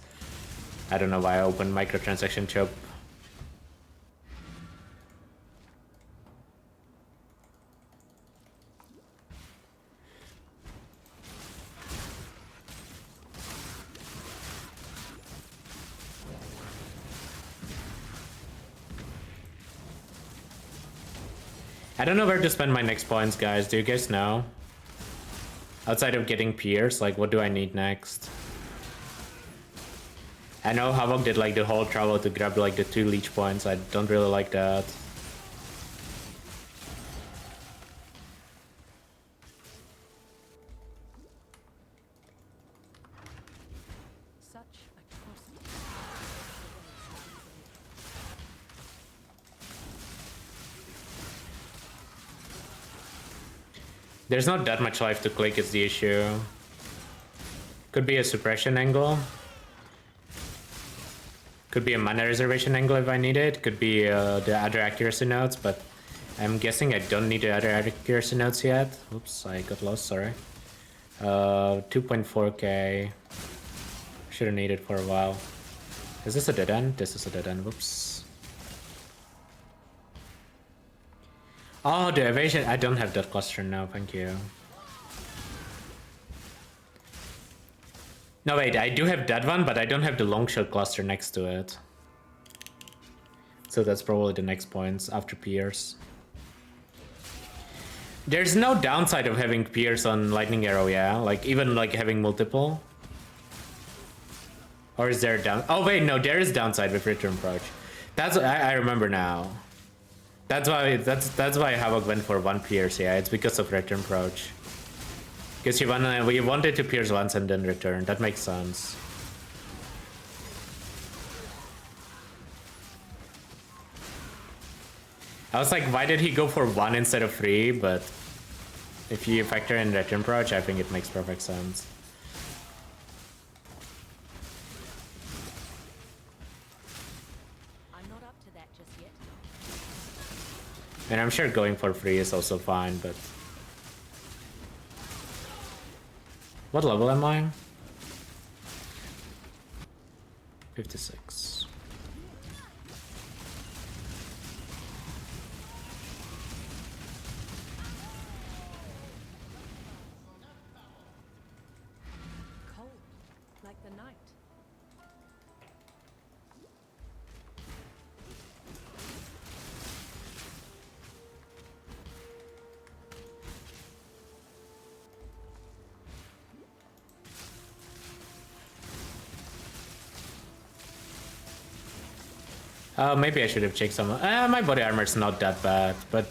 Speaker 2: I don't know why I opened microtransaction shop. I don't know where to spend my next points, guys. Do you guys know? Outside of getting Pierce, like, what do I need next? I know Havok did like the whole travel to grab like the 2 leech points. I don't really like that.
Speaker 1: Such atrocity.
Speaker 2: There's not that much life to click is the issue. Could be a suppression angle. Could be a mana reservation angle if I need it. Could be the other accuracy notes, but I'm guessing I don't need the other accuracy notes yet. Oops, I got lost, sorry. 2.4k. Should have needed for a while. Is this a dead end? This is a dead end, whoops. Oh, the evasion. I don't have that cluster now, thank you. No, wait, I do have that one, but I don't have the long shot cluster next to it. So that's probably the next points after Pierce. There's no downside of having Pierce on Lightning Arrow, yeah? Like, even like having multiple? Or is there a down? Oh wait, no, there is downside with Return Approach. That's I remember now. That's why Havoc went for 1 Pierce, yeah, it's because of Return Approach. Because we wanted to Pierce once and then return, that makes sense. I was like, why did he go for 1 instead of 3? But if you factor in Return Approach, I think it makes perfect sense.
Speaker 1: I'm not up to that just yet.
Speaker 2: And I'm sure going for 3 is also fine, but... What level am I? 56.
Speaker 1: Cold, like the night.
Speaker 2: Maybe I should have checked some. My body armor's not that bad, but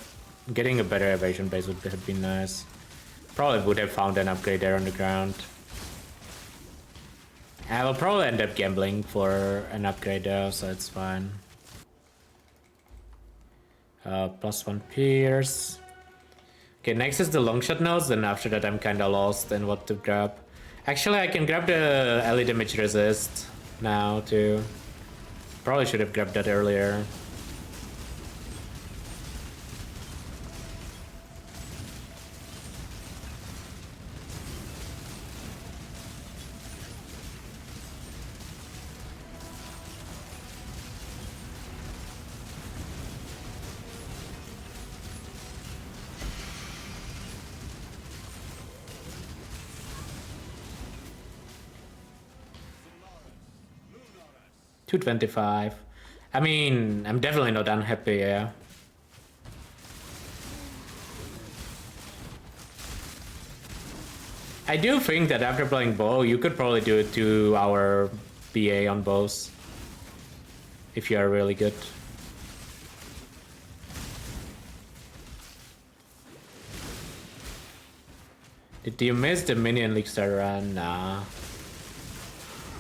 Speaker 2: getting a better evasion base would have been nice. Probably would have found an upgrade there on the ground. I will probably end up gambling for an upgrade though, so it's fine. +1 Pierce. Okay, next is the longshot nodes, then after that I'm kinda lost in what to grab. Actually, I can grab the LE damage resist now too. Probably should have grabbed that earlier. $225. I mean, I'm definitely not unhappy, yeah. I do think that after playing bow, you could probably do a 2-hour BA on bows. If you are really good. Did you miss the minion Leaguestart run? Nah.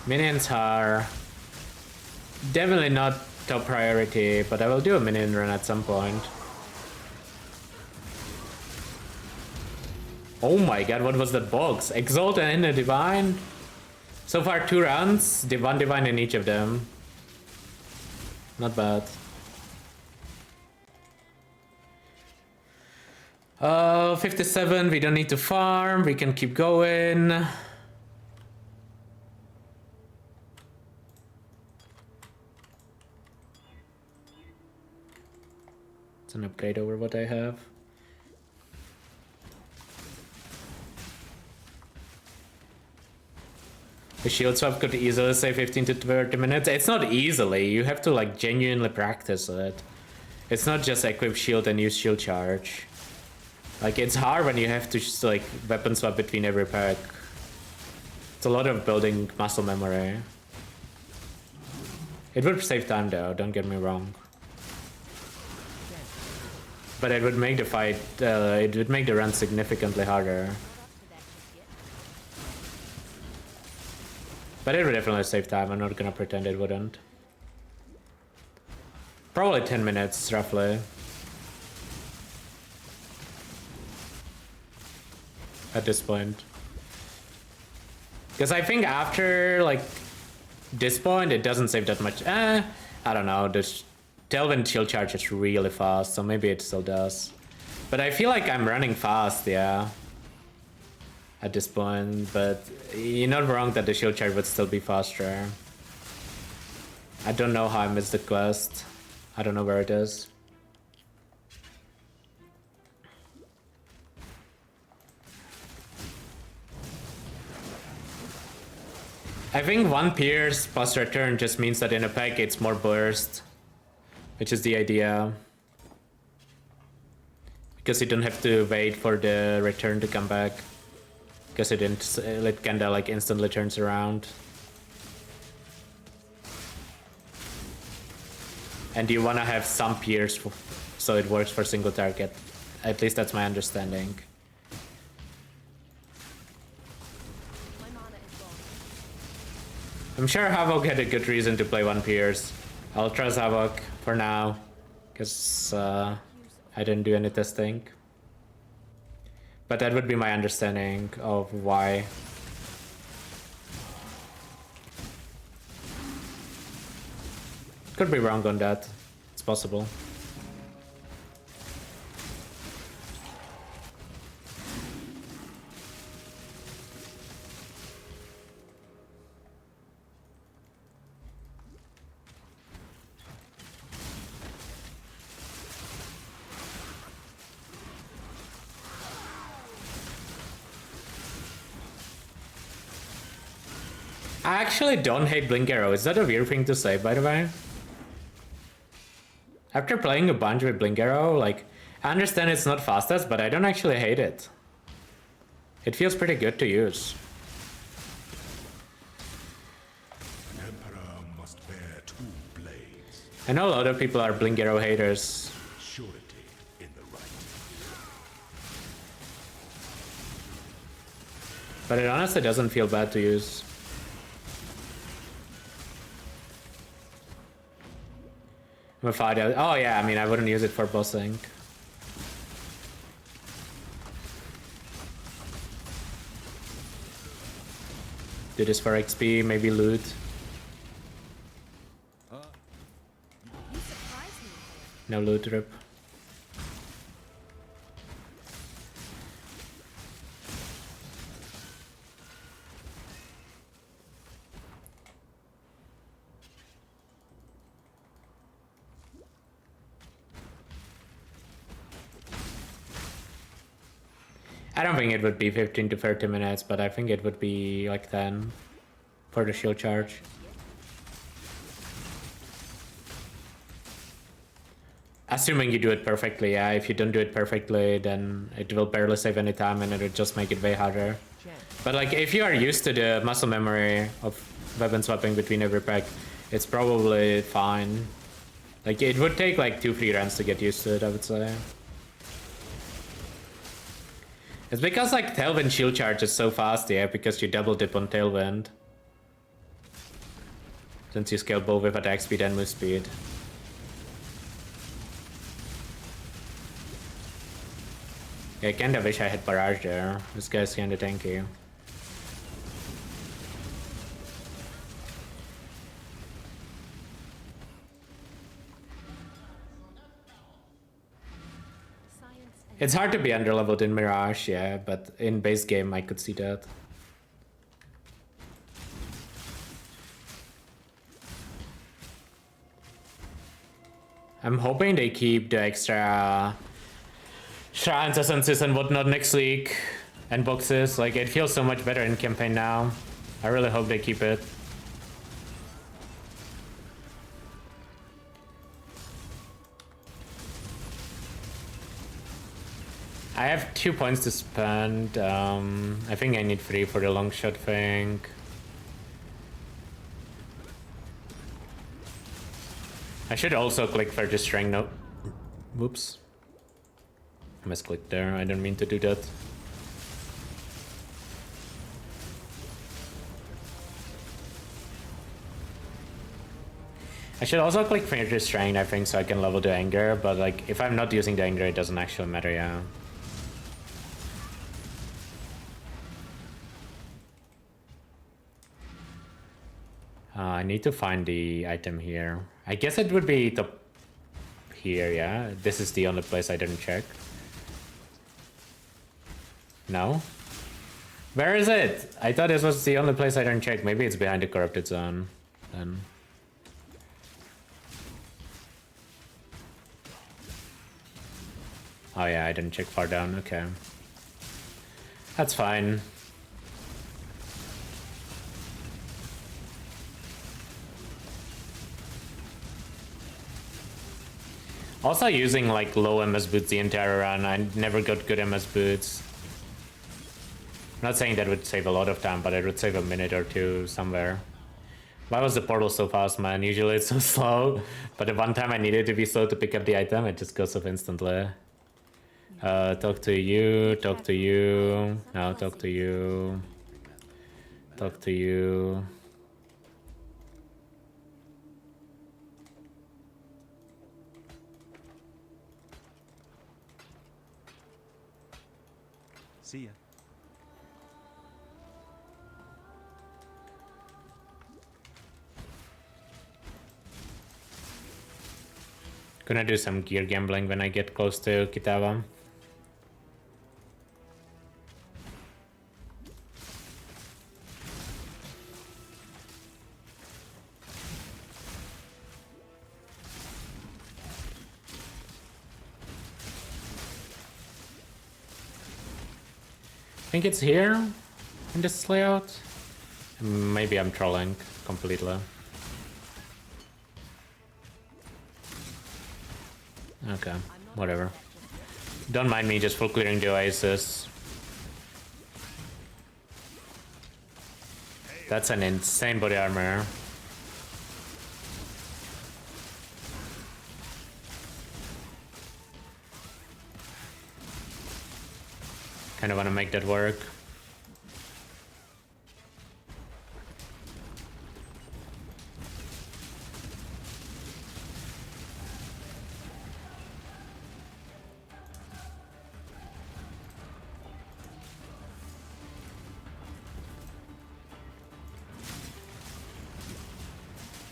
Speaker 2: Minions are definitely not top priority, but I will do a minion run at some point. Oh my god, what was that box? Exalt and a Divine? So far 2 rounds, 1 Divine in each of them. Not bad. 57, we don't need to farm, we can keep going. It's an upgrade over what I have. The shield swap could easily say 15 to 30 minutes. It's not easily, you have to like genuinely practice it. It's not just equip shield and use shield charge. Like, it's hard when you have to just like weapon swap between every pack. It's a lot of building muscle memory. It would save time though, don't get me wrong. But it would make the fight, it would make the run significantly harder. But it would definitely save time, I'm not gonna pretend it wouldn't. Probably 10 minutes, roughly. At this point. Because I think after, like, this point, it doesn't save that much. I don't know, this Tailwind shield charge is really fast, so maybe it still does. But I feel like I'm running fast, yeah. At this point, but you're not wrong that the shield charge would still be faster. I don't know how I missed the quest. I don't know where it is. I think 1 Pierce plus return just means that in a pack it's more burst. Which is the idea. Because you don't have to wait for the return to come back. Because it kinda like instantly turns around. And you wanna have some pierce so it works for single target. At least that's my understanding.
Speaker 1: My mana is gone.
Speaker 2: I'm sure Havoc had a good reason to play one pierce. I'll trust Havoc for now. Because I didn't do any testing. But that would be my understanding of why. Could be wrong on that. It's possible. I actually don't hate Blink Arrow. Is that a weird thing to say, by the way? After playing a bunch with Blink Arrow, like, I understand it's not fastest, but I don't actually hate it. It feels pretty good to use.
Speaker 4: An emperor must bear two blades.
Speaker 2: I know a lot of people are Blink Arrow haters.
Speaker 4: Surety in the right.
Speaker 2: But it honestly doesn't feel bad to use. Oh yeah, I mean, I wouldn't use it for bossing. Do this for XP, maybe loot.
Speaker 8: You surprised me.
Speaker 2: No loot rip. I don't think it would be 15 to 30 minutes, but I think it would be like 10 for the shield charge. Assuming you do it perfectly, yeah. If you don't do it perfectly, then it will barely save any time and it will just make it way harder. But like, if you are used to the muscle memory of weapon swapping between every pack, it's probably fine. Like, it would take like 2-3 runs to get used to it, I would say. It's because like Tailwind shield charge is so fast, yeah, because you double dip on Tailwind. Since you scale both with attack speed and move speed. Yeah, I kinda wish I had Barrage there. This guy's kinda tanky. It's hard to be underleveled in Mirage, yeah, but in base game I could see that. I'm hoping they keep the extra shrines, essences and whatnot next week and boxes. Like, it feels so much better in campaign now. I really hope they keep it. I have 2 points to spend. I think I need 3 for the long shot thing. I should also click for the strength. No, whoops. I misclicked there. I didn't mean to do that. I should also click for the strength, I think, so I can level the anger. But like, if I'm not using the anger, it doesn't actually matter. Yeah. I need to find the item here. I guess it would be top here, yeah? This is the only place I didn't check. No? Where is it? I thought this was the only place I didn't check. Maybe it's behind the corrupted zone, then. Oh yeah, I didn't check far down, okay. That's fine. Also using like low MS boots the entire run. I never got good MS boots. I'm not saying that would save a lot of time, but it would save a minute or two somewhere. Why was the portal so fast, man? Usually it's so slow, but the one time I needed to be slow to pick up the item, it just goes off instantly. Talk to you, talk to you, now talk to you, talk to you.
Speaker 3: See ya.
Speaker 2: Gonna do some gear gambling when I get close to Kitava. I think it's here in this layout. Maybe I'm trolling completely. Okay, whatever. Don't mind me just full clearing the oasis. That's an insane body armor. Kind of want to make that work.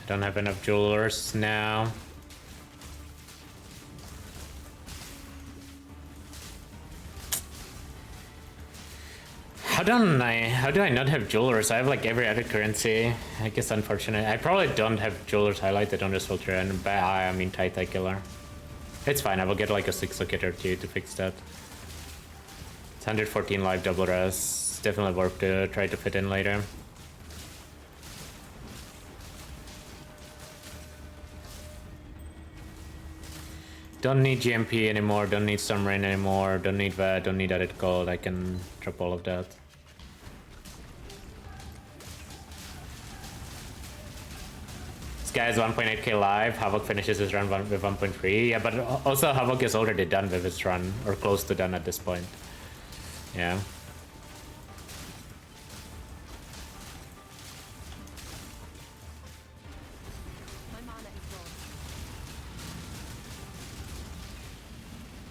Speaker 2: I don't have enough jewelers now. How do I not have jewelers? I have like every other currency. I guess unfortunate. I probably don't have jewelers highlighted on this filter, and by I mean tie killer. It's fine, I will get like a 6 socket or 2 to fix that. It's 114 live double res. Definitely worth to try to fit in later. Don't need GMP anymore, don't need Storm Rain anymore, don't need that, don't need Added Cold. I can drop all of that. This guy is 1.8k live, Havoc finishes his run with 1.3. Yeah, but also Havoc is already done with his run, or close to done at this point. Yeah.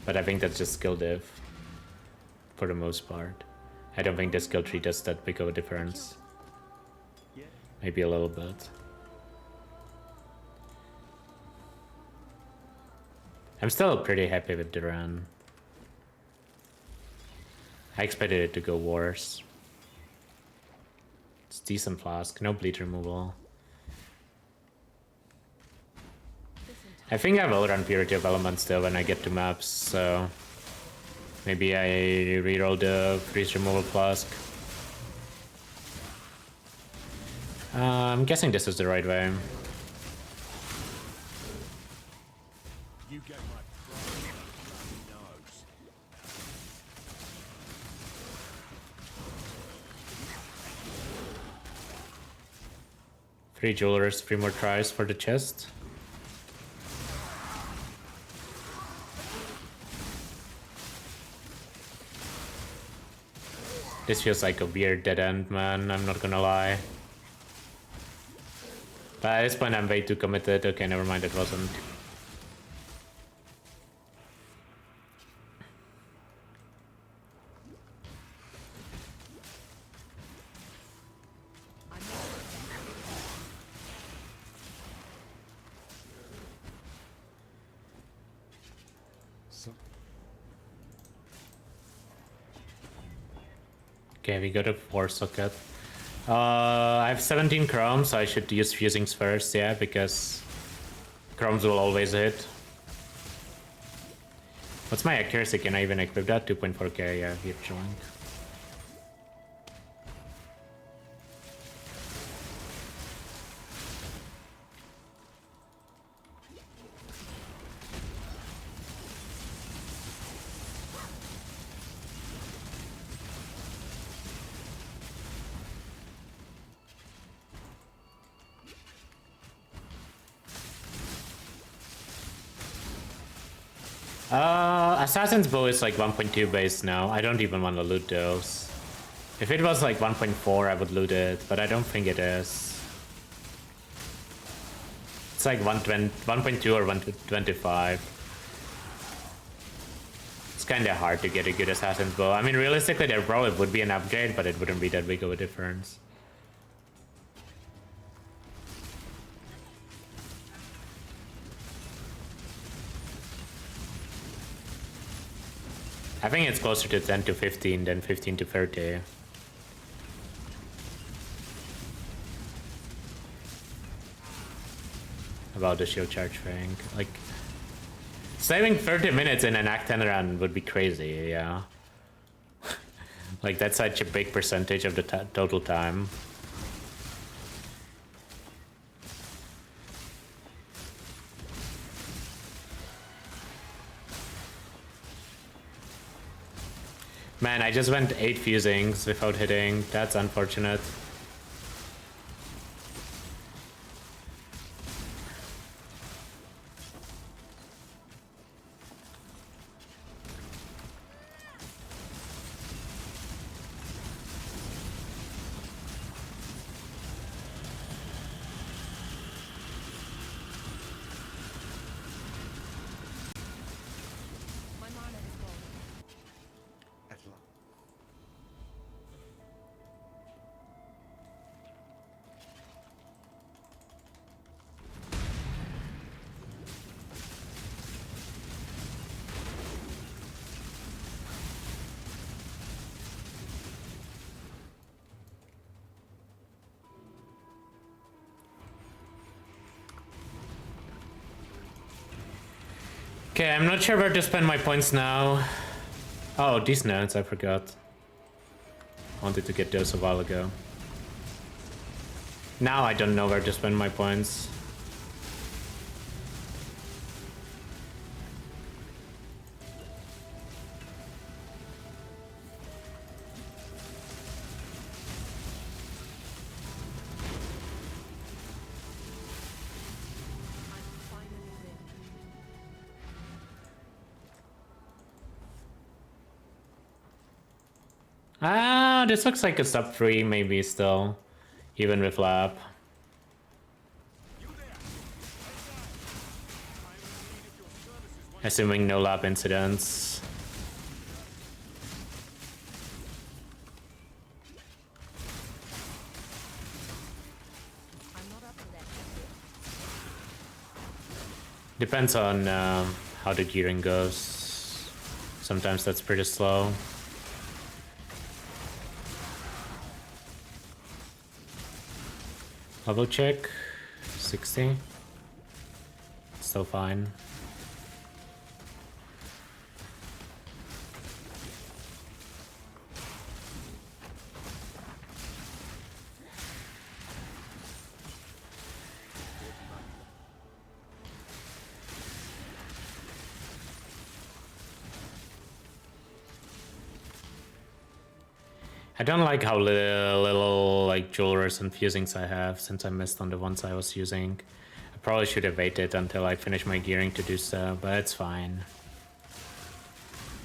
Speaker 2: But I think that's just skill diff, for the most part. I don't think the skill tree does that big of a difference. Maybe a little bit. I'm still pretty happy with the run. I expected it to go worse. It's decent flask, no bleed removal. I think I will run Purity of Elements still when I get to maps, so maybe I reroll the freeze removal flask. I'm guessing this is the right way.
Speaker 3: You get my nose.
Speaker 2: 3 jewelers, 3 more tries for the chest. This feels like a weird dead end, man, I'm not gonna lie. But at this point I'm way too committed. Okay, never mind, it wasn't. Okay, we got a 4 socket. I have 17 chromes, so I should use fusings first, yeah, because chromes will always hit. What's my accuracy? Can I even equip that? 2.4k, yeah, we're chilling. Assassin's Bow is like 1.2 base now. I don't even want to loot those. If it was like 1.4, I would loot it, but I don't think it is. It's like 1.2 or 125. It's kind of hard to get a good Assassin's Bow. I mean, realistically, there probably would be an upgrade, but it wouldn't be that big of a difference. I think it's closer to 10 to 15 than 15 to 30. About the shield charge thing. Like, saving 30 minutes in an Act 10 run would be crazy, yeah. Like, that's such a big percentage of the total time. Man, I just went 8 fusings without hitting. That's unfortunate.
Speaker 1: My mana is gone.
Speaker 6: At last.
Speaker 2: Okay, I'm not sure where to spend my points now. Oh, these notes, I forgot. Wanted to get those a while ago. Now I don't know where to spend my points.
Speaker 1: I'm finally ready.
Speaker 2: Ah, this looks like a sub 3 maybe still. Even with lab. Assuming no lab incidents.
Speaker 1: I'm not up to that.
Speaker 2: Depends on how the gearing goes. Sometimes that's pretty slow. Level check, 60. Still fine. I don't like how little like jewelers and fusings I have since I missed on the ones I was using. I probably should have waited until I finish my gearing to do so, but it's fine.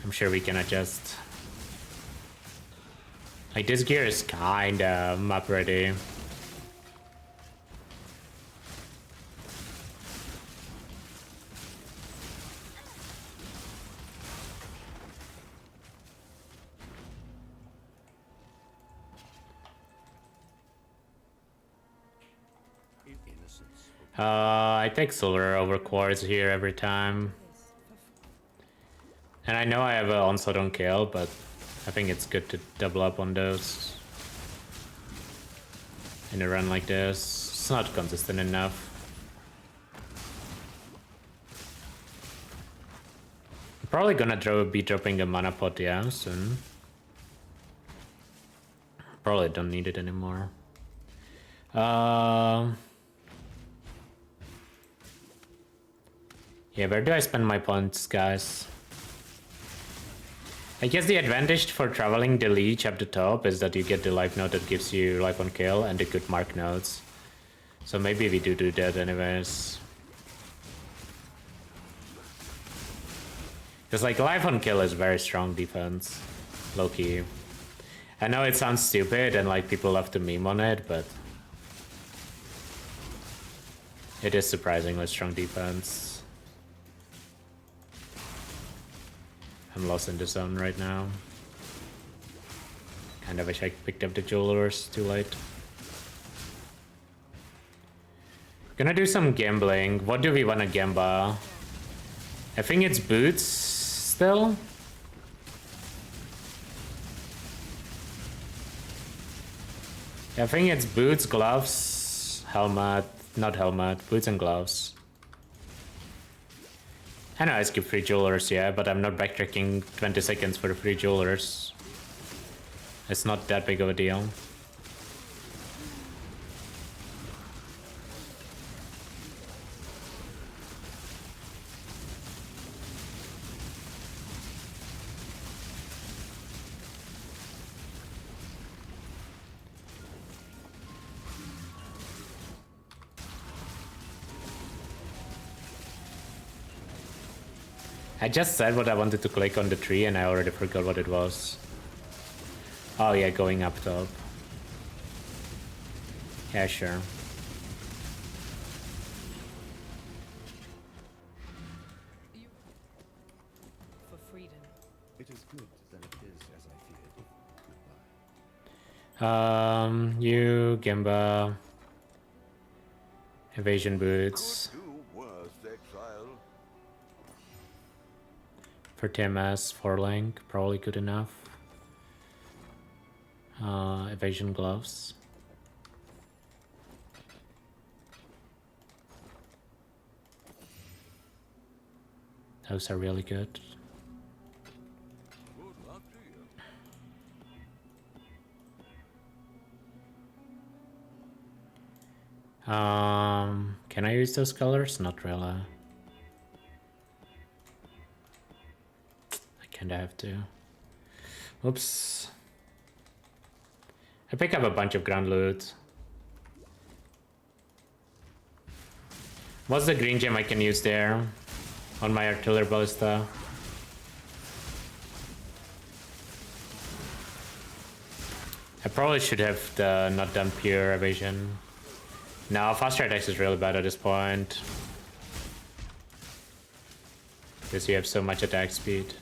Speaker 2: I'm sure we can adjust. Like this gear is kinda up ready. I take silver over quartz here every time. And I know I have an onslaught on kill, but I think it's good to double up on those. In a run like this. It's not consistent enough. I'm probably gonna be dropping a mana pot, yeah, soon. Probably don't need it anymore. Yeah, where do I spend my points, guys? I guess the advantage for traveling the leech up the top is that you get the life node that gives you life on kill and the good mark nodes. So maybe we do that anyways. Because like life on kill is very strong defense, low key. I know it sounds stupid and like people love to meme on it, but it is surprisingly strong defense. I'm lost in the zone right now. Kinda wish I picked up the jewelers too late. Gonna do some gambling. What do we wanna gamba? I think it's boots still. I think it's boots, gloves, helmet, not helmet, boots and gloves. I know I skip free jewelers, yeah, but I'm not backtracking 20 seconds for the free jewelers. It's not that big of a deal. I just said what I wanted to click on the tree and I already forgot what it was. Oh yeah, going up top. Yeah, sure.
Speaker 1: For freedom.
Speaker 6: It is good that it is as I feared. Goodbye.
Speaker 2: You, Gemba. Evasion boots.
Speaker 7: Do worse, exile.
Speaker 2: For TMS, 4 link, probably good enough. Evasion gloves. Those are really good.
Speaker 7: Good luck to you.
Speaker 2: Can I use those colors? Not really. I kinda have to. Oops. I pick up a bunch of ground loot. What's the green gem I can use there? On my artillery ballista? I probably should have not done pure evasion. No, faster attacks is really bad at this point. Because you have so much attack speed.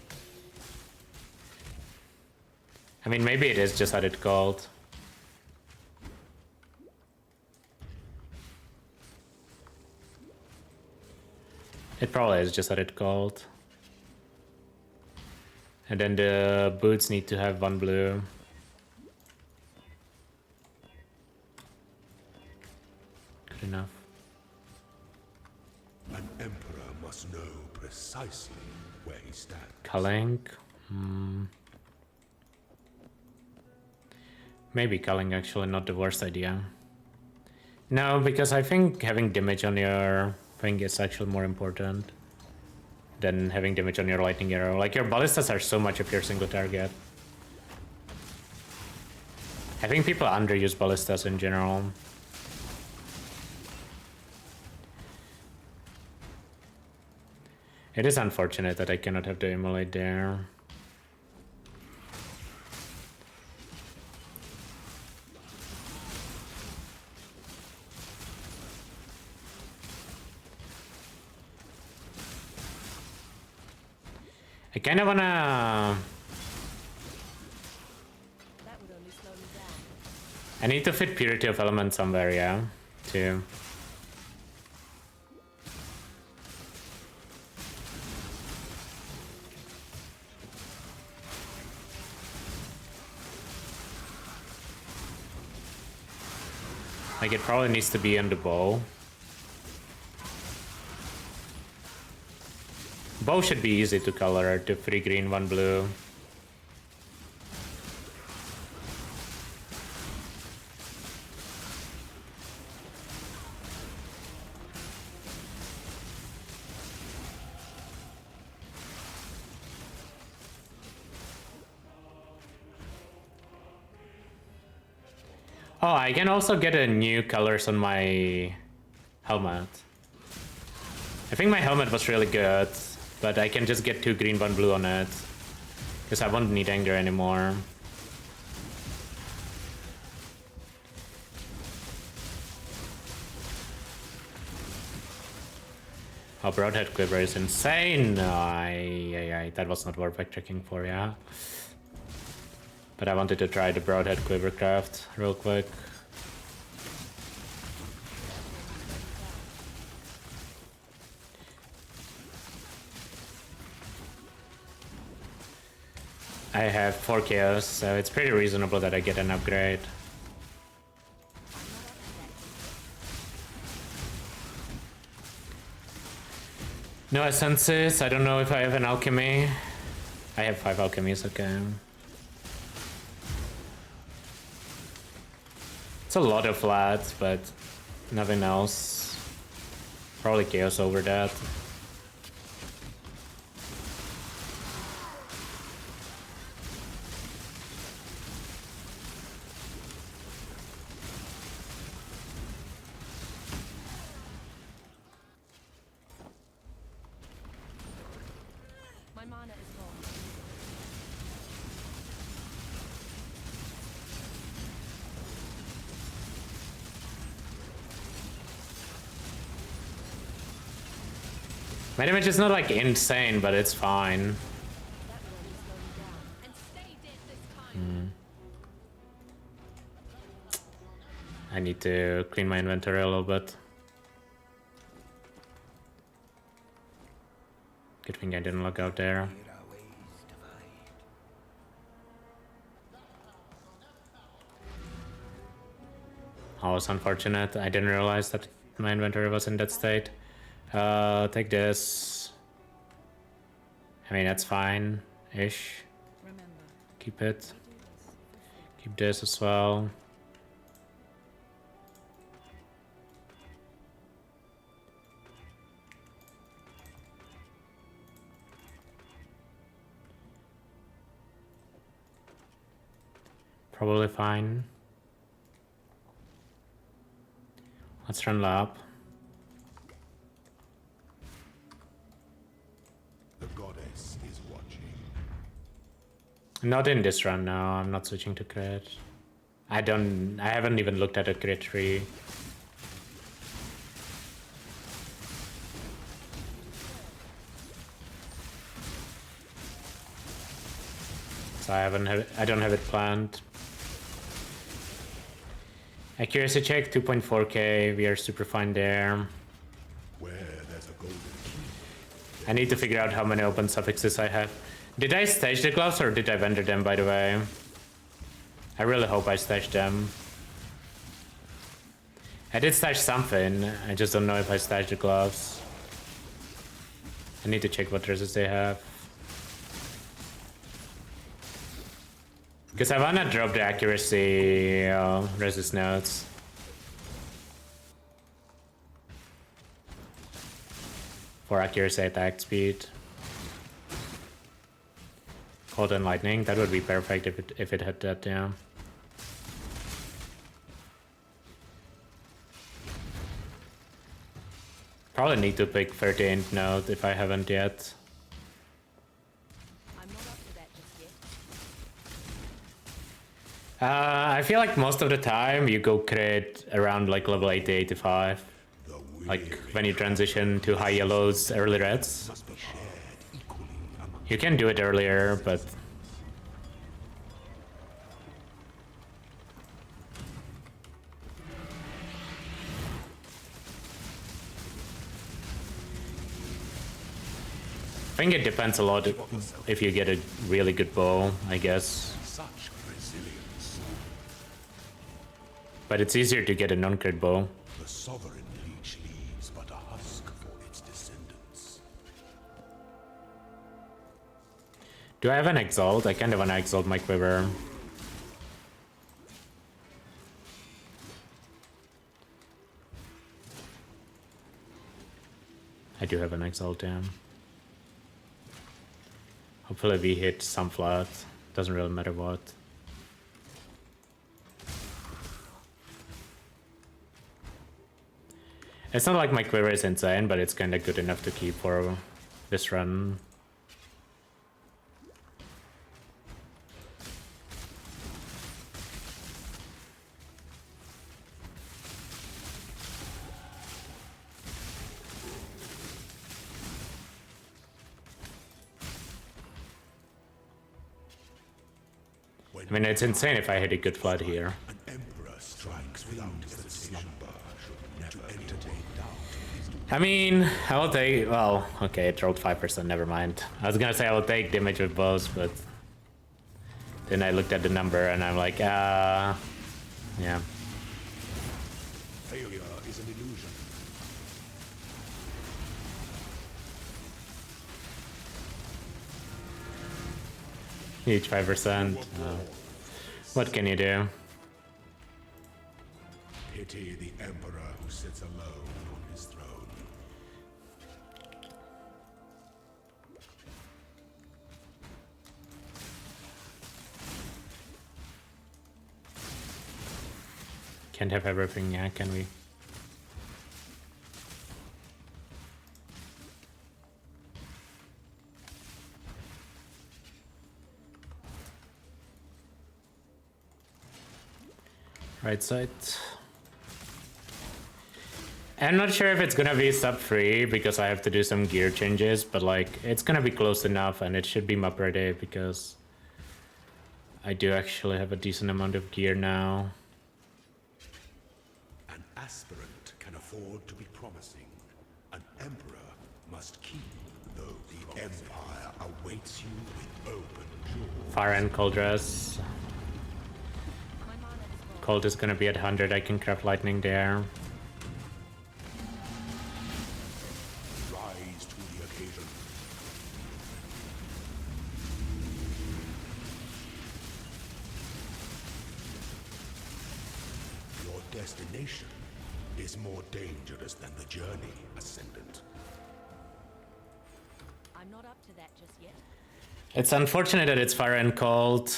Speaker 2: I mean, maybe it is just that it's called. It probably is just that it's called. And then the boots need to have 1 blue. Good enough.
Speaker 4: An emperor must know precisely where he stands.
Speaker 2: Culling. Maybe culling actually not the worst idea. No, because I think having damage on your thing is actually more important than having damage on your lightning arrow. Like your ballistas are so much of your single target. I think people underuse ballistas in general. It is unfortunate that I cannot have the immolate there. I kind of wanna...
Speaker 1: That would only slow me down.
Speaker 2: I need to fit Purity of Element somewhere, yeah, too. Like, it probably needs to be on the bow. Bow should be easy to color, to 3 green, 1 blue. Oh, I can also get a new colors on my helmet. I think my helmet was really good but I can just get 2 green, 1 blue on it. Because I won't need anger anymore. Oh, Broadhead Quiver is insane! That was not worth backtracking for, yeah. But I wanted to try the Broadhead Quiver craft real quick. I have 4 chaos, so it's pretty reasonable that I get an upgrade. No essences, I don't know if I have an alchemy. I have 5 alchemies, okay. It's a lot of flats, but nothing else. Probably chaos over that.
Speaker 1: My mana is gone.
Speaker 2: My damage is not like insane, but it's fine.
Speaker 1: That will slow me down. And stay dead this time.
Speaker 2: I need to clean my inventory a little bit. Good thing I didn't look out there. Oh, it's unfortunate. I didn't realize that my inventory was in that state. Take this. I mean, that's fine-ish.
Speaker 8: Remember,
Speaker 2: Keep it. Keep this as well. Probably fine. Let's run lab.
Speaker 3: The goddess is watching.
Speaker 2: Not in this run, no. I'm not switching to crit. I haven't even looked at a crit tree. So I don't have it planned. Accuracy check 2.4k. We are super fine there.
Speaker 3: Where there's a golden key.
Speaker 2: I need to figure out how many open suffixes I have. Did I stash the gloves or did I vendor them, by the way? I really hope I stashed them. I did stash something. I just don't know if I stashed the gloves. I need to check what dresses they have. Because I wanna drop the accuracy resist notes. For accuracy attack speed. Cold and lightning, that would be perfect if it had that, yeah. Probably need to pick 13th note if I haven't yet.
Speaker 1: I'm not up to that just yet.
Speaker 2: I feel like most of the time you go crit around like level 80, 85. Like when you transition to high yellows, early reds.
Speaker 3: Must be shared equally among
Speaker 2: You can do it earlier, but I think it depends a lot if you get a really good bow, I guess.
Speaker 3: such resilience.
Speaker 2: But it's easier to get a non-crit bow.
Speaker 3: The sovereign leech leaves but a husk for its descendants.
Speaker 2: Do I have an exalt? I kind of want to exalt my quiver. I do have an exalt, yeah. Hopefully we hit some flat. Doesn't really matter what. It's not like my quiver is insane, but it's kind of good enough to keep for this run. I mean, it's insane if I hit a good flood here.
Speaker 3: An emperor strikes without slumber should never entertain doubt.
Speaker 2: I mean, I will take... Well, okay, it rolled 5%, never mind. I was gonna say I will take damage with bows, but... Then I looked at the number and I'm like, yeah.
Speaker 3: Failure is an illusion.
Speaker 2: Each 5%. What can you do?
Speaker 3: Pity the emperor who sits alone on his throne.
Speaker 2: Can't have everything, yeah, can we? Right side. I'm not sure if it's gonna be sub 3 because I have to do some gear changes, but like it's gonna be close enough and it should be map ready because I do actually have a decent amount of gear now.
Speaker 3: An aspirant can afford to be promising. An emperor must keep, though the empire awaits you with open jaws.
Speaker 2: Fire and cold dress. Cold is gonna be at 100, I can craft lightning there.
Speaker 3: Rise to the occasion. Your destination is more dangerous than the journey, Ascendant.
Speaker 1: I'm not up to that just yet.
Speaker 2: It's unfortunate that it's fire and cold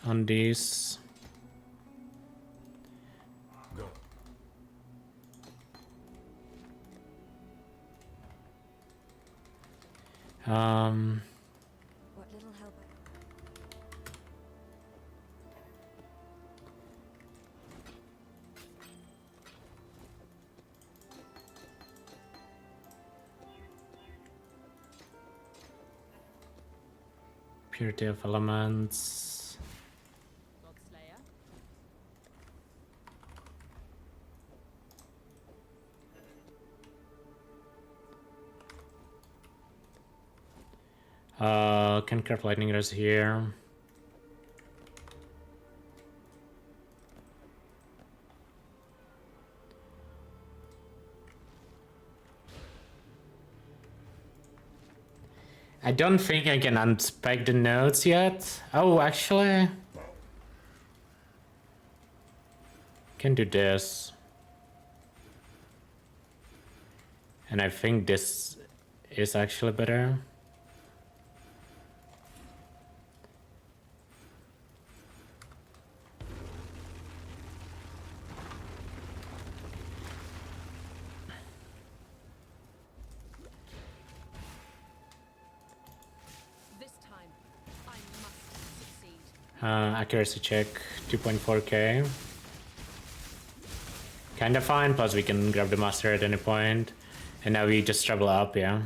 Speaker 2: on these.
Speaker 3: Go.
Speaker 8: What little help
Speaker 2: Purity of elements.
Speaker 1: Godslayer.
Speaker 2: Can craft lightning res here. I don't think I can unspec the nodes yet. Oh, actually, can do this. And I think this is actually better.
Speaker 1: This time, I must succeed.
Speaker 2: Accuracy check 2.4k. Kinda fine, plus we can grab the master at any point. And now we just travel up, yeah.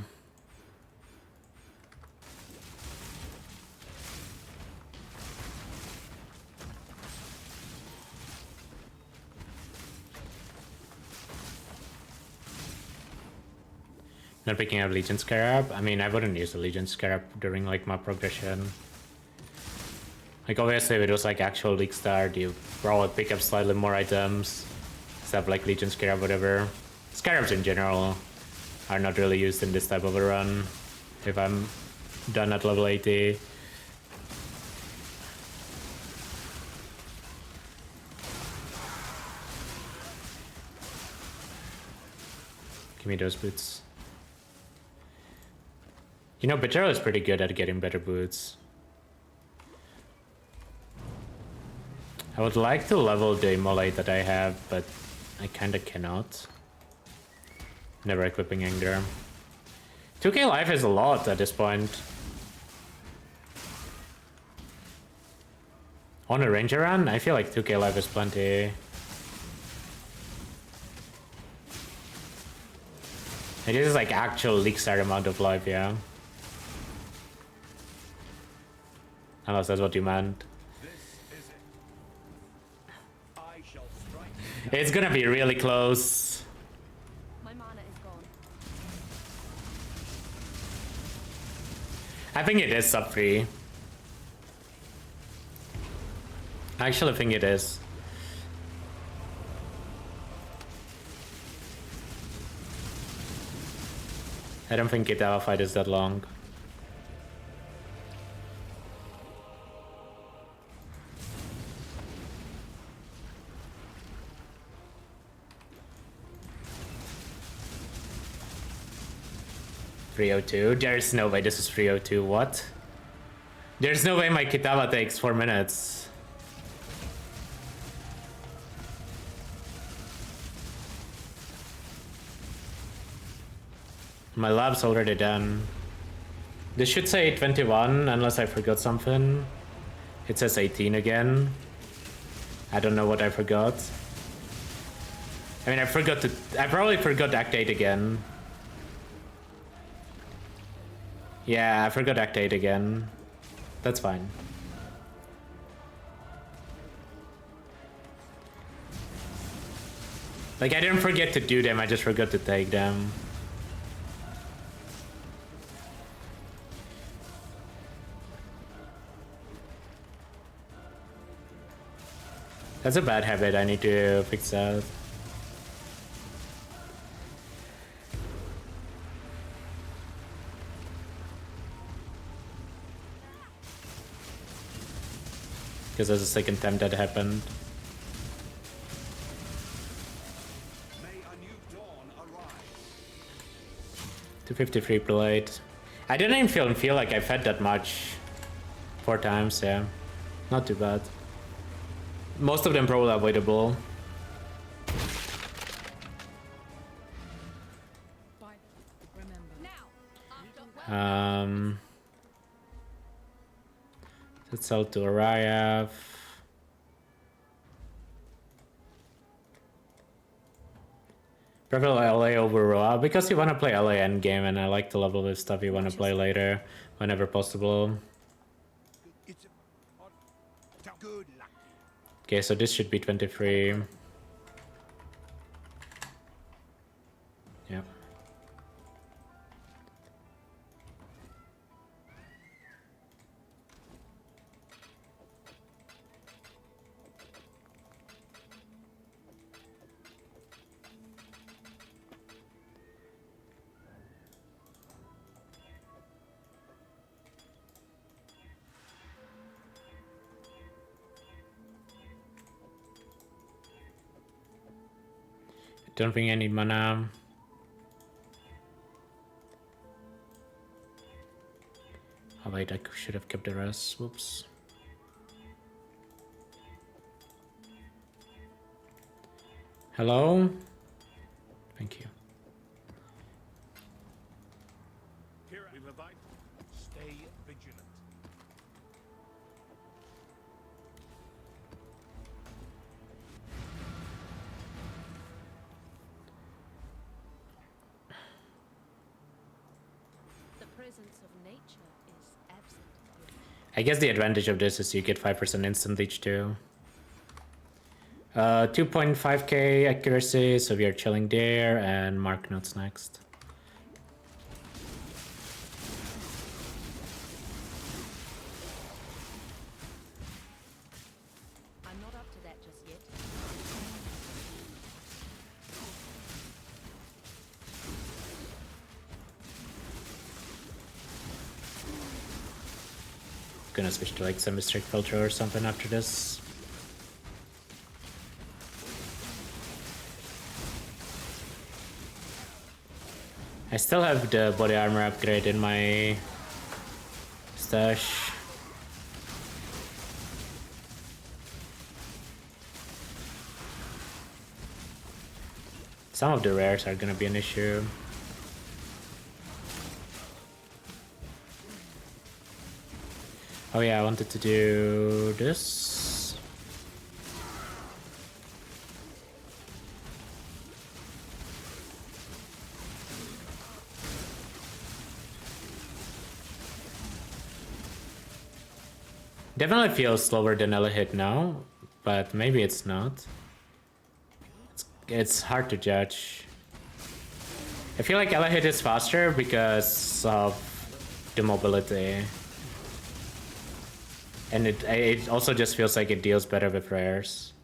Speaker 2: Not picking up Legion Scarab. I mean, I wouldn't use the Legion Scarab during like my progression. Like obviously if it was like actual Leaguestart, you probably pick up slightly more items. Stuff like Legion Scarab, whatever. Scarabs in general are not really used in this type of a run. If I'm done at level 80. Give me those boots. You know, Becerra is pretty good at getting better boots. I would like to level the Immolate that I have, but I kinda cannot. Never equipping Anger. 2k life is a lot at this point. On a ranger run, I feel like 2k life is plenty. It is like actual Leaguestart amount of life, yeah. Unless that's what you meant. It's gonna be really close.
Speaker 1: My mana is gone.
Speaker 2: I think it is sub 3. I actually think it is. I don't think Kitava fight is that long. .302? There's no way this is 302. What? There's no way my Kitava takes 4 minutes. My lab's already done. This should say 21 unless I forgot something. It says 18 again. I don't know what I forgot. I mean, I probably forgot Act 8 again. Yeah, I forgot Act 8 again. That's fine. Like, I didn't forget to do them, I just forgot to take them. That's a bad habit, I need to fix that. Because that's the second time that happened.
Speaker 3: May a new dawn arise.
Speaker 2: 253 plate. I didn't even feel like I fed that much. 4 times, yeah. Not too bad. Most of them probably avoidable. Let's sell to Arayav. Prefer LA over Roa because you want to play LA endgame, and I like to level with stuff you want to play later whenever possible. Okay, so this should be 23. Yep. Don't think I need mana. Oh wait, I should have kept the rest. Whoops. Hello? Thank you.
Speaker 3: Here we revive. Stay vigilant.
Speaker 1: The presence of nature is absent.
Speaker 2: I guess the advantage of this is you get 5% instant leech too. 2.5k accuracy, so we are chilling there, and mark notes next.
Speaker 1: I'm not up to that just yet.
Speaker 2: Gonna switch to like semi-strict filter or something after this. I still have the body armor upgrade in my stash. Some of the rares are gonna be an issue. Oh yeah, I wanted to do this. Definitely feels slower than Elahit now, but maybe it's not. It's hard to judge. I feel like Elahit is faster because of the mobility. And it also just feels like it deals better with rares.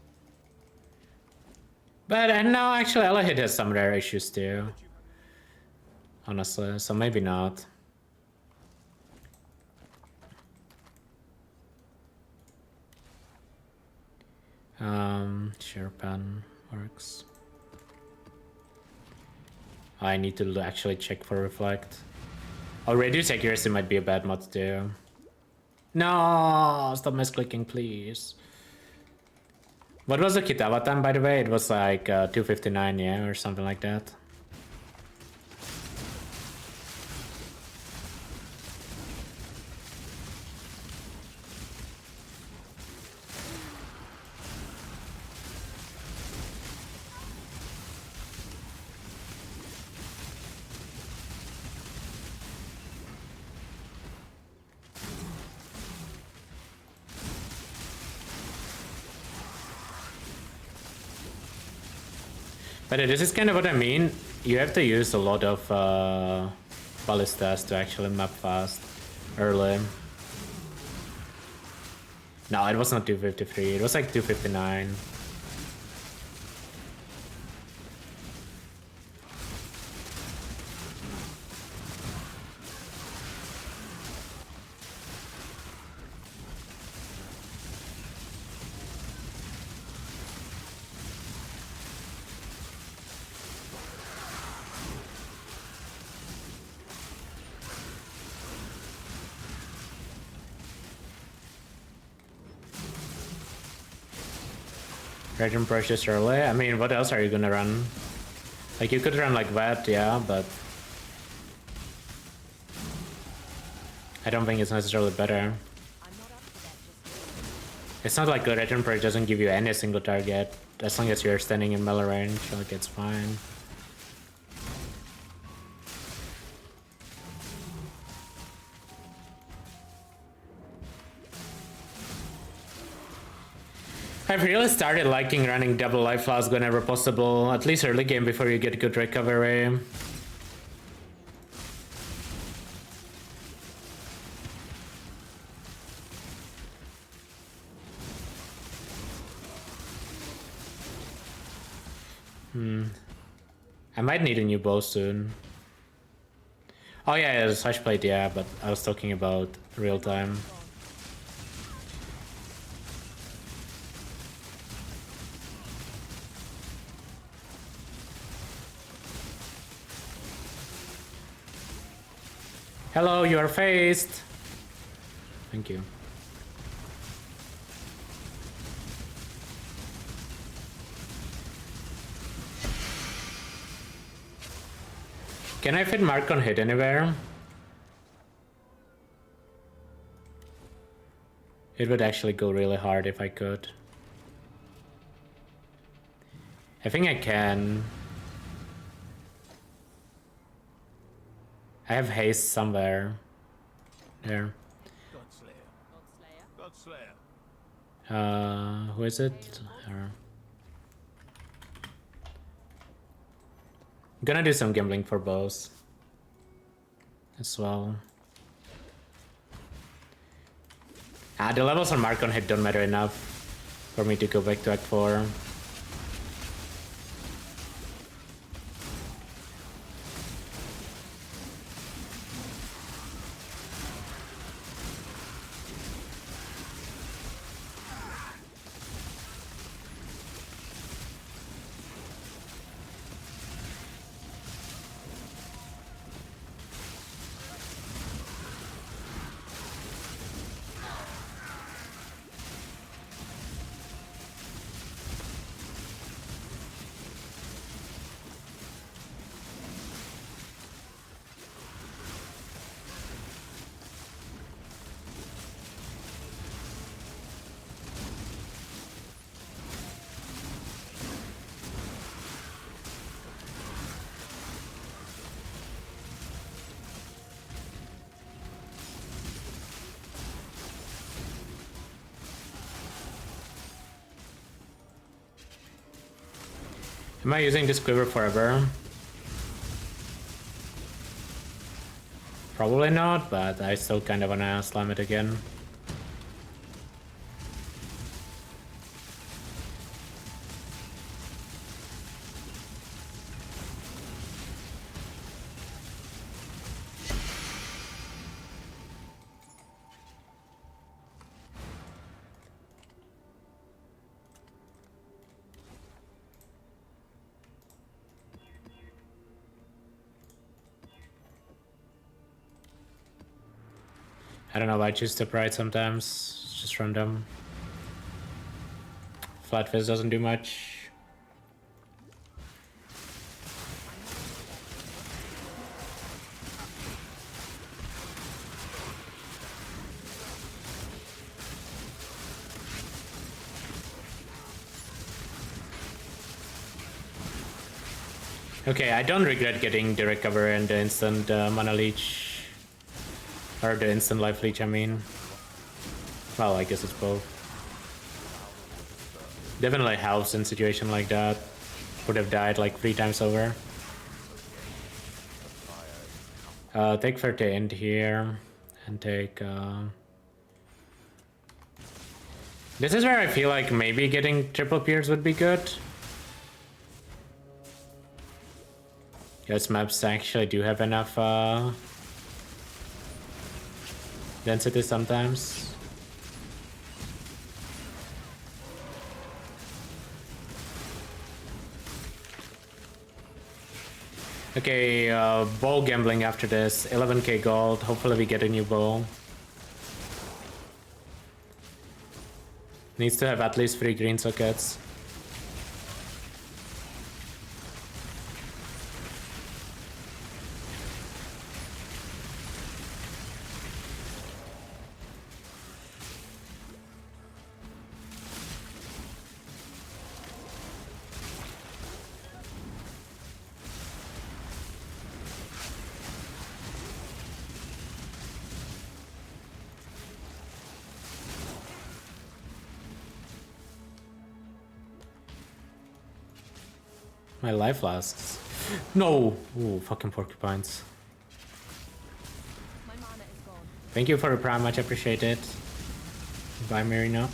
Speaker 2: But no, actually Elahit has some rare issues too. Honestly, so maybe not. Sherpan works. I need to actually check for reflect. Oh, reduce accuracy might be a bad mod too. No, stop misclicking, please. What was the Kitava time, by the way? It was like 259, yeah, or something like that. But this is kind of what I mean. You have to use a lot of ballistas to actually map fast early. No, it was not 253. It was like 259. Regen Precious early? I mean, what else are you gonna run? Like, you could run like that, yeah, but I don't think it's necessarily better. It's not like the Regen Precious doesn't give you any single target. As long as you're standing in melee range, like, it's fine. I've really started liking running double life flask whenever possible, at least early game before you get good recovery. I might need a new bow soon. Oh yeah, the Slash Blade, yeah, but I was talking about real time. Hello, you are phased. Thank you. Can I fit Mark on hit anywhere? It would actually go really hard if I could. I think I can. I have haste somewhere. There. Who is it? Her. I'm gonna do some gambling for bows as well. The levels on Mark on hit don't matter enough for me to go back to Act 4. Am I using this quiver forever? Probably not, but I still kind of wanna slam it again. I don't know why I choose to pride sometimes. It's just random. Flat fist doesn't do much. Okay, I don't regret getting the recovery and the instant mana leech. Or the instant life leech, I mean. Well, I guess it's both. Definitely helps in situation like that. Would have died like 3 times over. Take 30 end here. And take... This is where I feel like maybe getting triple pierce would be good. Yes, maps actually do have enough density sometimes. Okay, bow gambling after this. 11k gold. Hopefully we get a new bow. Needs to have at least 3 green sockets. My life lasts. No! Ooh, fucking porcupines.
Speaker 1: My mana is gone.
Speaker 2: Thank you for the prime, much appreciated. Bye, Marina.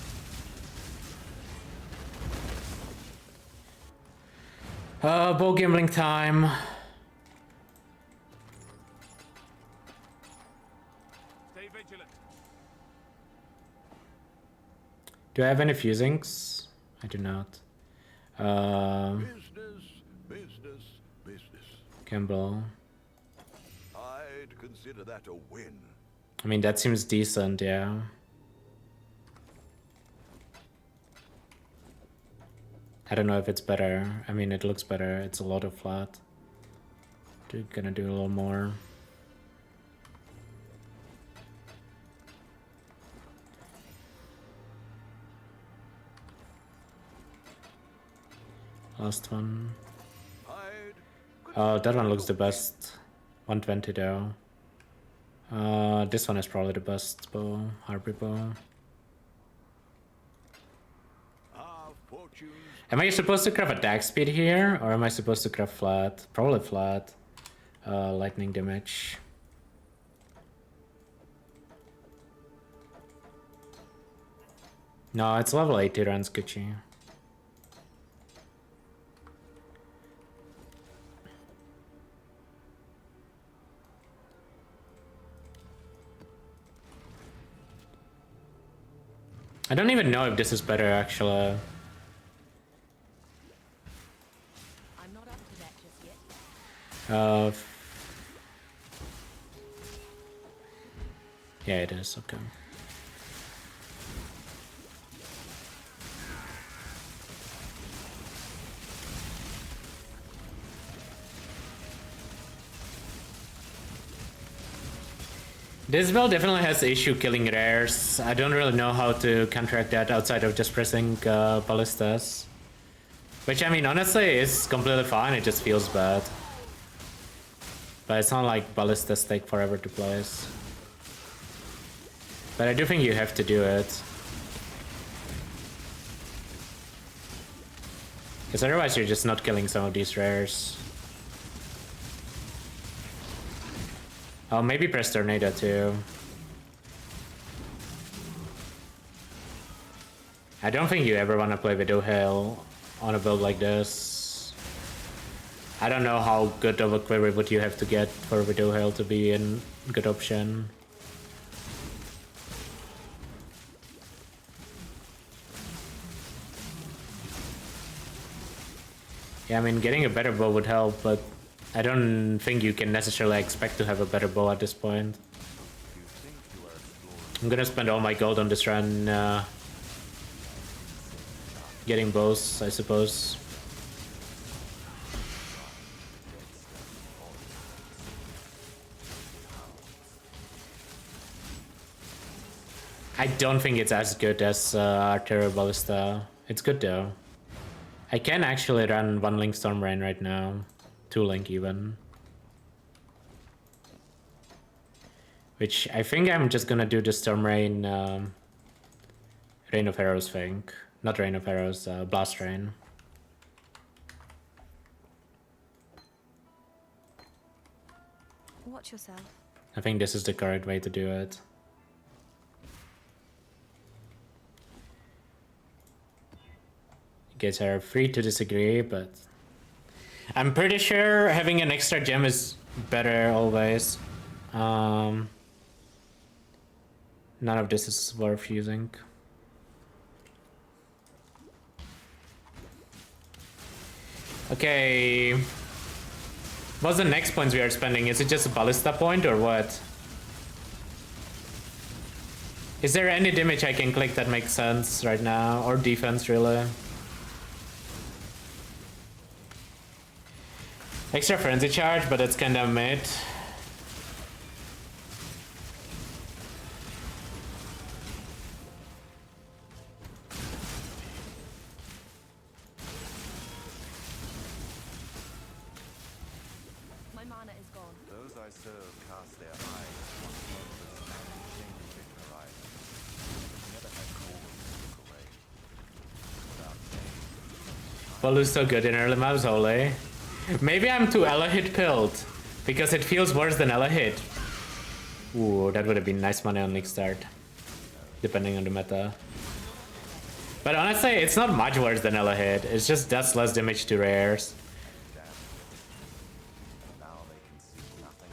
Speaker 2: Bow gambling time.
Speaker 9: Stay vigilant.
Speaker 2: Do I have any fusings? I do not.
Speaker 7: Business.
Speaker 2: Campbell.
Speaker 7: I'd consider that a win.
Speaker 2: I mean, that seems decent, yeah. I don't know if it's better. I mean, it looks better. It's a lot of flat. Gonna do a little more. Last one. Oh, that one looks the best. 120 though. This one is probably the best bow. Harpy bow. Am I supposed to craft attack speed here, or am I supposed to craft flat? Probably flat. Lightning damage. No, it's level 80 runs Gucci. I don't even know if this is better, actually.
Speaker 1: I'm not up to that just yet.
Speaker 2: Yeah, it is, okay. This build definitely has issue killing rares. I don't really know how to counteract that outside of just pressing ballistas. Which, I mean, honestly, is completely fine, it just feels bad. But it's not like ballistas take forever to place. But I do think you have to do it. Because otherwise you're just not killing some of these rares. Oh, maybe press Tornado too. I don't think you ever want to play Widow Hail on a build like this. I don't know how good of a query would you have to get for Widow Hail to be a good option. Yeah, I mean, getting a better bow would help, but I don't think you can necessarily expect to have a better bow at this point. I'm gonna spend all my gold on this run, getting bows, I suppose. I don't think it's as good as Archer or Ballista. It's good though. I can actually run 1 Link Storm Rain right now. 2 Link even. Which I think I'm just gonna do the Storm Rain, Rain of Arrows thing. Not Rain of Arrows, Blast Rain.
Speaker 8: Watch yourself.
Speaker 2: I think this is the correct way to do it. You guys are free to disagree, but I'm pretty sure having an extra gem is better always. None of this is worth using. Okay. What's the next points we are spending? Is it just a ballista point or what? Is there any damage I can click that makes sense right now? Or defense, really? Extra frenzy charge, but that's kinda mid.
Speaker 1: My mana is gone.
Speaker 7: Those I serve cast their eyes on monsters and changing horizon. Never had cause to look away. Without pain.
Speaker 2: Bolu's so good in early maps, Ole. Maybe I'm too Elahit pilled, because it feels worse than Elahit. Ooh, that would have been nice money on Leaguestart, depending on the meta. But honestly, it's not much worse than Elahit. It just does less damage to rares.
Speaker 7: Now they can see nothing.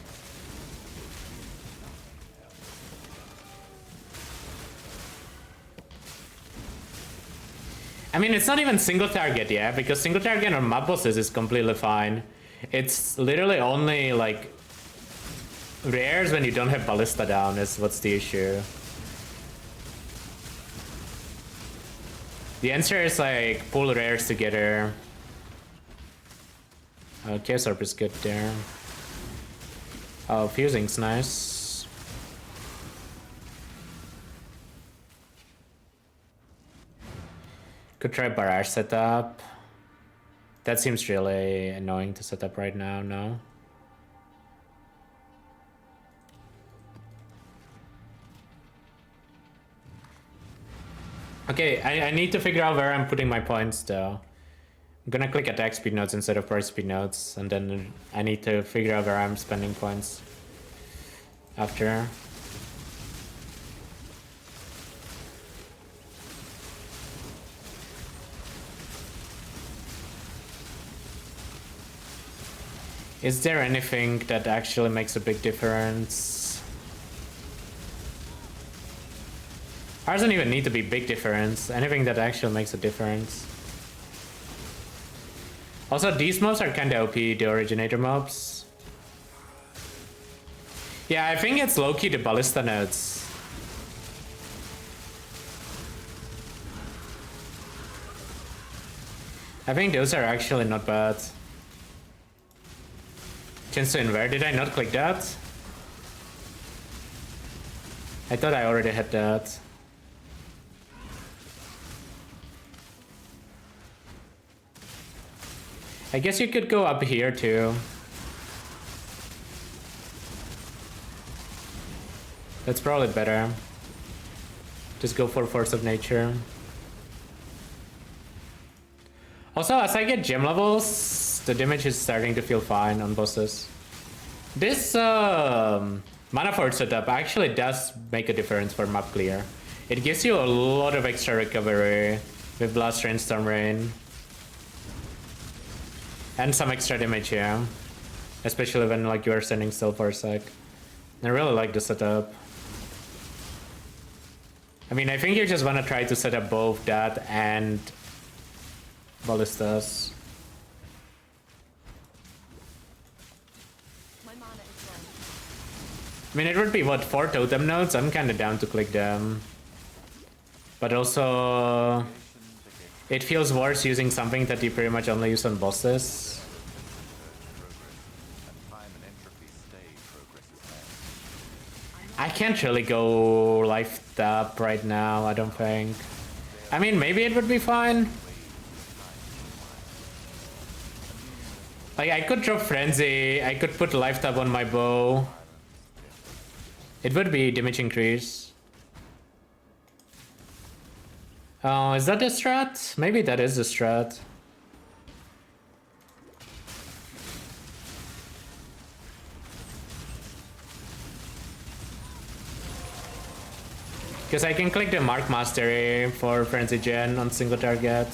Speaker 2: I mean, it's not even single target, yeah, because single target on map bosses is completely fine. It's literally only, like, rares when you don't have Ballista down is what's the issue. The answer is, like, pull rares together. Chaos Orb is good there. Oh, Fusing's nice. Could try Barrage setup. That seems really annoying to set up right now, no? Okay, I need to figure out where I'm putting my points though. I'm gonna click attack speed nodes instead of burst speed nodes, and then I need to figure out where I'm spending points after. Is there anything that actually makes a big difference? It doesn't even need to be big difference. Anything that actually makes a difference. Also, these mobs are kinda OP, the originator mobs. Yeah, I think it's low-key the Ballista nodes. I think those are actually not bad. Chance to invert, did I not click that? I thought I already had that. I guess you could go up here too. That's probably better. Just go for Force of Nature. Also, as I get gem levels, the damage is starting to feel fine on bosses. This mana fort setup actually does make a difference for map clear. It gives you a lot of extra recovery with Blast Rain, Storm Rain. And some extra damage, yeah. Especially when like you are standing still for a sec. I really like the setup. I mean, I think you just want to try to set up both that and ballistas.
Speaker 1: My mana is low.
Speaker 2: I mean, it would be what, 4 totem nodes? I'm kind of down to click them. But also, it feels worse using something that you pretty much only use on bosses. I can't really go life up right now, I don't think. I mean, maybe it would be fine. Like, I could drop Frenzy, I could put life tab on my bow. It would be damage increase. Oh, is that the strat? Maybe that is the strat. Because I can click the Mark Mastery for Frenzy Gen on single target.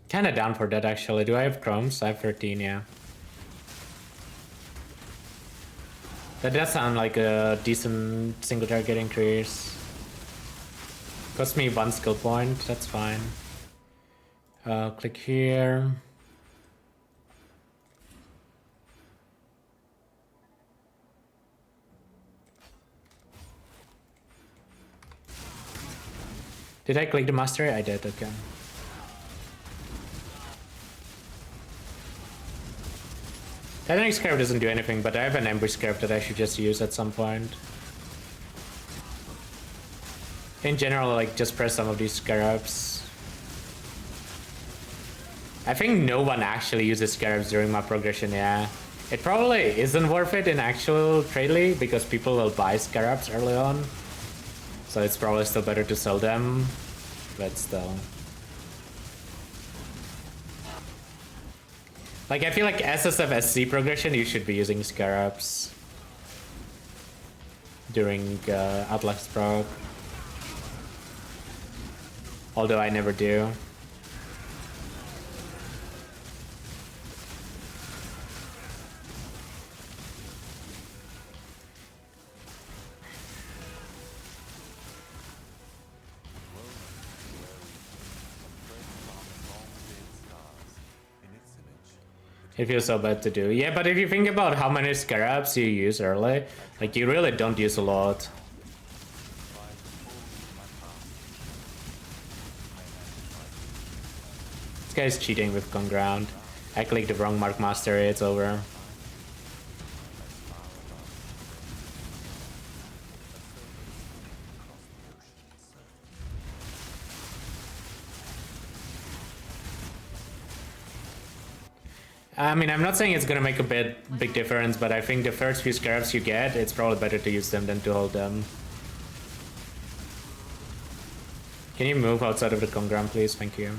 Speaker 2: Kinda down for that actually. Do I have chromes? I have 13, yeah. That does sound like a decent single target increase. Cost me 1 skill point, that's fine. Click here. Did I click the mastery? I did, okay. Dynamic Scarab doesn't do anything, but I have an Ambush Scarab that I should just use at some point. In general, like, just press some of these Scarabs. I think no one actually uses Scarabs during my progression, yeah. It probably isn't worth it in actual trade league, because people will buy Scarabs early on. So it's probably still better to sell them, but still. Like, I feel like SSF SC progression, you should be using Scarabs during Atlas prog. Although I never do. It feels so bad to do. Yeah, but if you think about how many Scarabs you use early, like, you really don't use a lot. This guy's cheating with Con Ground. I clicked the wrong Mark Mastery, it's over. I mean, I'm not saying it's gonna make a big difference, but I think the first few Scarabs you get, it's probably better to use them than to hold them. Can you move outside of the Congram, please? Thank you.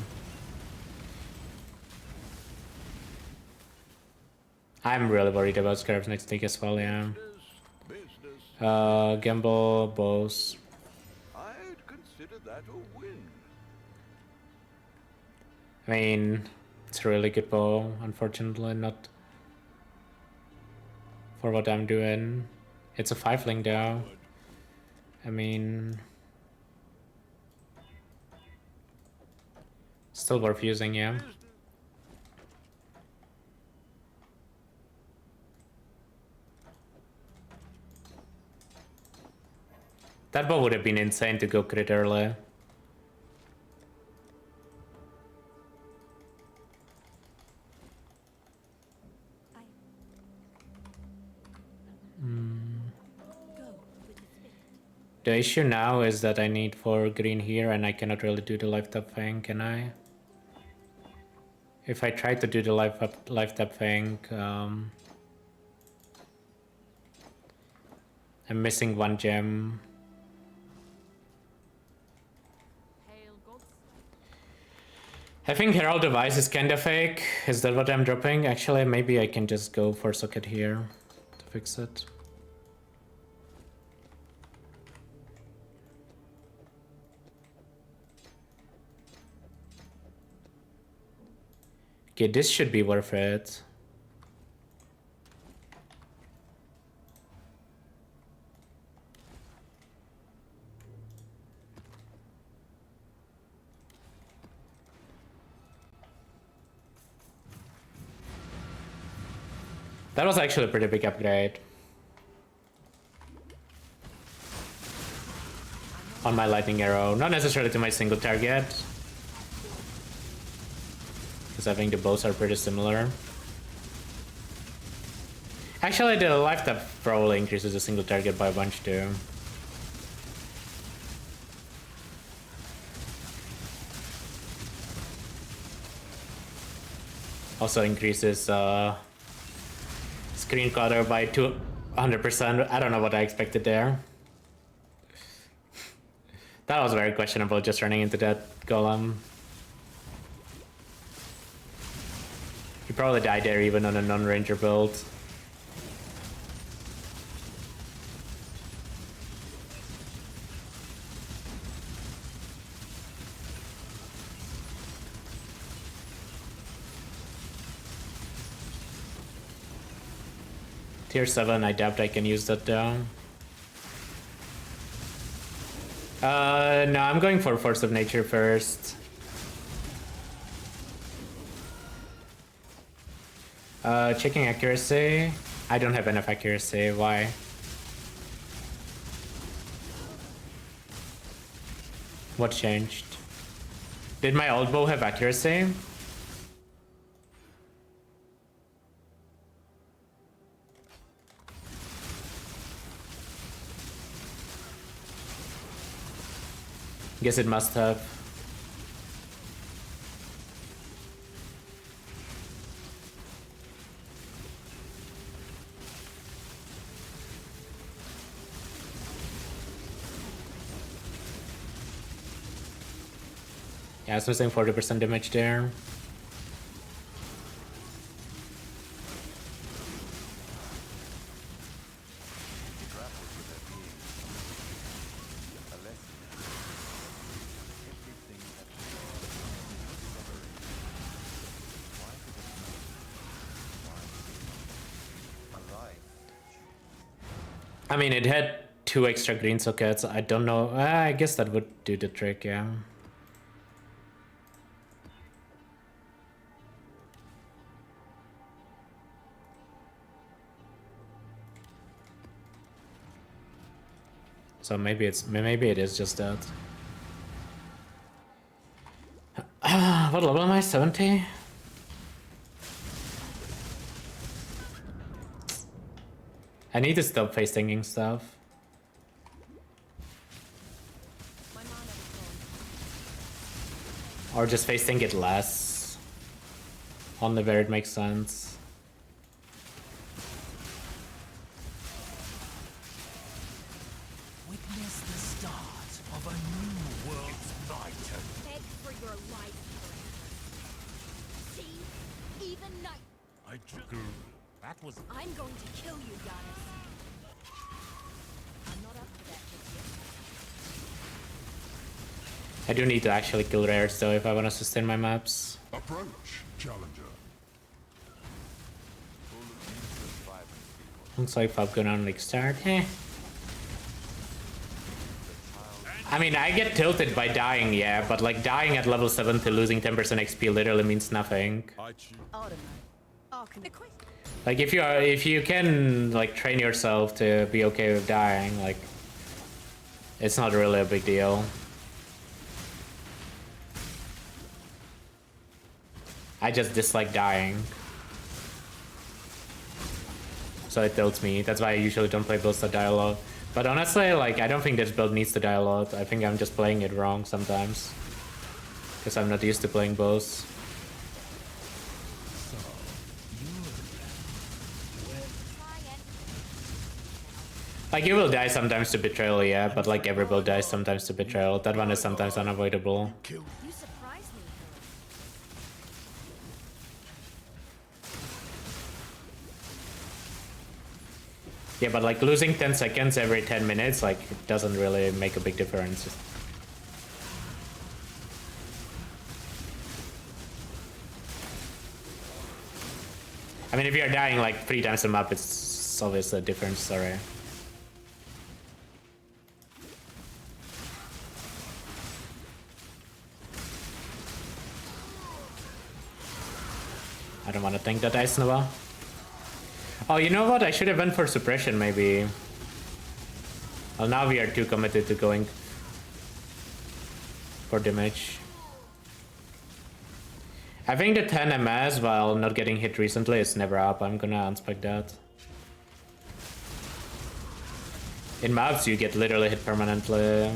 Speaker 2: I'm really worried about Scarabs next week as well, yeah. Gamble, bows.
Speaker 7: I'd consider that a win.
Speaker 2: I mean, it's a really good bow, unfortunately not for what I'm doing. It's a 5-link though. I mean, still worth using, yeah. That bow would have been insane to go crit early. The issue now is that I need 4 green here and I cannot really do the life tap thing, can I? If I try to do the life tap thing, I'm missing 1 gem.
Speaker 1: Hail gods.
Speaker 2: I think Herald Device is kinda fake. Is that what I'm dropping? Actually, maybe I can just go for socket here to fix it. Okay, this should be worth it. That was actually a pretty big upgrade on my lightning arrow. Not necessarily to my single target, because I think the bows are pretty similar. Actually, the life tap probably increases the single target by a bunch too. Also increases screen clutter by 200%. I don't know what I expected there. That was very questionable, just running into that golem. He probably died there even on a non-ranger build. Tier 7, I doubt I can use that though. No, I'm going for Force of Nature first. Checking accuracy. I don't have enough accuracy, why? What changed? Did my old bow have accuracy? Guess it must have. Yeah, it's missing 40% damage there. I mean, it had 2 extra green sockets. I don't know. I guess that would do the trick, yeah. So maybe it is just that. What level am I? 70? I need to stop face thinking stuff. Or just face think it less. Only where it makes sense.
Speaker 10: Witness the start of a new world's night.
Speaker 8: Beg for your life, see? Even night.
Speaker 10: I drew. That was.
Speaker 8: I'm going to kill you, Giannis. I'm not up for that just yet.
Speaker 2: I do need to actually kill rares though if I want to sustain my maps.
Speaker 4: Approach, challenger.
Speaker 2: Looks like Falcon on Leaguestart. I mean, I get tilted by dying, yeah, but like dying at level 70 losing 10% XP literally means nothing. Like if you can like train yourself to be okay with dying, like it's not really a big deal. I just dislike dying. So it tilts me. That's why I usually don't play builds that die a lot. But honestly, like, I don't think this build needs to die a lot. I think I'm just playing it wrong sometimes. Because I'm not used to playing both. Like, you will die sometimes to Betrayal, yeah, but like every build dies sometimes to Betrayal. That one is sometimes unavoidable.
Speaker 8: You surprise me.
Speaker 2: Yeah, but like losing 10 seconds every 10 minutes, like, it doesn't really make a big difference. I mean, if you're dying like 3 times a map, it's obviously a different story. I don't want to tank that Ice Nova. Oh, you know what? I should have went for suppression, maybe. Well, now we are too committed to going for damage. I think the 10 MS, while not getting hit recently, is never up. I'm gonna unspec that. In maps, you get literally hit permanently.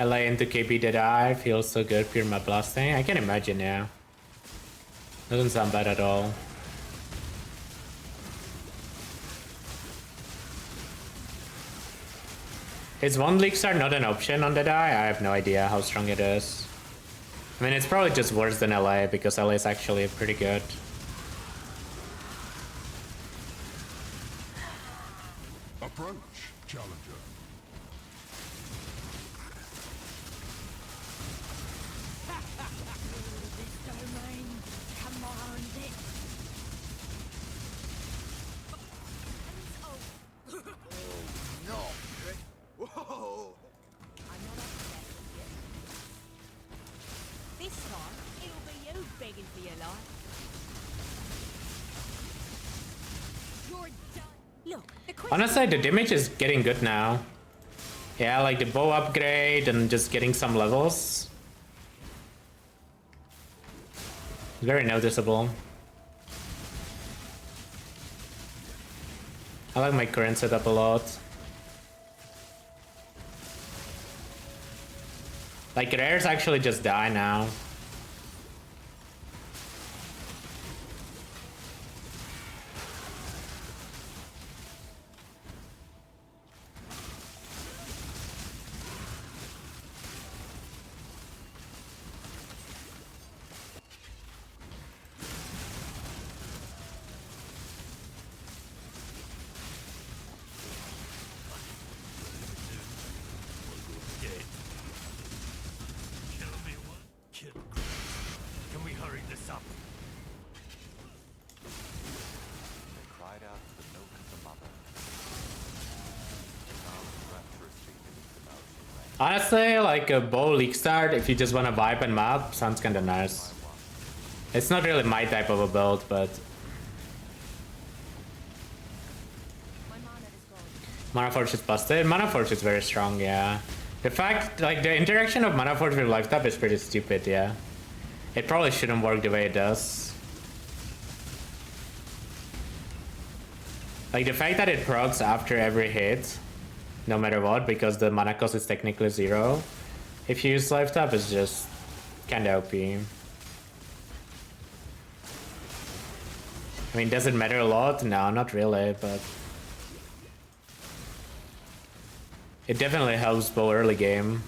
Speaker 2: LA into KP Deadeye feels so good, pure map blasting. I can imagine, yeah. Doesn't sound bad at all. Is one Leaguestart not an option on Deadeye? I have no idea how strong it is. I mean, it's probably just worse than LA, because LA is actually pretty good.
Speaker 4: Approach, challenger.
Speaker 2: Honestly, the damage is getting good now. Yeah, like the bow upgrade and just getting some levels. Very noticeable. I like my current setup a lot. Like, rares actually just die now.
Speaker 10: Can we hurry this up?
Speaker 7: They cried out for the milk of the mother. Sounds rapturously beneath the mountain range.
Speaker 2: Honestly, like a bow Leaguestart, if you just want to vibe and map, sounds kinda nice. It's not really my type of a build, but... Mana Forge is busted. Mana Forge is very strong, yeah. The fact, like, the interaction of Mana Forge with Lifetap is pretty stupid, yeah. It probably shouldn't work the way it does. Like, the fact that it procs after every hit, no matter what, because the mana cost is technically 0, if you use Lifetap, is just kinda OP. I mean, does it matter a lot? No, not really, but... it definitely helps bow early game.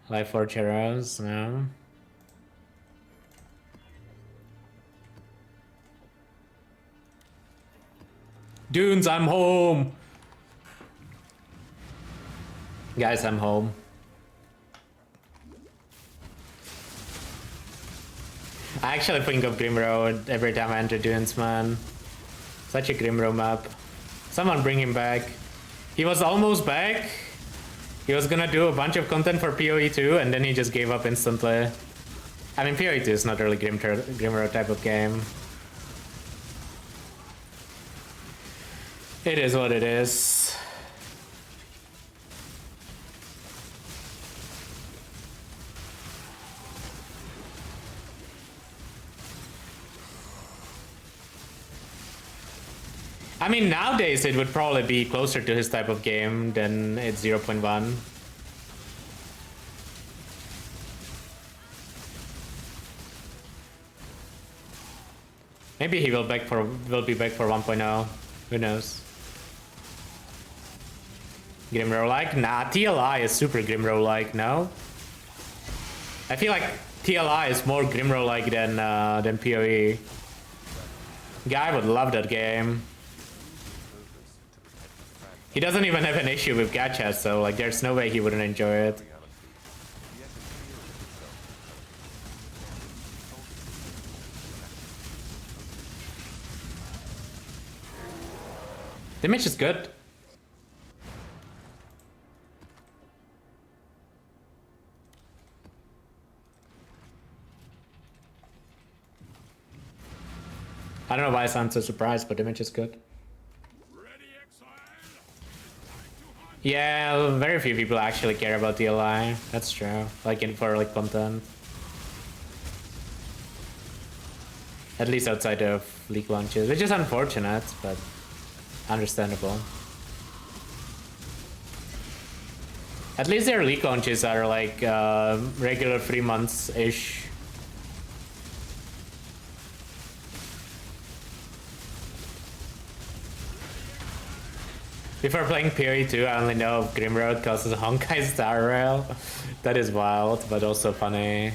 Speaker 2: Life Forge Heroes, no. Dunes, I'm home. Guys, I'm home. I actually think of Grimroad every time I enter Dunes, man. Such a Grimroad map. Someone bring him back. He was almost back. He was gonna do a bunch of content for PoE 2 and then he just gave up instantly. I mean, PoE 2 is not really Grimroad type of game. It is what it is. I mean, nowadays it would probably be closer to his type of game than it's 0.1. Maybe he will be back for 1.0. Who knows? Grimroad-like? Nah, TLI is super Grimroad-like, no? I feel like TLI is more Grimroad-like than PoE. Guy would love that game. He doesn't even have an issue with gachas, so like there's no way he wouldn't enjoy it. The image is good. I don't know why I sound so surprised, but the image is good. Yeah, very few people actually care about DLI. That's true. Like for like content. At least outside of League launches, which is unfortunate, but understandable. At least their League launches are like regular 3 months-ish. Before playing PoE 2, I only know Grimroad causes a Honkai Star Rail. That is wild, but also funny.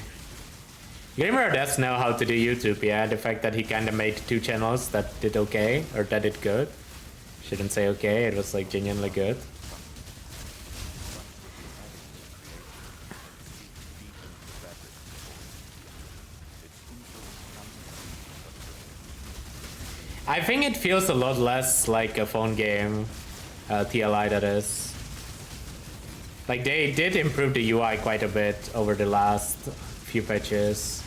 Speaker 2: Grimroad does know how to do YouTube, yeah. The fact that he kinda made 2 channels that did okay, or that did good. Shouldn't say okay, it was like genuinely good. I think it feels a lot less like a phone game. TLI, that is. Like, they did improve the UI quite a bit over the last few patches.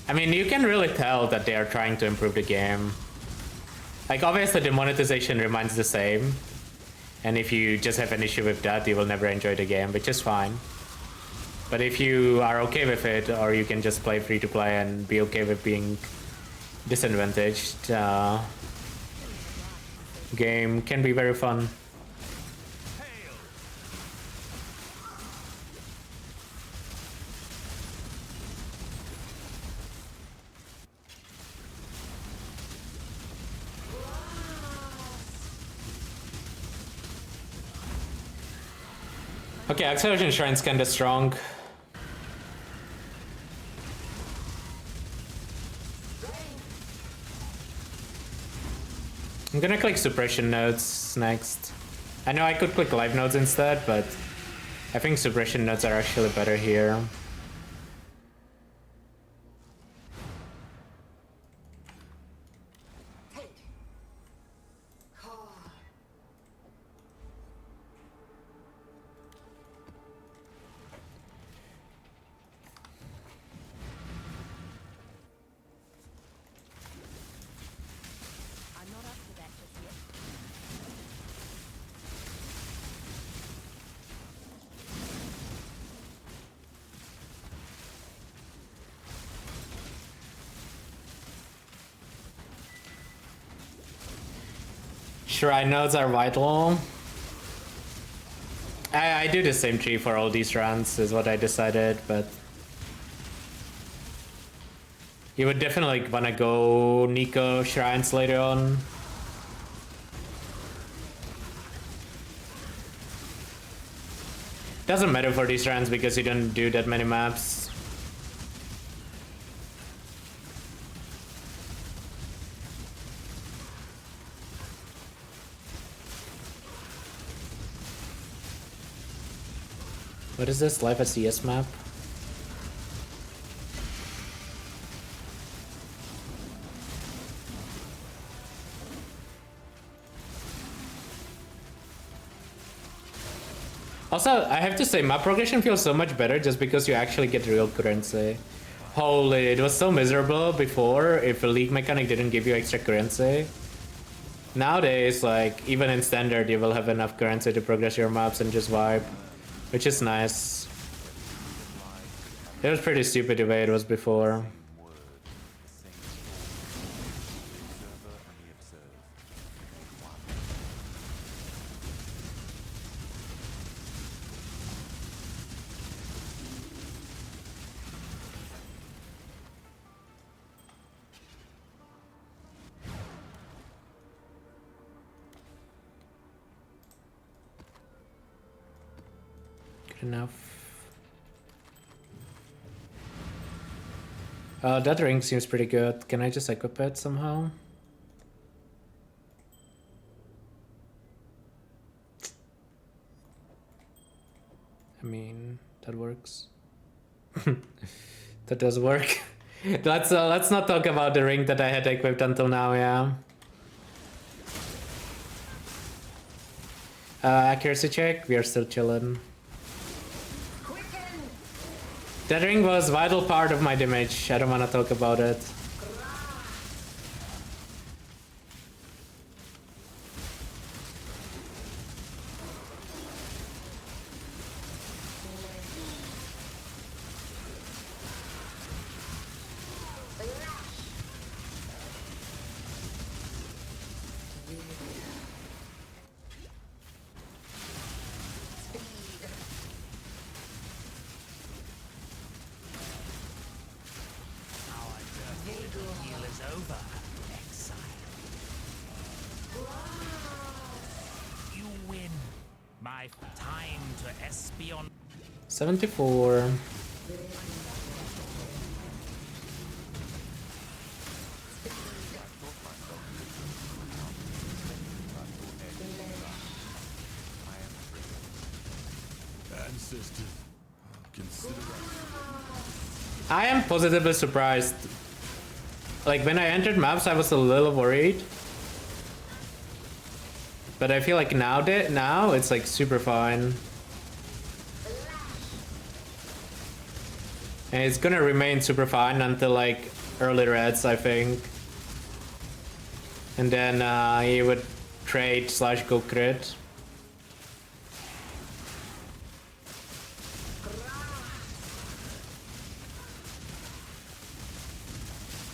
Speaker 2: I mean, you can really tell that they are trying to improve the game. Like, obviously the monetization remains the same. And if you just have an issue with that, you will never enjoy the game, which is fine. But if you are okay with it, or you can just play free to play and be okay with being disadvantaged, game can be very fun. Okay, Acceleration Shrine's kinda strong. I'm gonna click Suppression Nodes next. I know I could click Live Nodes instead, but I think Suppression Nodes are actually better here. Shrine nodes are vital. I do the same tree for all these runs, is what I decided, but you would definitely wanna go Nico shrines later on. Doesn't matter for these runs because you don't do that many maps. What is this? Live SCS map? Also, I have to say, map progression feels so much better just because you actually get real currency. Holy, it was so miserable before if a league mechanic didn't give you extra currency. Nowadays, like, even in standard, you will have enough currency to progress your maps and just vibe, which is nice. It was pretty stupid the way it was before. Enough. That ring seems pretty good. Can I just equip it somehow? I mean, that works. That does work. Let's not talk about the ring that I had equipped until now. Yeah. Accuracy check. We are still chilling. That ring was a vital part of my damage. I don't want to talk about it.
Speaker 10: Time to espion.
Speaker 2: 74.
Speaker 3: Ancestors, consider
Speaker 2: I am positively surprised. Like, when I entered maps, I was a little worried. But I feel like now it's like super fine. And it's gonna remain super fine until like early reds, I think. And then he would trade / go crit.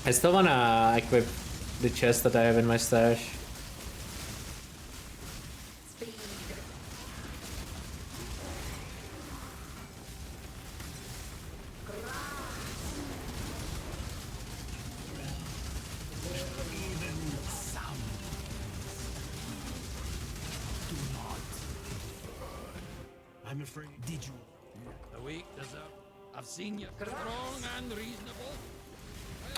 Speaker 2: I still wanna equip the chest that I have in my stash.
Speaker 10: I'm afraid. Did you?
Speaker 11: Awake, deserve. I've seen you. Strong and reasonable.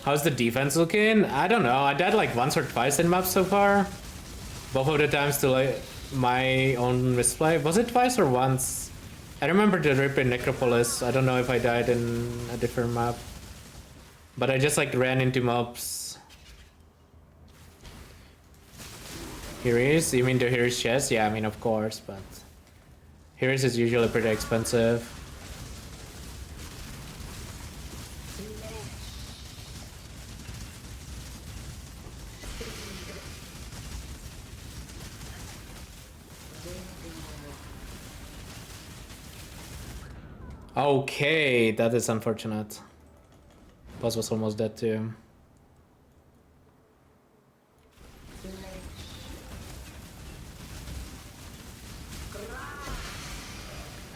Speaker 2: How's the defense looking? I don't know. I died like once or twice in maps so far. Both of the times to like my own misplay. Was it twice or once? I remember the rip in Necropolis. I don't know if I died in a different map. But I just like ran into mobs. Here he is? You mean the Hero's chest? Yeah, I mean of course, but Hero's is usually pretty expensive. Okay, that is unfortunate. Boss was almost dead too.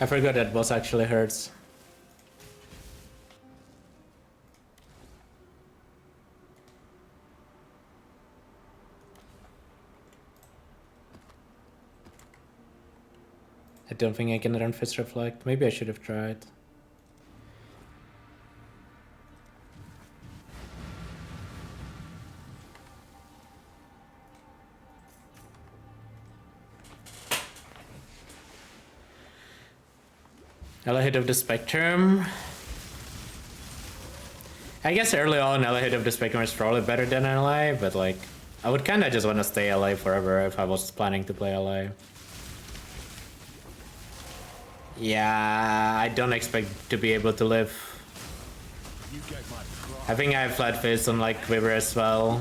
Speaker 2: I forgot that boss actually hurts. I don't think I can run Fist Reflect. Maybe I should have tried. Ally hit of the Spectrum. I guess early on, Ally hit of the Spectrum is probably better than Ally, but like, I would kinda just wanna stay Ally forever if I was planning to play Ally. Yeah, I don't expect to be able to live. I think I have flat face on like Quiver as well.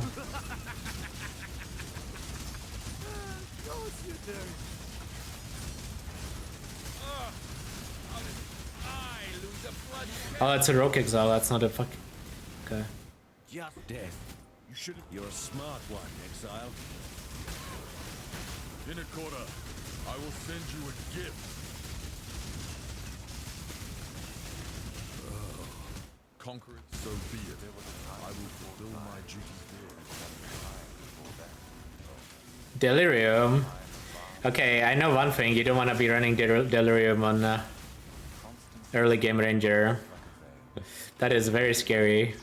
Speaker 2: Oh, it's a Rogue Exile, that's not a fuck. Okay.
Speaker 7: Just death. You should. You're a smart one, Exile.
Speaker 9: In a quarter, I will send you a gift. Conquer it, so be it. I will fulfill my duty there.
Speaker 2: Delirium. Okay, I know one thing. You don't want to be running Delirium on early game Ranger. That is very scary.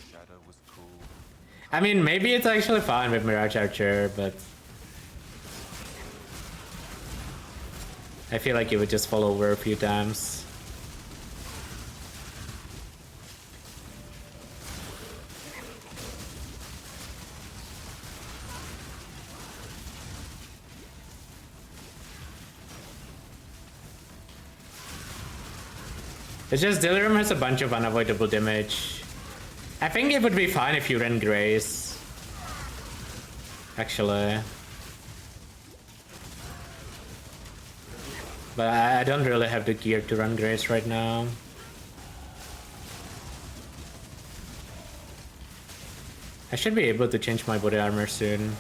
Speaker 2: I mean, maybe it's actually fine with Mirage Archer, but I feel like it would just fall over a few times. It's just Delirium has a bunch of unavoidable damage. I think it would be fine if you ran Grace. Actually. But I don't really have the gear to run Grace right now. I should be able to change my body armor soon.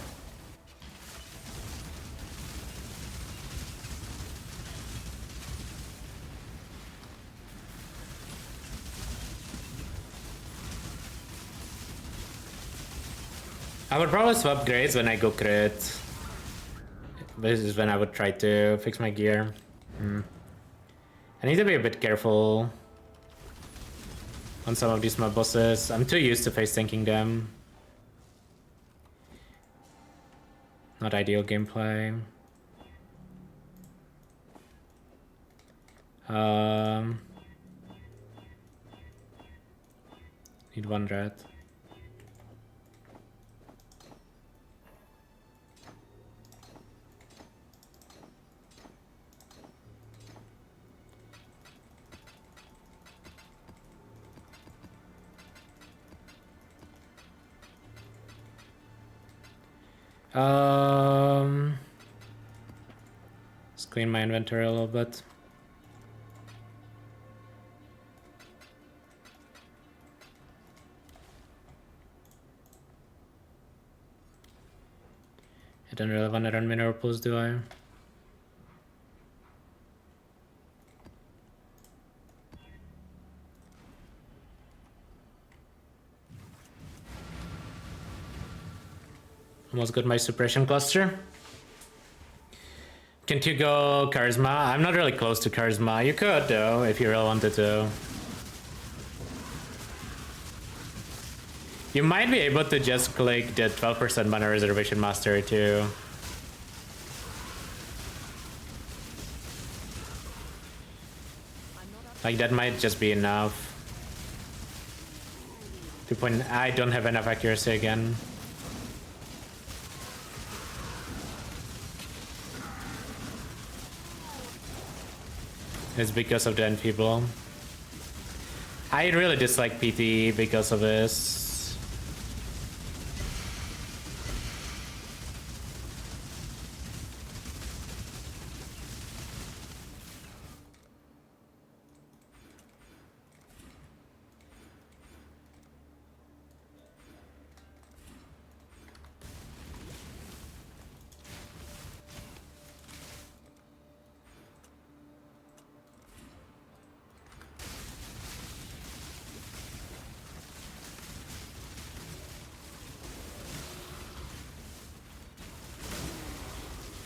Speaker 2: I would probably swap Grace when I go crit. This is when I would try to fix my gear. I need to be a bit careful on some of these mob bosses. I'm too used to face tanking them. Not ideal gameplay. Need one rat. Let's clean my inventory a little bit. I don't really want to run mineral pools, do I? Almost got my suppression cluster. Can't you go charisma? I'm not really close to charisma. You could though, if you really wanted to. You might be able to just click the 12% mana reservation mastery too. Like that might just be enough. 2 point. I don't have enough accuracy again. It's because of the enfeeble. I really dislike PT because of this.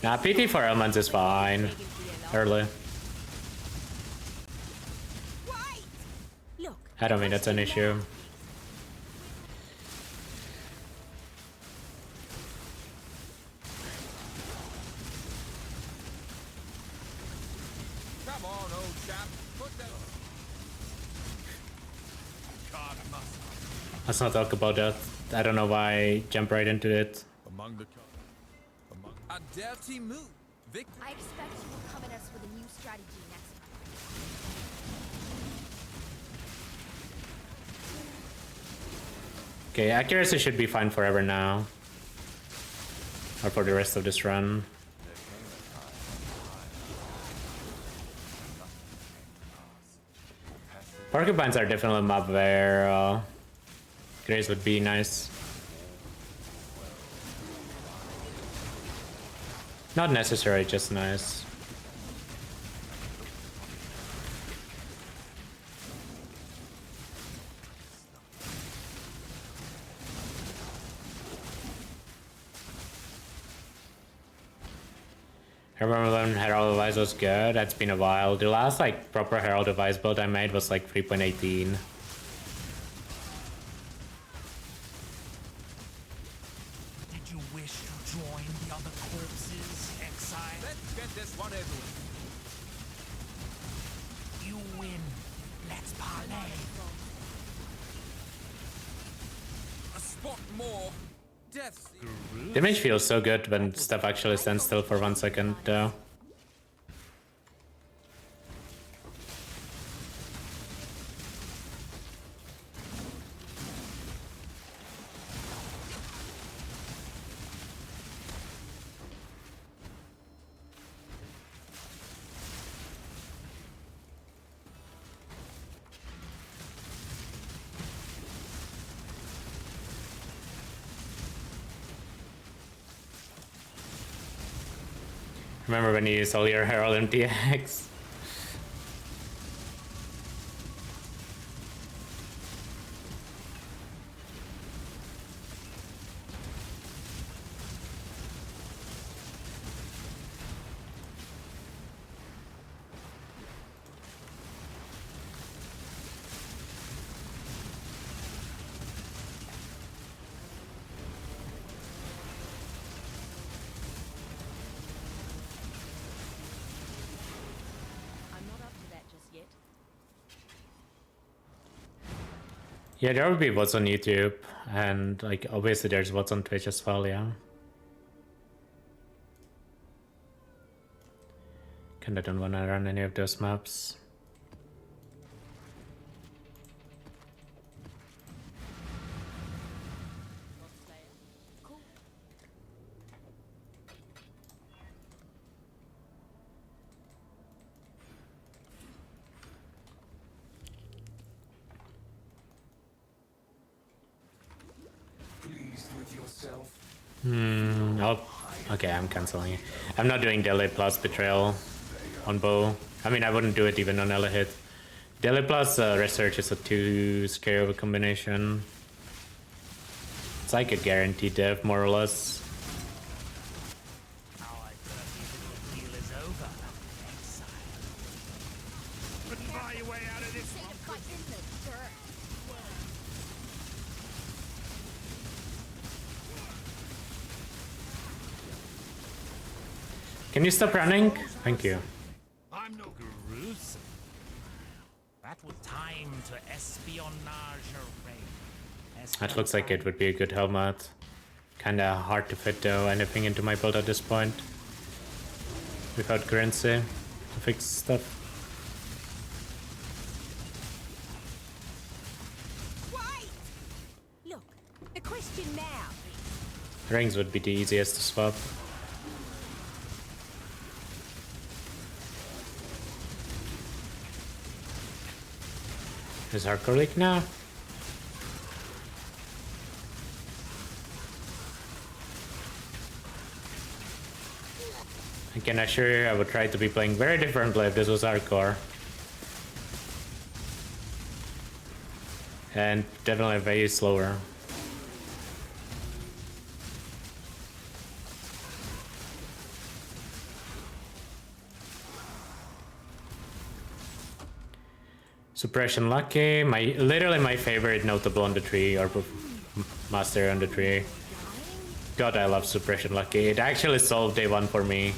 Speaker 2: Nah, PT for elements is fine. Early. I don't think that's an issue.
Speaker 9: Come on, old chap. Put that
Speaker 2: Let's not talk about that. I don't know why I jumped right into it.
Speaker 9: Among the a dirty move. Vic
Speaker 8: I expect you will come at us with a new strategy next time.
Speaker 2: Okay, accuracy should be fine forever now. Or for the rest of this run. Porcupines are definitely a map where Grace would be nice. Not necessary, just nice. I remember when Herald Device was good. That's been a while. The last like proper Herald Device build I made was like 3.18.
Speaker 10: Did you wish to join the other corpses, Exile?
Speaker 9: let's get this one over with.
Speaker 10: You win. Let's parlay.
Speaker 9: A spot more. Death.
Speaker 2: Damage feels so good when stuff actually stands still for 1 second though. Remember when you used all your Herald MTX? Yeah, there will be what's on YouTube, and like obviously there's what's on Twitch as well, yeah. Kinda don't wanna run any of those maps. Oh, okay, I'm canceling it. I'm not doing Delay plus Betrayal on bow. I mean, I wouldn't do it even on Ela hit. Delay plus Research is a too scary of a combination. It's like a guaranteed death, more or less.
Speaker 10: Our dirty little deal is over, Exile. Couldn't buy your way out of this one.
Speaker 8: Fight in the dirt.
Speaker 2: Can you stop running? Thank you.
Speaker 10: I'm no gruesome. That was time to espionage array.
Speaker 2: That looks like it would be a good helmet. Kinda hard to fit though, anything into my build at this point. Without currency to fix stuff.
Speaker 5: Wait! Look, the question now is...
Speaker 2: Rings would be the easiest to swap. Is hardcore leak now? I can assure you I would try to be playing very differently if this was hardcore. And definitely way slower. Suppression Lucky, literally my favorite notable on the tree, or master on the tree. God, I love Suppression Lucky. It actually solved day one for me.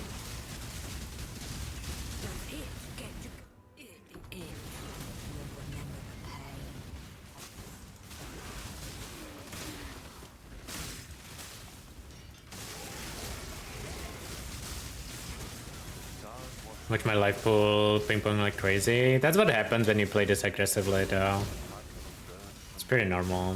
Speaker 2: Watch my life pool ping pong like crazy. That's what happens when you play this aggressively though. It's pretty normal.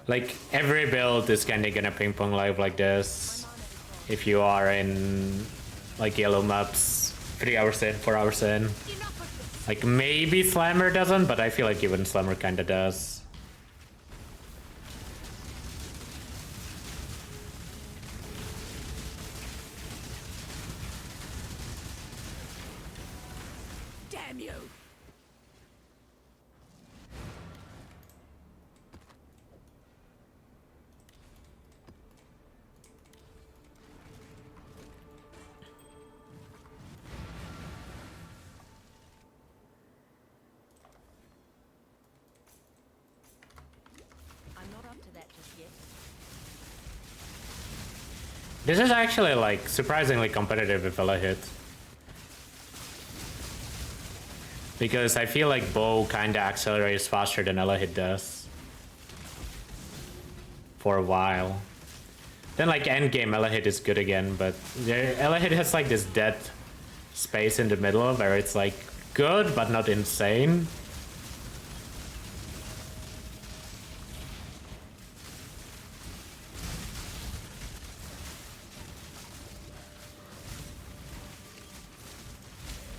Speaker 2: Like every build is kinda gonna ping pong live like this. If you are in like yellow maps 3 hours in, 4 hours in. Like maybe Slammer doesn't, but I feel like even Slammer kinda does.
Speaker 5: Damn you!
Speaker 1: I'm not up to that just yet.
Speaker 2: This is actually like surprisingly competitive if Ella hit. Because I feel like Bow kinda accelerates faster than Ella hit does. For a while. Then like endgame Ella hit is good again, but Ella hit has like this dead space in the middle where it's like good but not insane.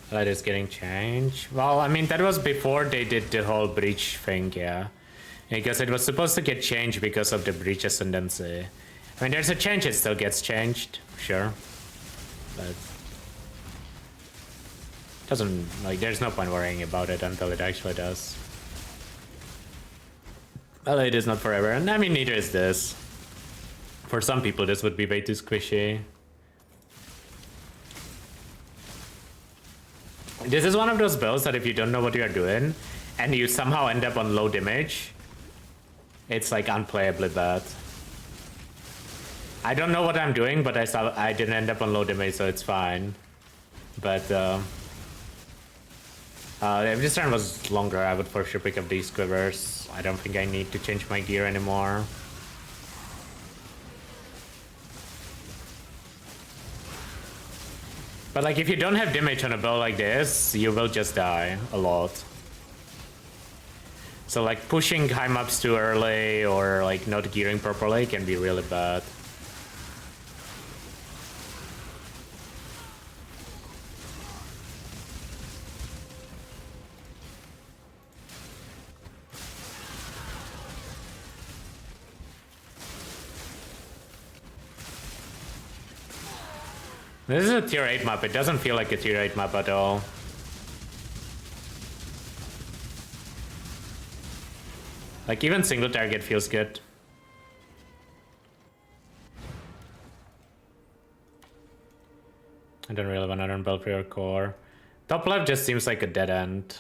Speaker 2: That is getting changed. Well, I mean, that was before they did the whole breach thing, yeah. Because it was supposed to get changed because of the breach ascendancy. I mean, there's a chance it still gets changed, sure. But doesn't, like, there's no point worrying about it until it actually does. Well, it is not forever, and I mean, neither is this. For some people, this would be way too squishy. This is one of those builds that if you don't know what you are doing, and you somehow end up on low damage, it's like unplayably bad. I don't know what I'm doing, but I didn't end up on low damage, so it's fine. But if this turn was longer, I would for sure pick up these quivers. I don't think I need to change my gear anymore. But like if you don't have damage on a build like this, you will just die a lot. So like pushing high maps too early or like not gearing properly can be really bad. This is a tier 8 map, it doesn't feel like a tier 8 map at all. Like even single target feels good. I don't really want to run Belfry or Core. Top left just seems like a dead end.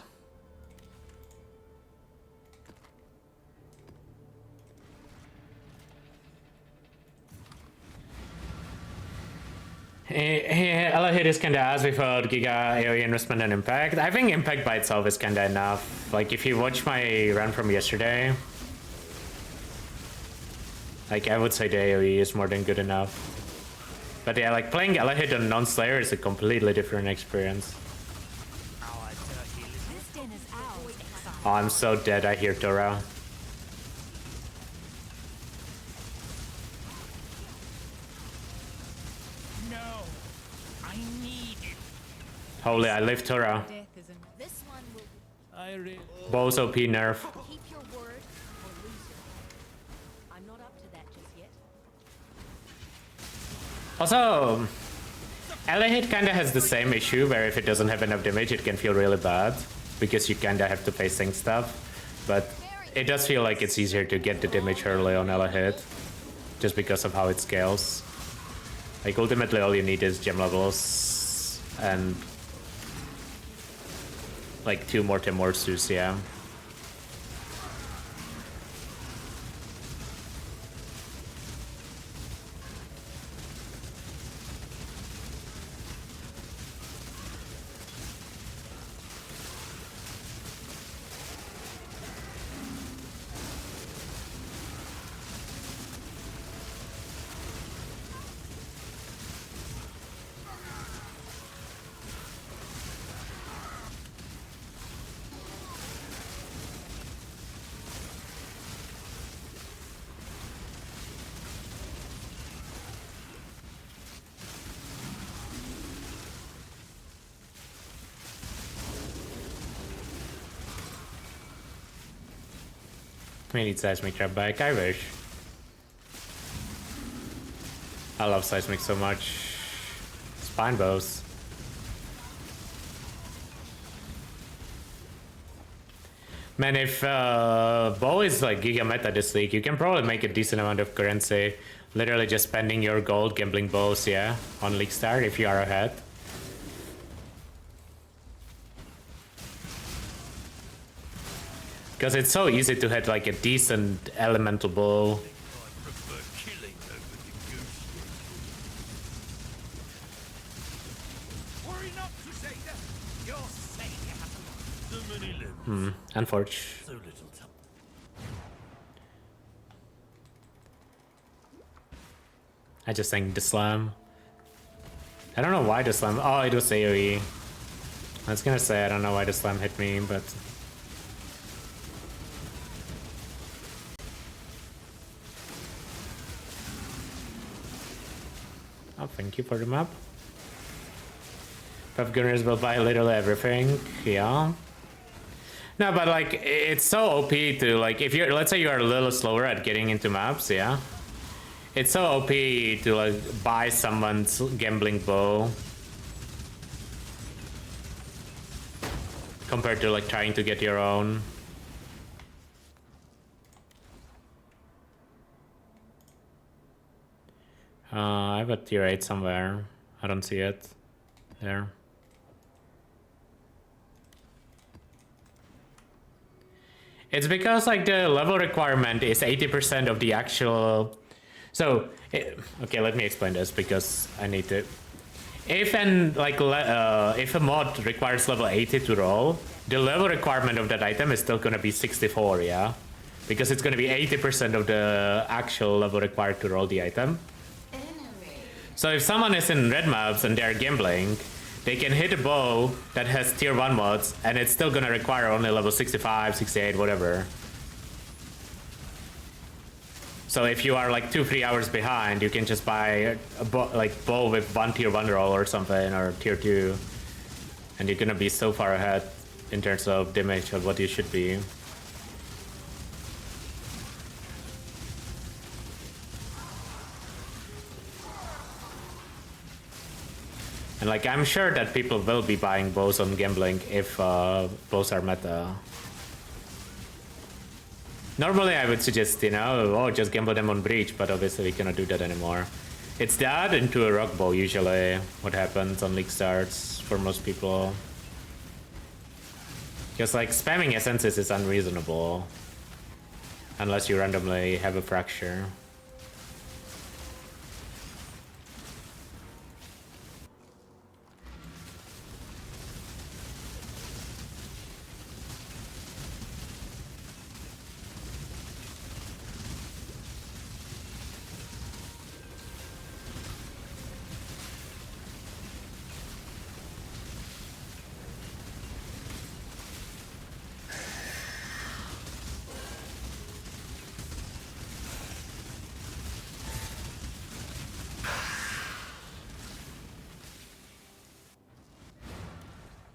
Speaker 2: Ella hit is kinda ass without Giga AoE investment and impact. I think impact by itself is kinda enough. Like if you watch my run from yesterday, like I would say the AoE is more than good enough. But yeah, like playing Ella hit on non-slayer is a completely different experience. Oh, I'm so dead, I hear Tora. Holy, I live Tora.
Speaker 8: This one will
Speaker 2: Bow's OP nerf.
Speaker 8: keep your word or lose your head.
Speaker 1: I'm not up to that just yet.
Speaker 2: Also, ally hit kinda has the same issue where if it doesn't have enough damage, it can feel really bad because you kinda have to face sync stuff. But it does feel like it's easier to get the damage early on ally hit just because of how it scales. Like ultimately, all you need is gem levels and like 2 more Timorsus, yeah. We need seismic trap back. I wish. I love seismic so much. Spine bows. Man, if bow is like giga meta this league, you can probably make a decent amount of currency. Literally just spending your gold gambling bows, yeah, on Leaguestart if you are ahead. Because it's so easy to hit like a decent elemental bow. Unfortunate. I just think the slam. I don't know why the slam. Oh, it was AoE. I was gonna say I don't know why the slam hit me, but oh, thank you for the map. Puff Gunners will buy literally everything. Yeah. No, but like it's so OP to like if you're, let's say you are a little slower at getting into maps, yeah. It's so OP to like buy someone's gambling bow compared to like trying to get your own. I have a tier 8 somewhere. I don't see it. There. It's because like the level requirement is 80% of the actual. So okay, let me explain this because I need to. If if a mod requires level 80 to roll, the level requirement of that item is still gonna be 64, yeah, because it's gonna be 80% of the actual level required to roll the item. So if someone is in red maps and they're gambling, they can hit a bow that has tier 1 mods and it's still gonna require only level 65, 68, whatever. So if you are like 2-3 hours behind, you can just buy a bow with 1 tier 1 roll or something, or tier 2. And you're gonna be so far ahead in terms of damage of what you should be. And like, I'm sure that people will be buying bows on gambling if bows are meta. Normally I would suggest, you know, oh, just gamble them on breach, but obviously we cannot do that anymore. It's that into a rock bow usually what happens on league starts for most people. Because like spamming essences is unreasonable. Unless you randomly have a fracture.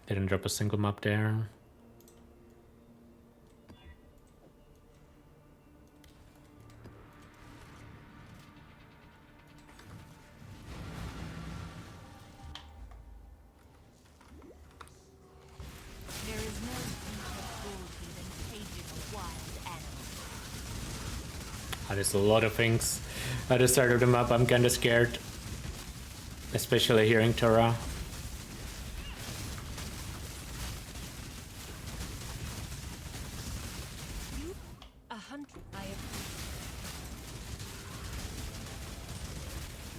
Speaker 2: Didn't drop a single map there.
Speaker 1: There is no deeper cruelty than caging a wild animal.
Speaker 2: There's a lot of things at the start of the map. I'm kinda scared. Especially hearing Torah.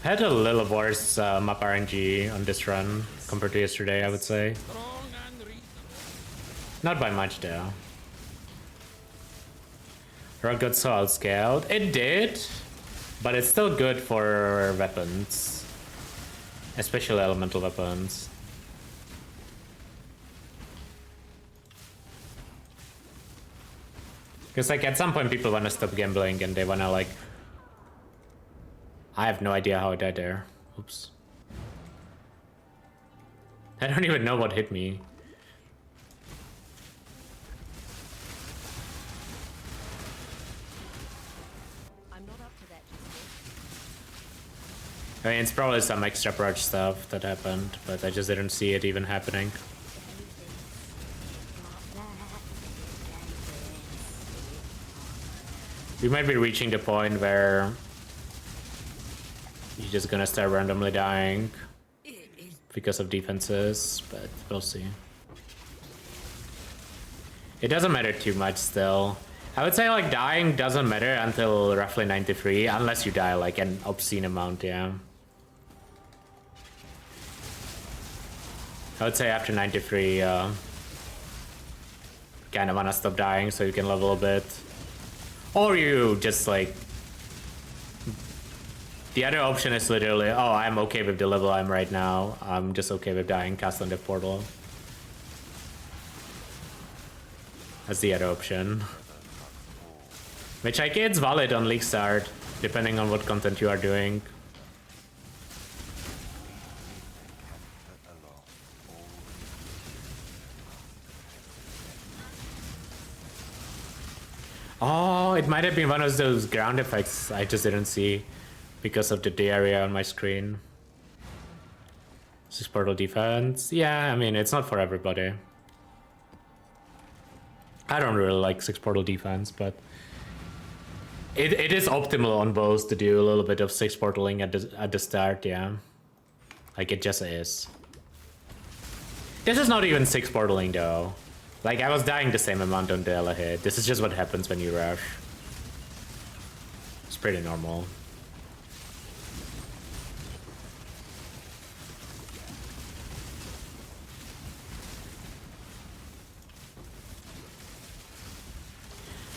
Speaker 2: Had a little worse map RNG on this run compared to yesterday, I would say. Not by much though. Rock got so outscaled. It did, but it's still good for weapons. Especially elemental weapons. Because like at some point people wanna stop gambling and they wanna like... I have no idea how I died there. Oops. I don't even know what hit me. I mean, it's probably some extra proj stuff that happened, but I just didn't see it even happening. We might be reaching the point where you're just gonna start randomly dying because of defenses, but we'll see. It doesn't matter too much still. I would say like dying doesn't matter until roughly 93, unless you die like an obscene amount, yeah. I would say after 93, kind of wanna stop dying so you can level a bit. Or you just like... The other option is literally, oh, I'm okay with the level I'm right now. I'm just okay with dying, cast on the portal. That's the other option. Which I guess it's valid on Leaguestart, depending on what content you are doing. Oh, it might have been one of those ground effects I just didn't see because of the area on my screen. 6 portal defense. Yeah, I mean, it's not for everybody. I don't really like 6 portal defense, but it is optimal on both to do a little bit of 6 portaling at the start, yeah. Like, it just is. This is not even 6 portaling, though. Like, I was dying the same amount on the Ela hit. This is just what happens when you rush. It's pretty normal.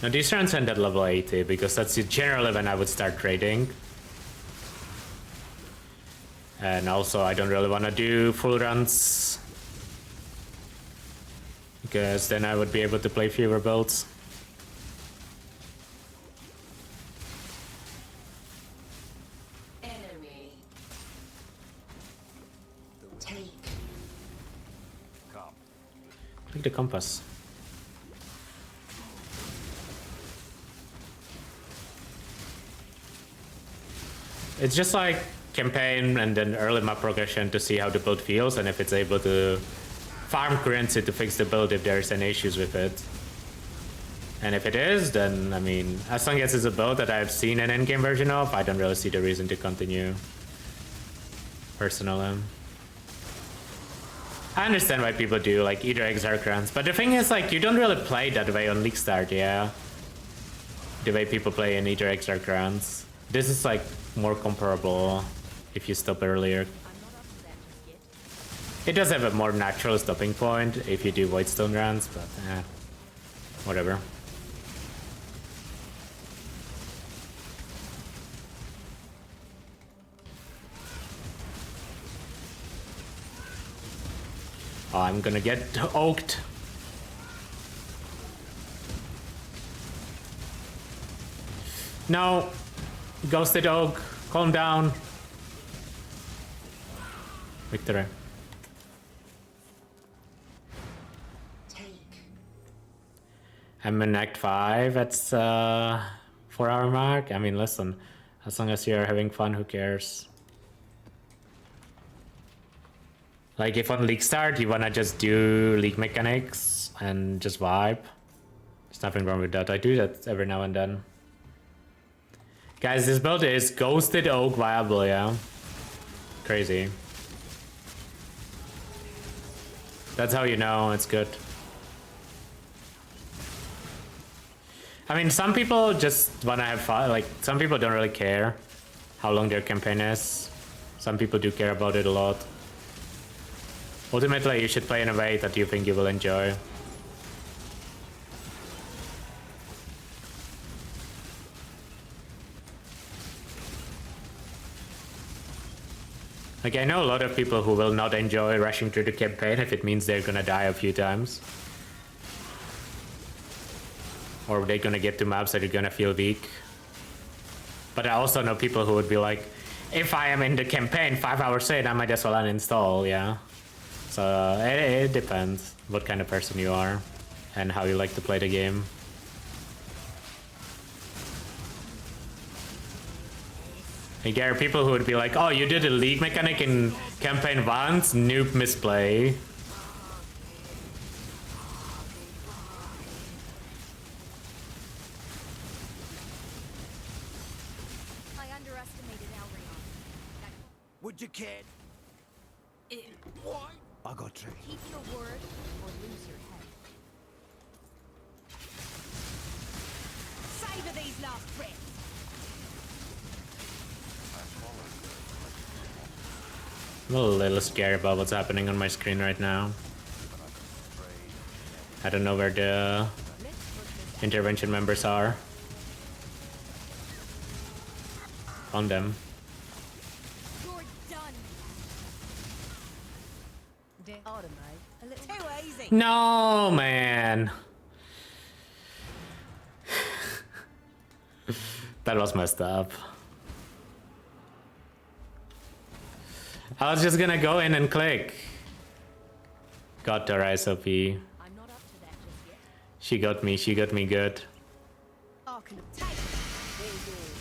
Speaker 2: Now these runs end at level 80 because that's generally when I would start trading. And also I don't really want to do full runs, because then I would be able to play fewer builds.
Speaker 5: Enemy. Take.
Speaker 2: Click the compass. It's just like campaign and then early map progression to see how the build feels and if it's able to farm currency to fix the build if there's any issues with it. And if it is, then I mean, as long as it's a build that I've seen an in-game version of, I don't really see the reason to continue. Personally. I understand why people do like either Exarch runs, but the thing is like you don't really play that way on Leaguestart, yeah? The way people play in either Exarch runs. This is like more comparable if you stop earlier. It does have a more natural stopping point if you do Voidstone runs, but whatever. Oh, I'm gonna get oaked. No! Ghosted Oak, calm down. Victory. I'm in Act 5, that's 4-hour mark. I mean, listen, as long as you're having fun, who cares? Like, if on Leaguestart you wanna just do League mechanics and just vibe, there's nothing wrong with that. I do that every now and then. Guys, this build is Ghosted Oak viable, yeah? Crazy. That's how you know it's good. I mean, some people just wanna have fun, like, some people don't really care how long their campaign is. Some people do care about it a lot. Ultimately, you should play in a way that you think you will enjoy. Like, I know a lot of people who will not enjoy rushing through the campaign if it means they're gonna die a few times. Or they're gonna get to maps that are gonna feel weak. But I also know people who would be like, if I am in the campaign 5 hours in, I might as well uninstall, yeah? So it depends what kind of person you are and how you like to play the game. Like, there are people who would be like, oh, you did a league mechanic in campaign once? Noob misplay.
Speaker 8: I underestimated Alrion.
Speaker 10: Would you kid? What? I got tricked.
Speaker 8: Keep your word or lose your head.
Speaker 5: Savor these last breaths.
Speaker 2: I'm a little scared about what's happening on my screen right now. I don't know where the intervention members are. On them.
Speaker 8: You're done.
Speaker 5: A little too easy.
Speaker 2: No, man. That was messed up. I was just gonna go in and click. Got her SOP.
Speaker 1: I'm not up to that just yet.
Speaker 2: She got me good.
Speaker 5: Arcan of Taste. There's yours.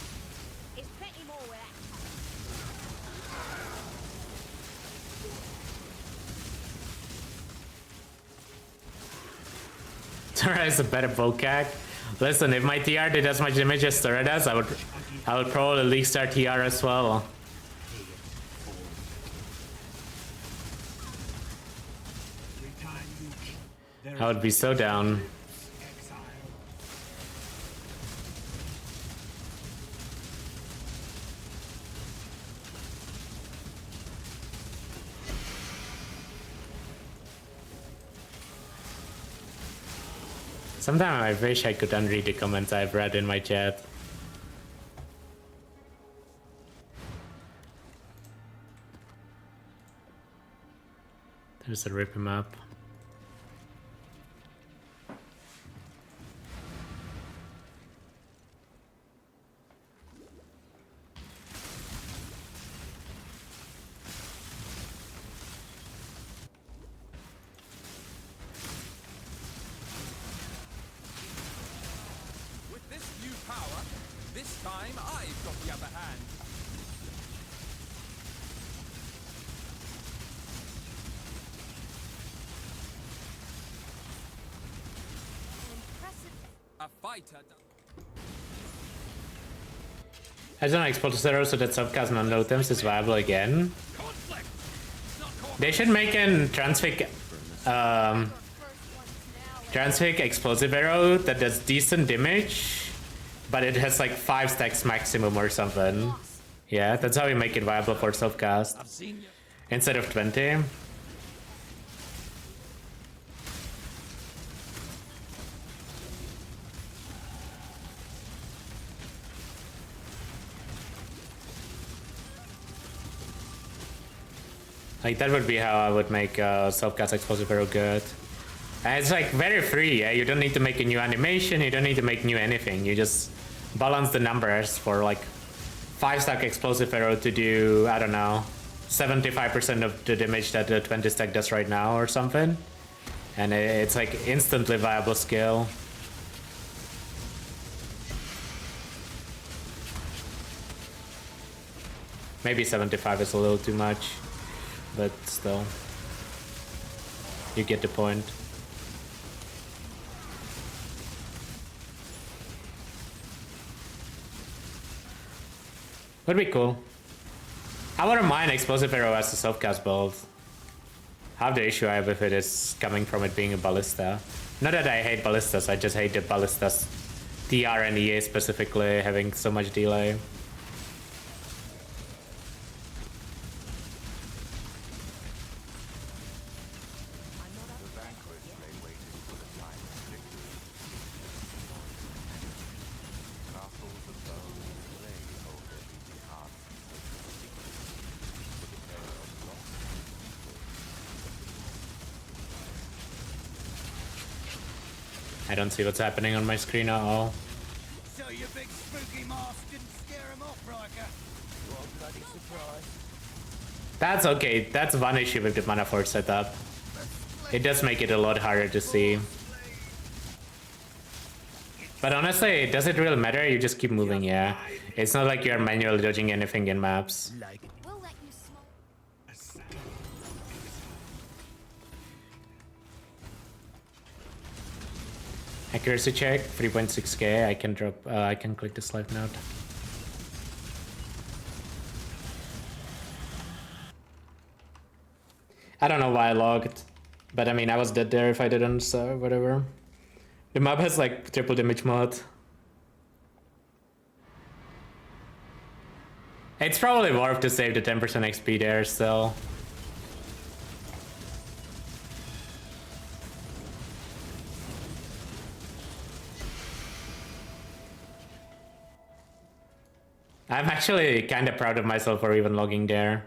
Speaker 5: It's plenty more where
Speaker 2: Tara is a better vocab. Listen, if my TR did as much damage as Tara does, I would probably Leaguestart TR as well. I would be so down. Sometimes I wish I could unread the comments I've read in my chat. There's a rip him up. I don't know, export to zero so that subcast non-low temps is viable again. They should make an transfix explosive arrow that does decent damage, but it has like 5 stacks maximum or something. Yeah, that's how you make it viable for self-cast. Instead of 20. Like, that would be how I would make self-cast explosive arrow good. And it's like very free, yeah? You don't need to make a new animation, you don't need to make new anything. You just balance the numbers for like 5 stack explosive arrow to do, I don't know, 75% of the damage that the 20 stack does right now or something. And it's like instantly viable skill. Maybe 75 is a little too much. But still, you get the point. Would be cool. I wouldn't mind explosive arrow as a self-cast build. Half the issue I have with it is coming from it being a ballista. Not that I hate ballistas, I just hate the ballistas TR and EA specifically having so much delay. I don't see what's happening on my screen at all.
Speaker 10: So your big spooky mask didn't scare him off, Riker. What a bloody surprise.
Speaker 2: That's okay. That's one issue with the mana force setup. It does make it a lot harder to see.
Speaker 10: You
Speaker 2: But honestly, does it really matter? You just keep moving, yeah. It's not like you're manually dodging anything in maps.
Speaker 8: We'll let you smoke.
Speaker 2: Accuracy check, 3.6k. I can drop. I can click the select node. I don't know why I logged, but I mean, I was dead there if I didn't, so whatever. The map has like triple damage mod. It's probably worth to save the 10% XP there still. I'm actually kind of proud of myself for even logging there.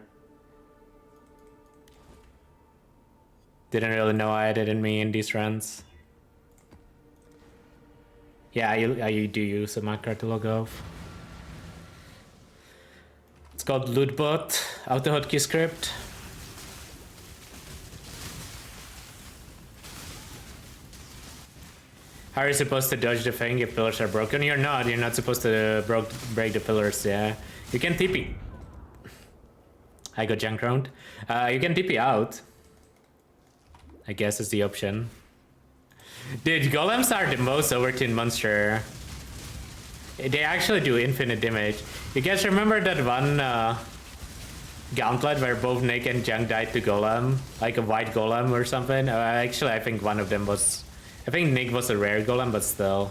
Speaker 2: Didn't really know I had it in me in these runs. Yeah, you do use a macro to log off. It's called lootbot, auto hotkey script. How are you supposed to dodge the thing if pillars are broken? You're not supposed to break the pillars, yeah. You can TP. I got junk round. You can TP out. I guess is the option. Dude, golems are the most overtuned monster. They actually do infinite damage. You guys remember that one gauntlet where both Nick and Junk died to golem? Like a white golem or something? Actually, I think one of them was... I think Nick was a rare golem, but still.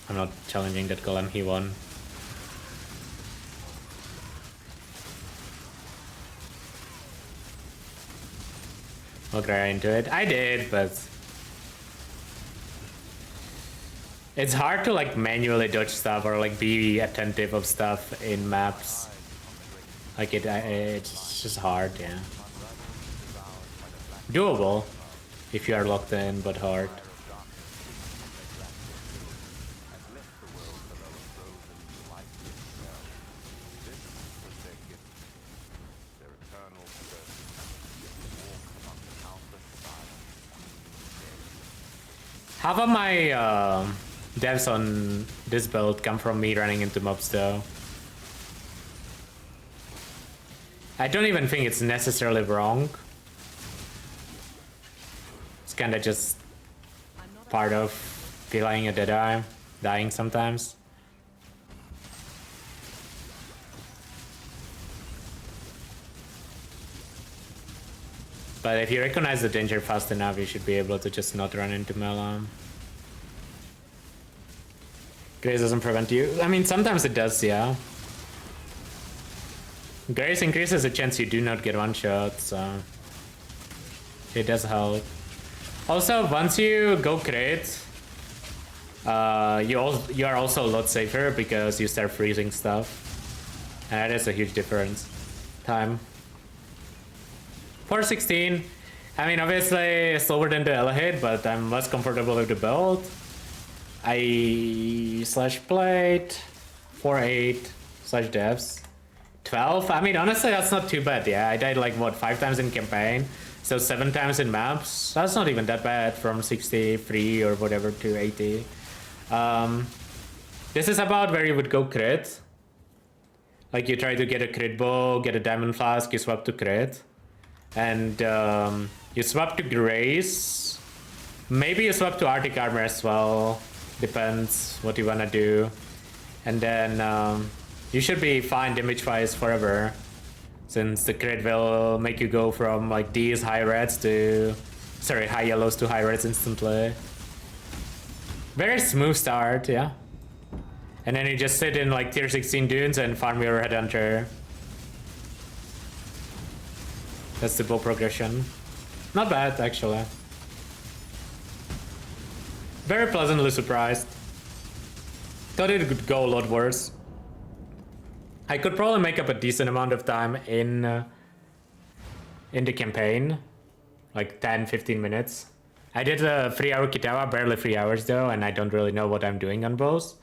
Speaker 2: I'm not challenging that golem, he won. We'll get right into it. I did, but... It's hard to like manually dodge stuff or like be attentive of stuff in maps. Like it's just hard, yeah. Doable if you are locked in, but hard. Half of my devs on this build come from me running into mobs though. I don't even think it's necessarily wrong. It's kinda just part of playing a Deadeye, dying sometimes. But if you recognize the danger fast enough, you should be able to just not run into melee. Grace doesn't prevent you. I mean, sometimes it does, yeah. Grace increases the chance you do not get one shot, so it does help. Also, once you go crit, you are also a lot safer because you start freezing stuff, and that is a huge difference. Time. 416. I mean, obviously slower than the L hit, but I'm less comfortable with the build. I slash plate 4-8 slash devs 12. I mean, honestly, that's not too bad. Yeah, I died like what 5 times in campaign, so 7 times in maps. That's not even that bad from 63 or whatever to 80. This is about where you would go crit. Like you try to get a crit bow, get a diamond flask, you swap to crit, and you swap to grace. Maybe you swap to Arctic armor as well. Depends what you wanna do. And then you should be fine damage wise forever, since the crit will make you go from like these high reds to high yellows to high reds instantly. Very smooth start, yeah. And then you just sit in like tier 16 dunes and farm your headhunter. That's the bow progression. Not bad actually. Very pleasantly surprised. Thought it could go a lot worse. I could probably make up a decent amount of time in the campaign, like 10-15 minutes. I did a 3-hour Kitawa, barely 3 hours though, and I don't really know what I'm doing on bows.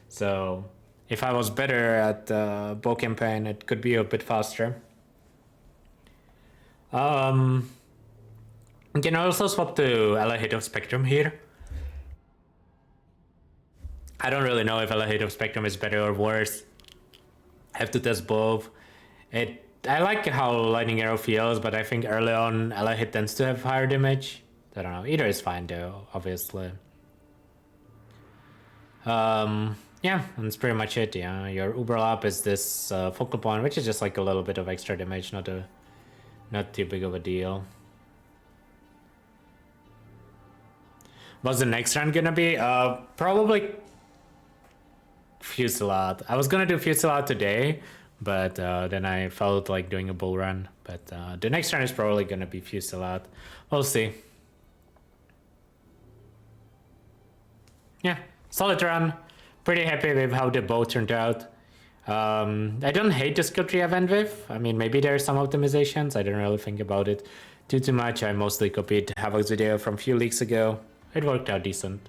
Speaker 2: So if I was better at bow campaign, it could be a bit faster. You can also swap to Ally Hate of Spectrum here. I don't really know if Ally Hate of Spectrum is better or worse. I have to test both. I like how Lightning Arrow feels, but I think early on Ally Hit tends to have higher damage. I don't know. Either is fine though, obviously. Yeah, that's pretty much it. Yeah, your Uber Lap is this focal point, which is just like a little bit of extra damage, not too big of a deal. What's the next run gonna be? Probably Fusillade. I was gonna do Fusillade today, but then I felt like doing a bull run. But the next run is probably gonna be Fusillade. We'll see. Yeah, solid run. Pretty happy with how the bow turned out. I don't hate the skill tree event with. I mean, maybe there are some optimizations. I didn't really think about it too much. I mostly copied Havoc's video from a few leaks ago. It worked out decent.